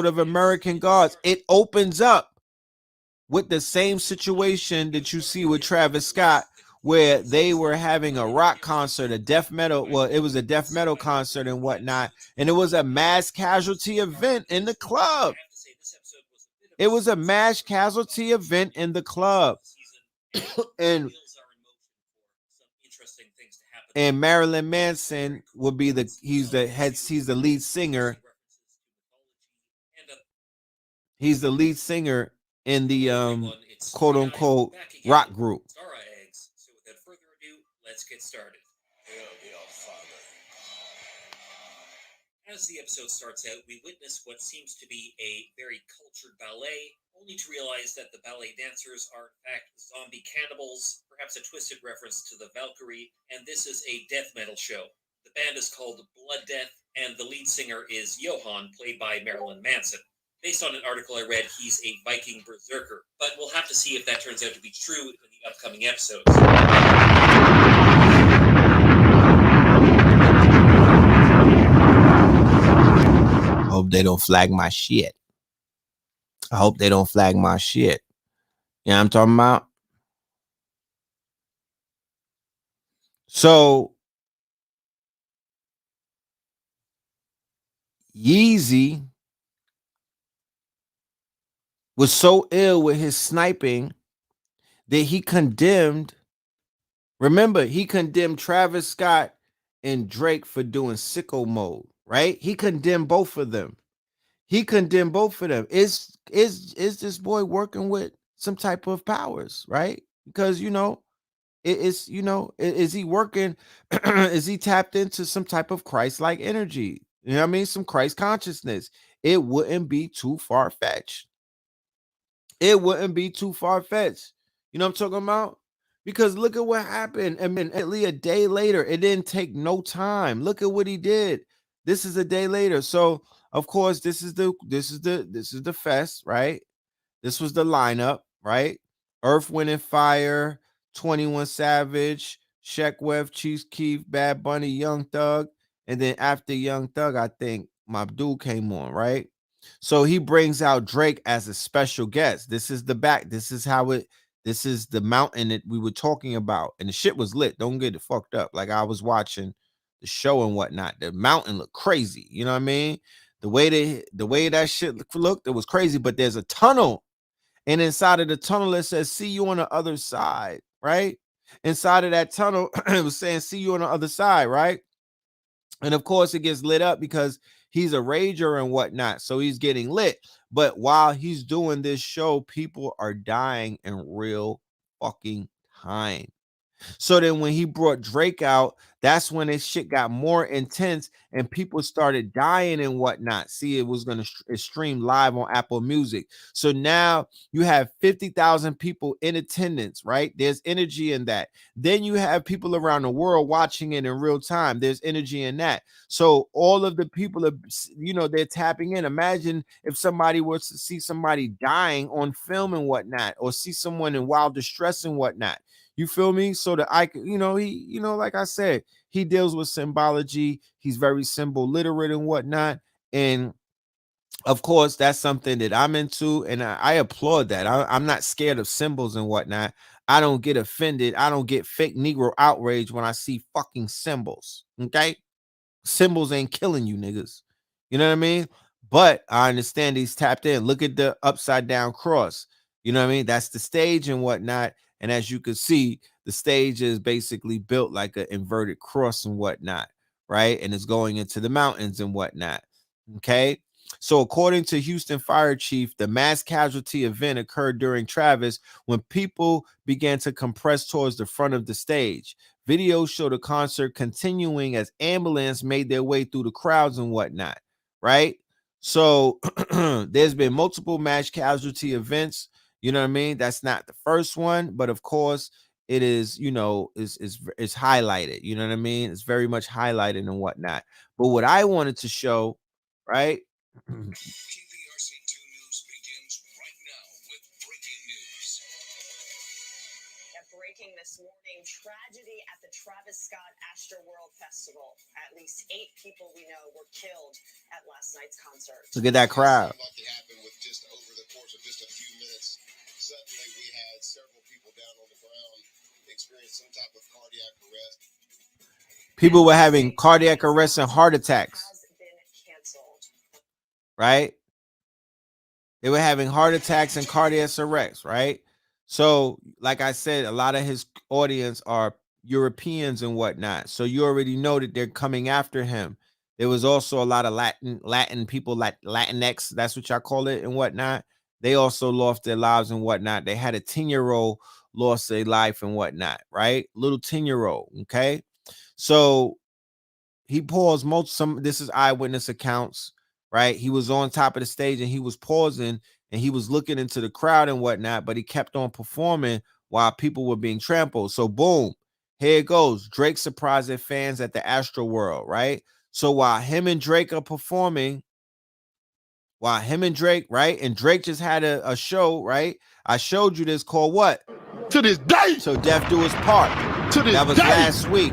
of American Gods, it opens up with the same situation that you see with Travis Scott, where they were having a rock concert, a death metal, well, it was a death metal concert and whatnot, and it was a mass casualty event in the club. It was a mass casualty event in the club. and Marilyn Manson would be he's the lead singer. He's the lead singer in the quote unquote rock group. So without further ado, let's get started. As the episode starts out, we witness what seems to be a very cultured ballet, only to realize that the ballet dancers are in fact zombie cannibals, perhaps a twisted reference to the Valkyrie, and this is a death metal show. The band is called Blood Death, and the lead singer is Johann, played by Marilyn Manson. Based on an article I read, he's a Viking berserker, but we'll have to see if that turns out to be true in the upcoming episodes. Hope they don't flag my shit. I hope they don't flag my shit. You know what I'm talking about? So Yeezy was so ill with his sniping that he condemned, remember, he condemned Travis Scott and Drake for doing sicko mode, right? He condemned both of them. Is this boy working with some type of powers, right? Because, is he working? Is he tapped into some type of Christ-like energy? You know what I mean? Some Christ consciousness. It wouldn't be too far-fetched. You know what I'm talking about? Because look at what happened. I mean, a day later, it didn't take no time. Look at what he did. This is a day later. So, of course, this is the fest, right? This was the lineup, right? Earth, Wind and Fire, 21 Savage, Sheck Webb, Chief Keef, Bad Bunny, Young Thug, and then after Young Thug, I think my dude came on, right? So he brings out Drake as a special guest. This is the mountain that we were talking about, and the shit was lit. Don't get it fucked up. Like, I was watching the show and whatnot. The mountain looked crazy. You know what I mean? The way that shit looked, it was crazy. But there's a tunnel, and inside of the tunnel it says, "See you on the other side," right? Inside of that tunnel, it was saying, "See you on the other side," right? And of course, it gets lit up because he's a rager and whatnot. So he's getting lit. But while he's doing this show, people are dying in real fucking time. So then when he brought Drake out, that's when this shit got more intense and people started dying and whatnot. See, it was going to stream live on Apple Music. So now you have 50,000 people in attendance, right? There's energy in that. Then you have people around the world watching it in real time. There's energy in that. So all of the people are, they're tapping in. Imagine if somebody was to see somebody dying on film and whatnot, or see someone in wild distress and whatnot. You feel me? So that I can, like I said, he deals with symbology. He's very symbol literate and whatnot. And of course, that's something that I'm into. And I applaud that. I'm not scared of symbols and whatnot. I don't get offended. I don't get fake Negro outrage when I see fucking symbols. Okay? Symbols ain't killing you niggas. You know what I mean? But I understand he's tapped in. Look at the upside down cross. You know what I mean? That's the stage and whatnot. And as you can see, the stage is basically built like an inverted cross and whatnot, right? And it's going into the mountains and whatnot. Okay. So according to Houston Fire Chief, the mass casualty event occurred during Travis when people began to compress towards the front of the stage. Videos show the concert continuing as ambulance made their way through the crowds and whatnot, right? So there's been multiple mass casualty events. You know what I mean? That's not the first one, but of course it is, you know, is highlighted. You know what I mean? It's very much highlighted and whatnot. But what I wanted to show, right? KPRC2 News begins right now with breaking news. Breaking this morning, tragedy at the Travis Scott Astroworld Festival. At least 8 people we know were killed at last night's concert. Look at that crowd. Like it happened with just over the course of just a few minutes. Suddenly, we had several people down on the ground experience some type of cardiac arrest. People were having cardiac arrests and heart attacks. Has been canceled. Right? They were having heart attacks and cardiac arrests, right? So, like I said, a lot of his audience are Europeans and whatnot. So you already know that they're coming after him. There was also a lot of Latin people, like Latinx, that's what y'all call it, and whatnot. They also lost their lives and whatnot. They had a 10-year-old lost their life and whatnot, right? Little 10-year-old, okay? So he paused this is eyewitness accounts, right? He was on top of the stage and he was pausing and he was looking into the crowd and whatnot, but he kept on performing while people were being trampled. So boom, here it goes. Drake surprised their fans at the Astroworld, right? So while him and Drake are performing, right? And Drake just had a show, right? I showed you this called what? To this day. So Death Do His Part. To this That was day. last week.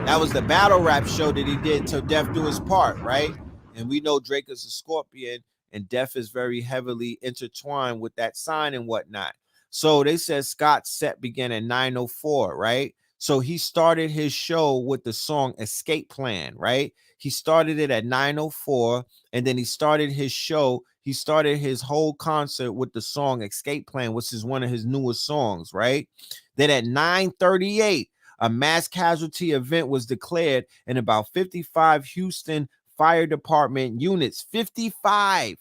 That was the battle rap show that he did till Death Do His Part, right? And we know Drake is a Scorpion and Death is very heavily intertwined with that sign and whatnot. So they said Scott's set began at 9:04, right? So he started his show with the song Escape Plan, right? He started it at 9:04 and then he started his show. He started his whole concert with the song Escape Plan, which is one of his newest songs, right? Then at 9:38, a mass casualty event was declared in about 55 Houston Fire Department units. 55.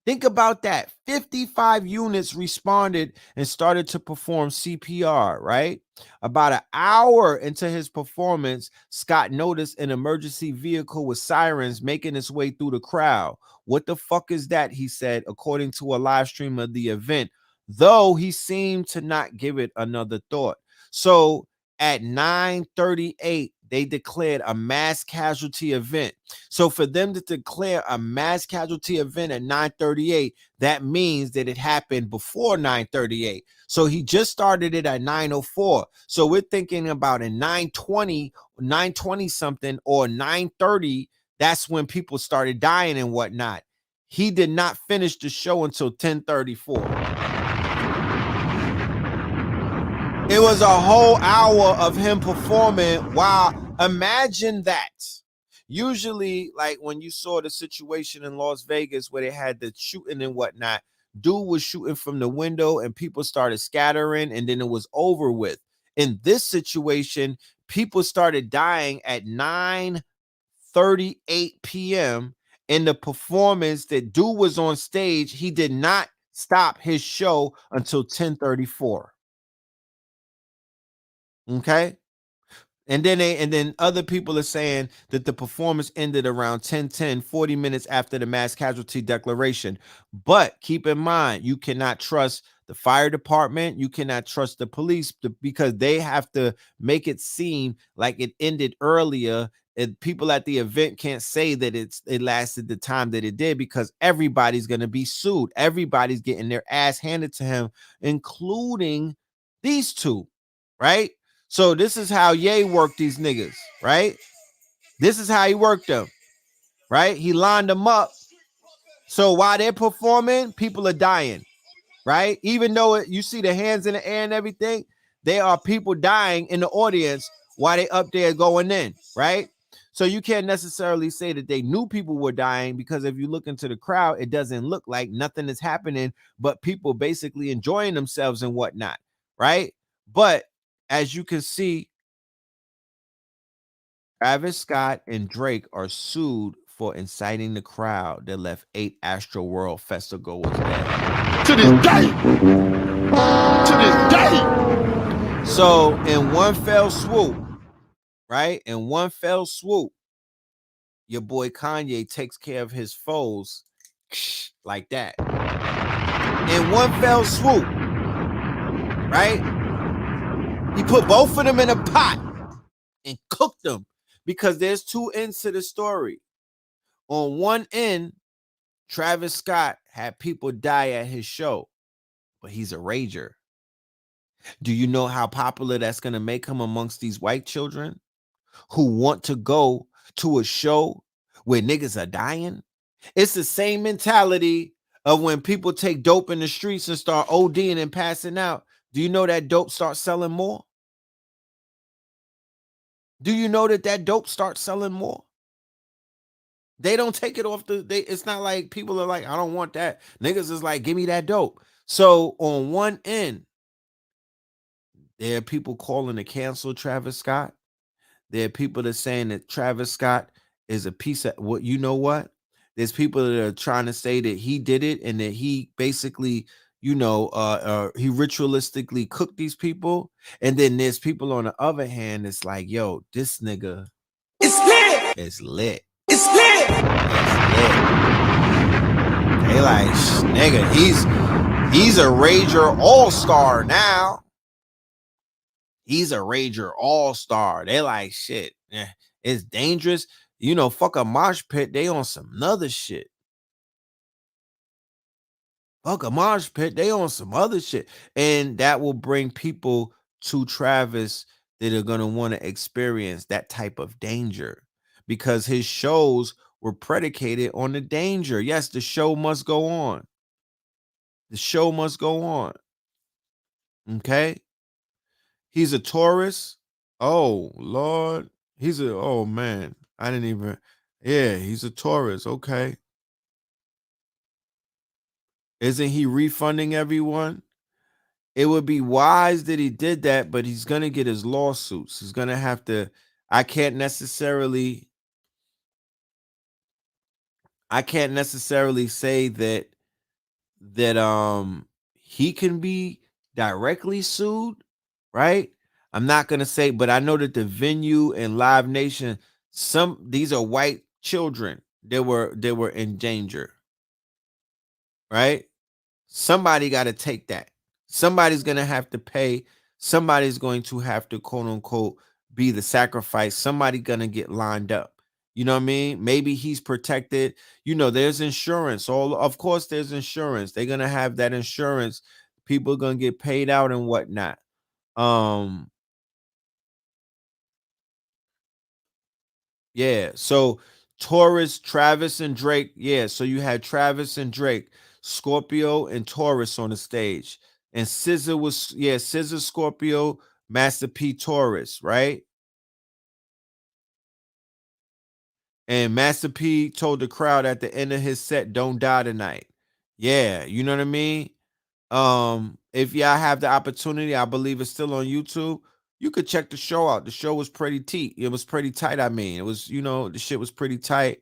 Think about that. 55 units responded and started to perform CPR, right? About an hour into his performance, Scott noticed an emergency vehicle with sirens making its way through the crowd. What the fuck is that? He said, according to a live stream of the event, though he seemed to not give it another thought. So at 9:38, they declared a mass casualty event. So for them to declare a mass casualty event at 9:38, that means that it happened before 9:38. So he just started it at 9:04. So we're thinking about a 9:20 something or 9:30. That's when people started dying and whatnot. He did not finish the show until 10:34. It was a whole hour of him performing. Wow. Imagine that. Usually, like when you saw the situation in Las Vegas where they had the shooting and whatnot, dude was shooting from the window and people started scattering and then it was over with. In this situation, people started dying at 9:38 p.m. In the performance that dude was on stage, he did not stop his show until 10:34. Okay. And then other people are saying that the performance ended around 10:10, 40 minutes after the mass casualty declaration. But keep in mind, you cannot trust the fire department. You cannot trust the police because they have to make it seem like it ended earlier. And people at the event can't say that it lasted the time that it did because everybody's going to be sued. Everybody's getting their ass handed to him, including these two, right? So this is how Ye worked these niggas, right? This is how he worked them, right? He lined them up. So while they're performing, people are dying, right? Even though you see the hands in the air and everything, there are people dying in the audience while they up there going in, right? So you can't necessarily say that they knew people were dying because if you look into the crowd, it doesn't look like nothing is happening, but people basically enjoying themselves and whatnot, right? But as you can see, Travis Scott and Drake are sued for inciting the crowd that left 8 Astro World Festival goers dead. To this day. To this day. So in one fell swoop, right? In one fell swoop, your boy Kanye takes care of his foes like that. In one fell swoop, right? He put both of them in a pot and cooked them, because there's two ends to the story. On one end, Travis Scott had people die at his show, but he's a rager. Do you know how popular that's going to make him amongst these white children who want to go to a show where niggas are dying? It's the same mentality of when people take dope in the streets and start ODing and passing out. Do you know that dope starts selling more? Do you know that dope starts selling more? They don't take it off it's not like people are like, I don't want that. Niggas is like, give me that dope. So on one end, there are people calling to cancel Travis Scott. There are people that are saying that Travis Scott is a piece of what, you know what? There's people that are trying to say that he did it and that he basically, he ritualistically cooked these people. And then there's people on the other hand that's like, yo, this nigga It's lit. is lit. It's lit. They like, nigga, he's a rager all-star now. He's a rager all-star. They like, shit, it's dangerous. Fuck a mosh pit. They on some other shit. Fuck a mosh pit. They on some other shit. And that will bring people to Travis that are going to want to experience that type of danger, because his shows were predicated on the danger. Yes, the show must go on. The show must go on. Okay? He's a Taurus. Oh, Lord. Oh, man. I didn't even. Yeah, he's a Taurus. Okay. Isn't he refunding everyone? It would be wise that he did that, but he's going to get his lawsuits. He's going to have to. I can't necessarily say that he can be directly sued, right? I'm not gonna say, but I know that the venue and Live Nation, these are white children. They were in danger, right? Somebody got to take that. Somebody's gonna have to pay. Somebody's going to have to, quote unquote, be the sacrifice. Somebody gonna get lined up. You know what I mean? Maybe he's protected. There's insurance. Of course, there's insurance. They're gonna have that insurance. People are gonna get paid out and whatnot. Yeah. So Taurus, Travis, and Drake. Yeah. So you had Travis and Drake, Scorpio and Taurus on the stage, and SZA was SZA Scorpio, Master P Taurus, right? And Master P told the crowd at the end of his set, "Don't die tonight." Yeah, you know what I mean? If y'all have the opportunity, I believe it's still on YouTube. You could check the show out. The show was pretty tight. It was pretty tight. I mean, it was, the shit was pretty tight.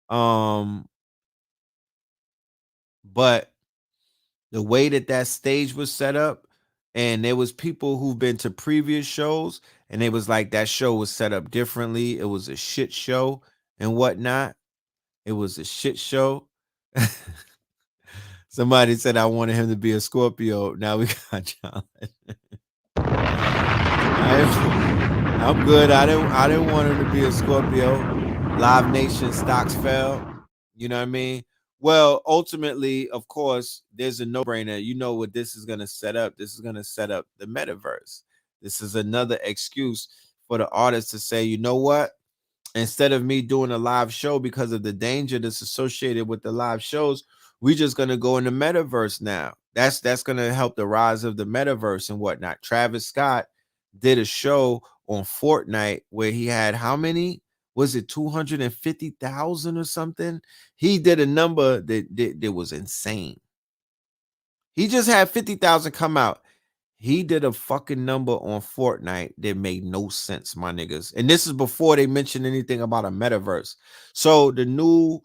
But the way that stage was set up, and there was people who've been to previous shows, and they was like, that show was set up differently. It was a shit show and whatnot. It was a shit show. Somebody said I wanted him to be a Scorpio. Now we got John. I'm good. I didn't want him to be a Scorpio. Live Nation stocks fell. You know what I mean? Well, ultimately, of course, there's a no-brainer. You know what this is going to set up? This is going to set up the metaverse. This is another excuse for the artist to say, you know what? Instead of me doing a live show because of the danger that's associated with the live shows, we're just going to go in the metaverse now. That's going to help the rise of the metaverse and whatnot. Travis Scott did a show on Fortnite where he had how many? Was it 250,000 or something? He did a number that was insane. He just had 50,000 come out. He did a fucking number on Fortnite that made no sense, my niggas. And this is before they mentioned anything about a metaverse. So the new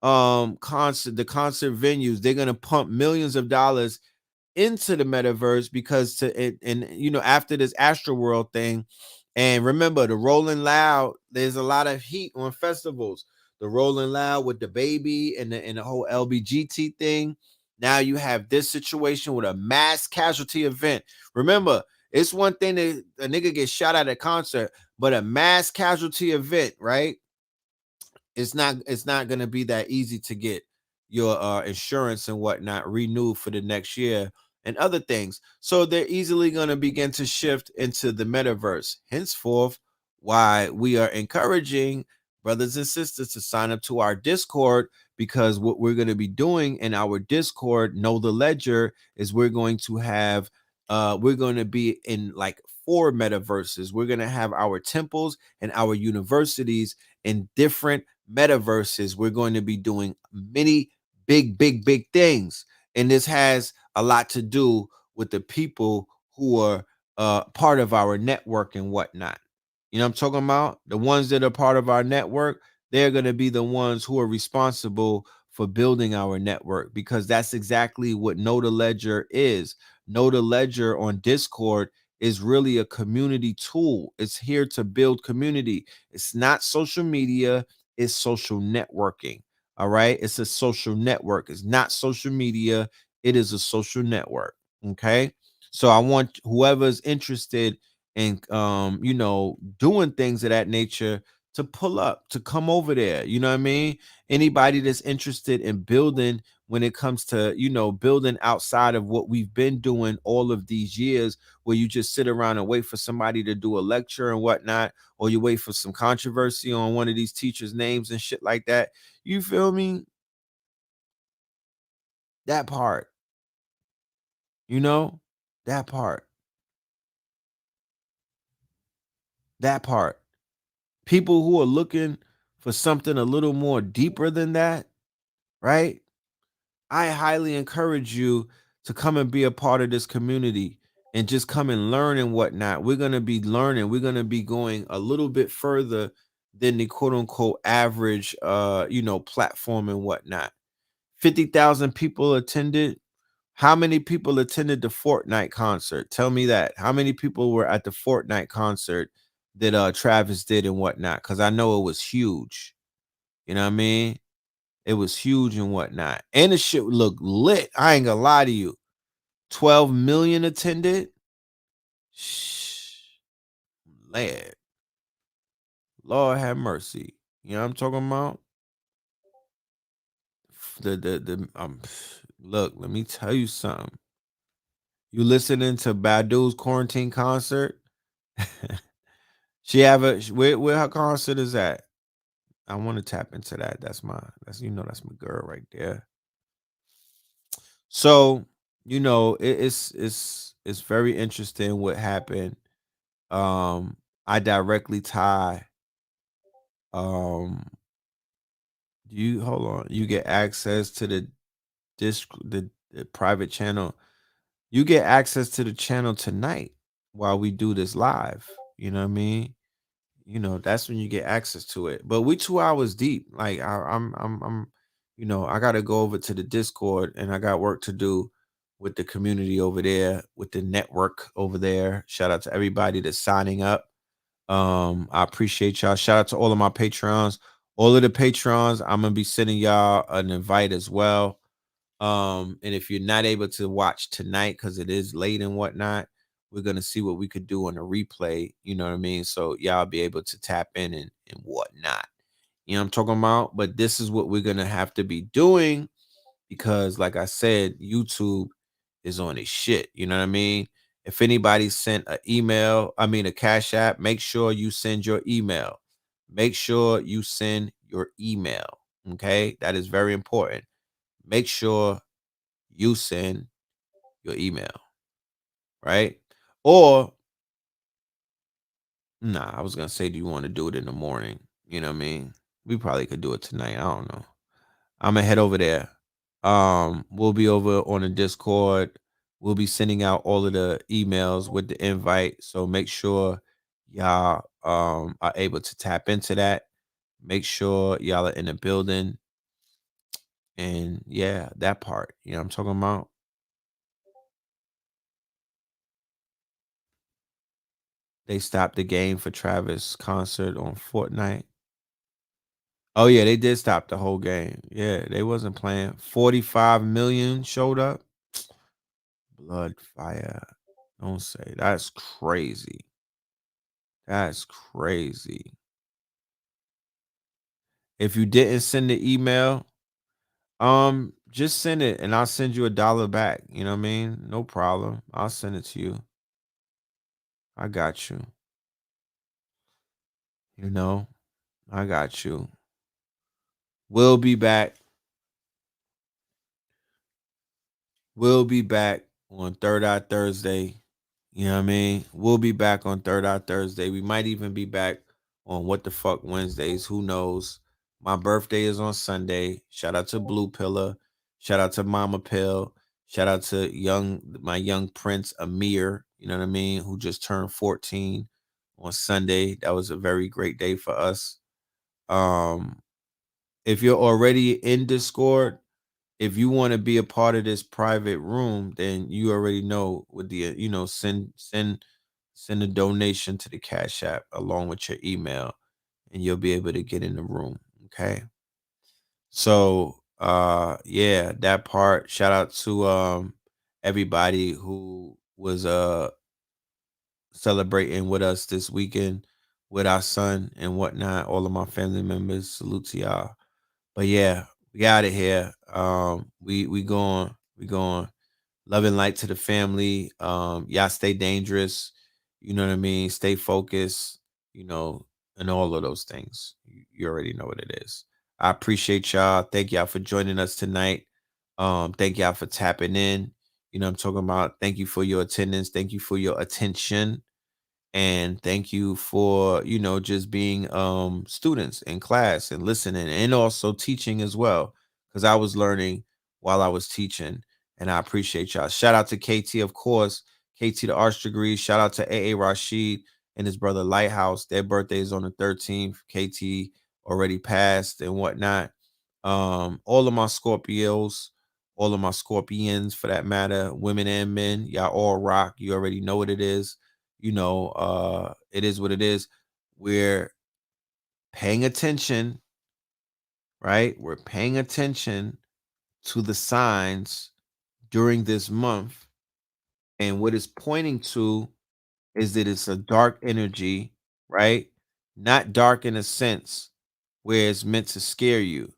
concert venues, they're gonna pump millions of dollars into the metaverse because and you know, after this Astroworld thing. And remember, the Rolling Loud, there's a lot of heat on festivals. The Rolling Loud with the baby and the whole LBGT thing. Now you have this situation with a mass casualty event. Remember, it's one thing that a nigga gets shot at a concert, but a mass casualty event, right? It's not gonna be that easy to get your insurance and whatnot renewed for the next year and other things. So they're easily gonna begin to shift into the metaverse. Henceforth, why we are encouraging brothers and sisters to sign up to our Discord, because what we're going to be doing in our Discord, Know the Ledger, is we're going to have we're going to be in like 4 metaverses. We're going to have our temples and our universities in different metaverses. We're going to be doing many big things, and this has a lot to do with the people who are part of our network and whatnot. You know what I'm talking about? The ones that are part of our network, they're going to be the ones who are responsible for building our network, because that's exactly what Know the Ledger is. Know the Ledger on Discord is really a community tool. It's here to build community. It's not social media, it's social networking. All right? It's a social network. It's not social media, it is a social network. Okay? So I want whoever's interested and you know, doing things of that nature to pull up, to come over there. You know what I mean? Anybody that's interested in building, when it comes to, you know, building outside of what we've been doing all of these years, where you just sit around and wait for somebody to do a lecture and whatnot, or you wait for some controversy on one of these teachers' names and shit like that. You feel me? That part, you know, that part, that part. People who are looking for something a little more deeper than that, right? I highly encourage you to come and be a part of this community and just come and learn and whatnot. We're going to be learning. We're going to be going a little bit further than the quote unquote average, you know, platform and whatnot. 50,000 people attended. How many people attended the Fortnite concert? Tell me that. How many people were at the Fortnite concert that Travis did and whatnot? Because I know it was huge. You know what I mean? It was huge and whatnot. And the shit looked lit. I ain't gonna lie to you. 12 million attended. Shh. Lad. Lord have mercy. You know what I'm talking about? Look, let me tell you something. You listening to Badu's quarantine concert? She have where her concert is at? I want to tap into that. That's my that's my girl right there. So, you know, it's very interesting what happened. I directly tie um you hold on. You get access to the the private channel. You get access to the channel tonight while we do this live. You know what I mean? You know, that's when you get access to it. But we 2 hours deep. Like I'm you know, I gotta go over to the Discord, and I got work to do with the community over there, with the network over there. Shout out to everybody that's signing up. I appreciate y'all. Shout out to all of my patrons. All of the patrons, I'm gonna be sending y'all an invite as well. And if you're not able to watch tonight because it is late and whatnot, we're gonna see what we could do on a replay. You know what I mean? So y'all be able to tap in and whatnot. You know what I'm talking about? But this is what we're gonna have to be doing, because, like I said, YouTube is on its shit. You know what I mean? If anybody sent an email, a Cash App, make sure you send your email. Make sure you send your email. Okay, that is very important. Make sure you send your email, right? Or nah, I was gonna say, do you want to do it in the morning? You know what I mean? We probably could do it tonight. I don't know. I'm gonna head over there. We'll be over on the Discord. We'll be sending out all of the emails with the invite. So make sure y'all are able to tap into that. Make sure y'all are in the building. And yeah, that part. You know what I'm talking about? They stopped the game for Travis concert on Fortnite. Oh yeah, they did stop the whole game. Yeah, they wasn't playing. 45 million showed up. Blood fire. Don't say that's crazy. That's crazy. If you didn't send the email, just send it and I'll send you $1 back. You know what I mean? No problem. I'll send it to you. I got you. You know, I got you. We'll be back. We'll be back on Third Eye Thursday. You know what I mean? We'll be back on Third Eye Thursday. We might even be back on What the Fuck Wednesdays. Who knows? My birthday is on Sunday. Shout out to Blue Pillar. Shout out to Mama Pill. Shout out to my young prince Amir, you know what I mean, who just turned 14 on Sunday. That was a very great day for us. If you're already in Discord, if you want to be a part of this private room, then you already know with the send a donation to the Cash App along with your email, and you'll be able to get in the room. Okay. So yeah, that part. Shout out to everybody who was celebrating with us this weekend with our son and whatnot. All of my family members, salute to y'all. But yeah, we out of here. We going. Love and light to the family. Y'all stay dangerous. You know what I mean? Stay focused, you know, and all of those things. You already know what it is. I appreciate y'all. Thank y'all for joining us tonight. Thank y'all for tapping in. You know what I'm talking about? Thank you for your attendance. Thank you for your attention. And thank you for, you know, just being students in class and listening and also teaching as well, because I was learning while I was teaching, and I appreciate y'all. Shout out to KT, of course, KT the arts degree. Shout out to AA Rashid and his brother Lighthouse. Their birthday is on the 13th. KT already passed and whatnot. All of my Scorpios, all of my Scorpions for that matter, women and men, y'all all rock. You already know what it is. You know, it is what it is. We're paying attention, right? We're paying attention to the signs during this month. And what it's pointing to is that it's a dark energy, right? Not dark in a sense where it's meant to scare you,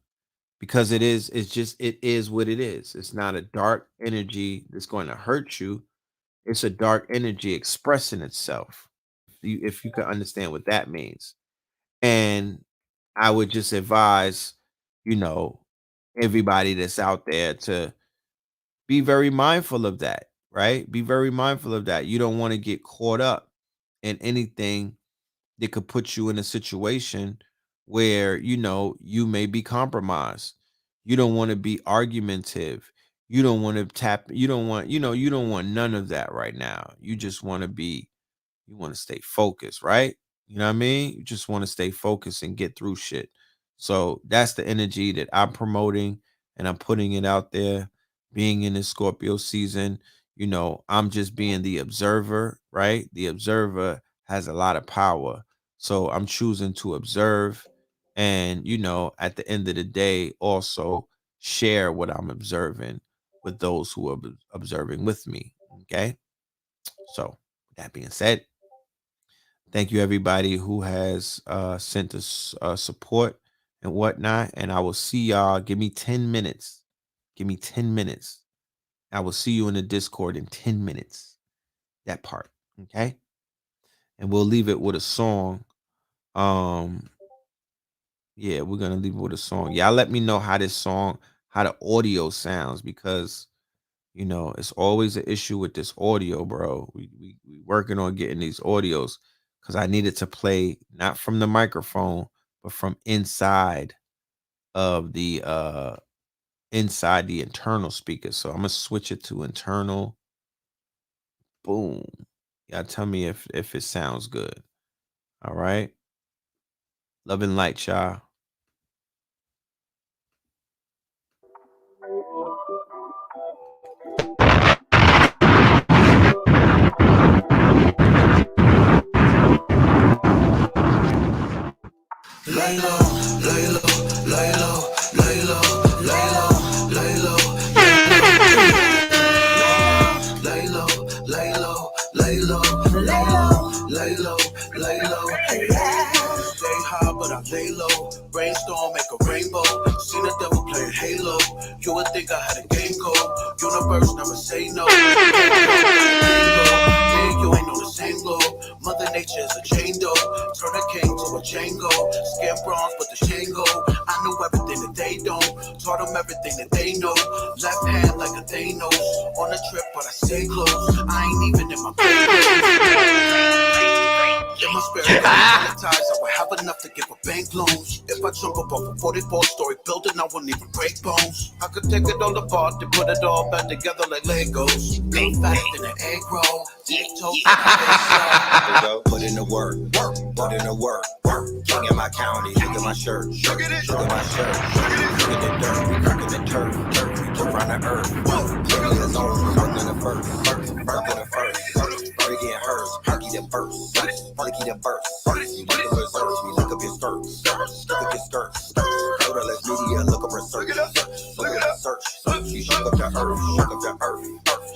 because it is what it is. It's not a dark energy that's going to hurt you. It's a dark energy expressing itself. If you can understand what that means. And I would just advise, you know, everybody that's out there to be very mindful of that, right? Be very mindful of that. You don't want to get caught up in anything that could put you in a situation where, you know, you may be compromised. You don't want to be argumentative. You don't want to you don't want, you don't want none of that right now. You just want to be, you want to stay focused, right? You know what I mean? You just want to stay focused and get through shit. So that's the energy that I'm promoting, and I'm putting it out there. Being in this Scorpio season, you know, I'm just being the observer, right? The observer has a lot of power. So I'm choosing to observe and, you know, at the end of the day, also share what I'm observing with those who are observing with me. Okay. So, that being said, thank you everybody who has sent us support and whatnot. And I will see y'all. Give me 10 minutes. Give me 10 minutes. I will see you in the Discord in 10 minutes. That part. Okay. And we'll leave it with a song. Yeah, we're gonna leave it with a song. Y'all let me know how this song, how the audio sounds, because you know, it's always an issue with this audio, bro. We working on getting these audios, because I need it to play not from the microphone, but from of the inside the internal speaker. So I'm gonna switch it to internal. Boom. Y'all tell me if it sounds good. All right. Love and light, y'all. Lay low, lay low, lay low, lay low, lay low, lay low, lay low, lay low, lay low, lay low, lay low, lay low. Stay high, but I lay low. Brainstorm, make a rainbow. See the devil playing Halo. You would think I had a game code. Universe never say no. Yeah, you ain't on the same globe. Mother Nature is a chain door. Turn a king to a Django. Scam bronze with the Shango. I knew everything that they don't. Taught them everything that they know. Left hand like a Thanos. On a trip, but I stay close. I ain't even in my grave. In my spirit, ties, I would have enough to give a bank loans. If I jump up off a 44-story building, I wouldn't even break bones. I could take it all apart to put it all back together like Legos. Big fatter than an egg roll. Put in the work, put in the work. King in my county, look at my shirt, look at my shirt, look at the dirt, we cracking the turf, we turf around the earth. Look at the zone, work in the first, work in the first. Party getting hers, Harky the first, Parky the first. We look up research, we look up your skirts, look up your skirts. Let's media, look up research, look up research. We shook up the earth, shook up the earth,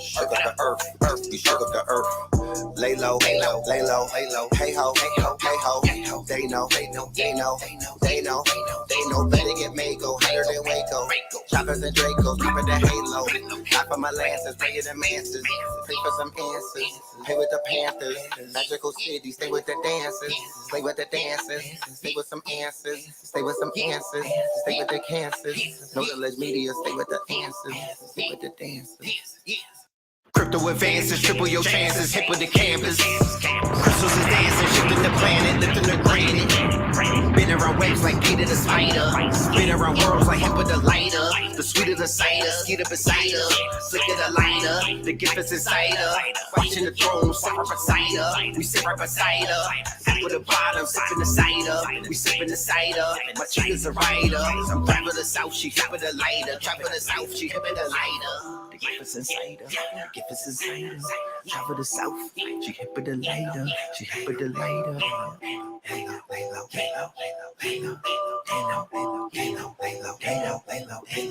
shook up the earth, we shook up the earth. Lay low, lay low, lay low, lay low. Hey ho, hey ho, hey ho. They know, they know, they know, they know, they know. Better get made go higher than Waco. Choppers and Dracos, keeping the halo. Not for my lances, pay the masses. Pray for some answers. Play with the Panthers. Magical city, stay with the dancers. Play with the dancers. Stay with some answers. Stay with some answers. Stay with the cancers. No village media, stay with the answers. Stay with the dancers. Crypto advances, triple your chances, hip with the canvas. Crystals is dancing, shifting the planet, lifting the granite. Been around waves like Peter the spider. Been around worlds like hip with the lighter. The sweeter the cider, skeeter beside her. Slicker the lighter, the gift is inside her. Watching the throne, sit right beside her. We sit right beside her. Half with the bottom, sipping the cider. We sipping the cider. My chick is a rider. I'm back with the south, she hip with the lighter. Trap with the south, she hip with the lighter. The gift is inside her. The gift is inside her. Travel the south. She hip with the lighter. She hip with the lighter. Lay low, lay low, lay low, lay low, lay low, lay low, lay low, lay low, lay low, lay low, lay low, lay low.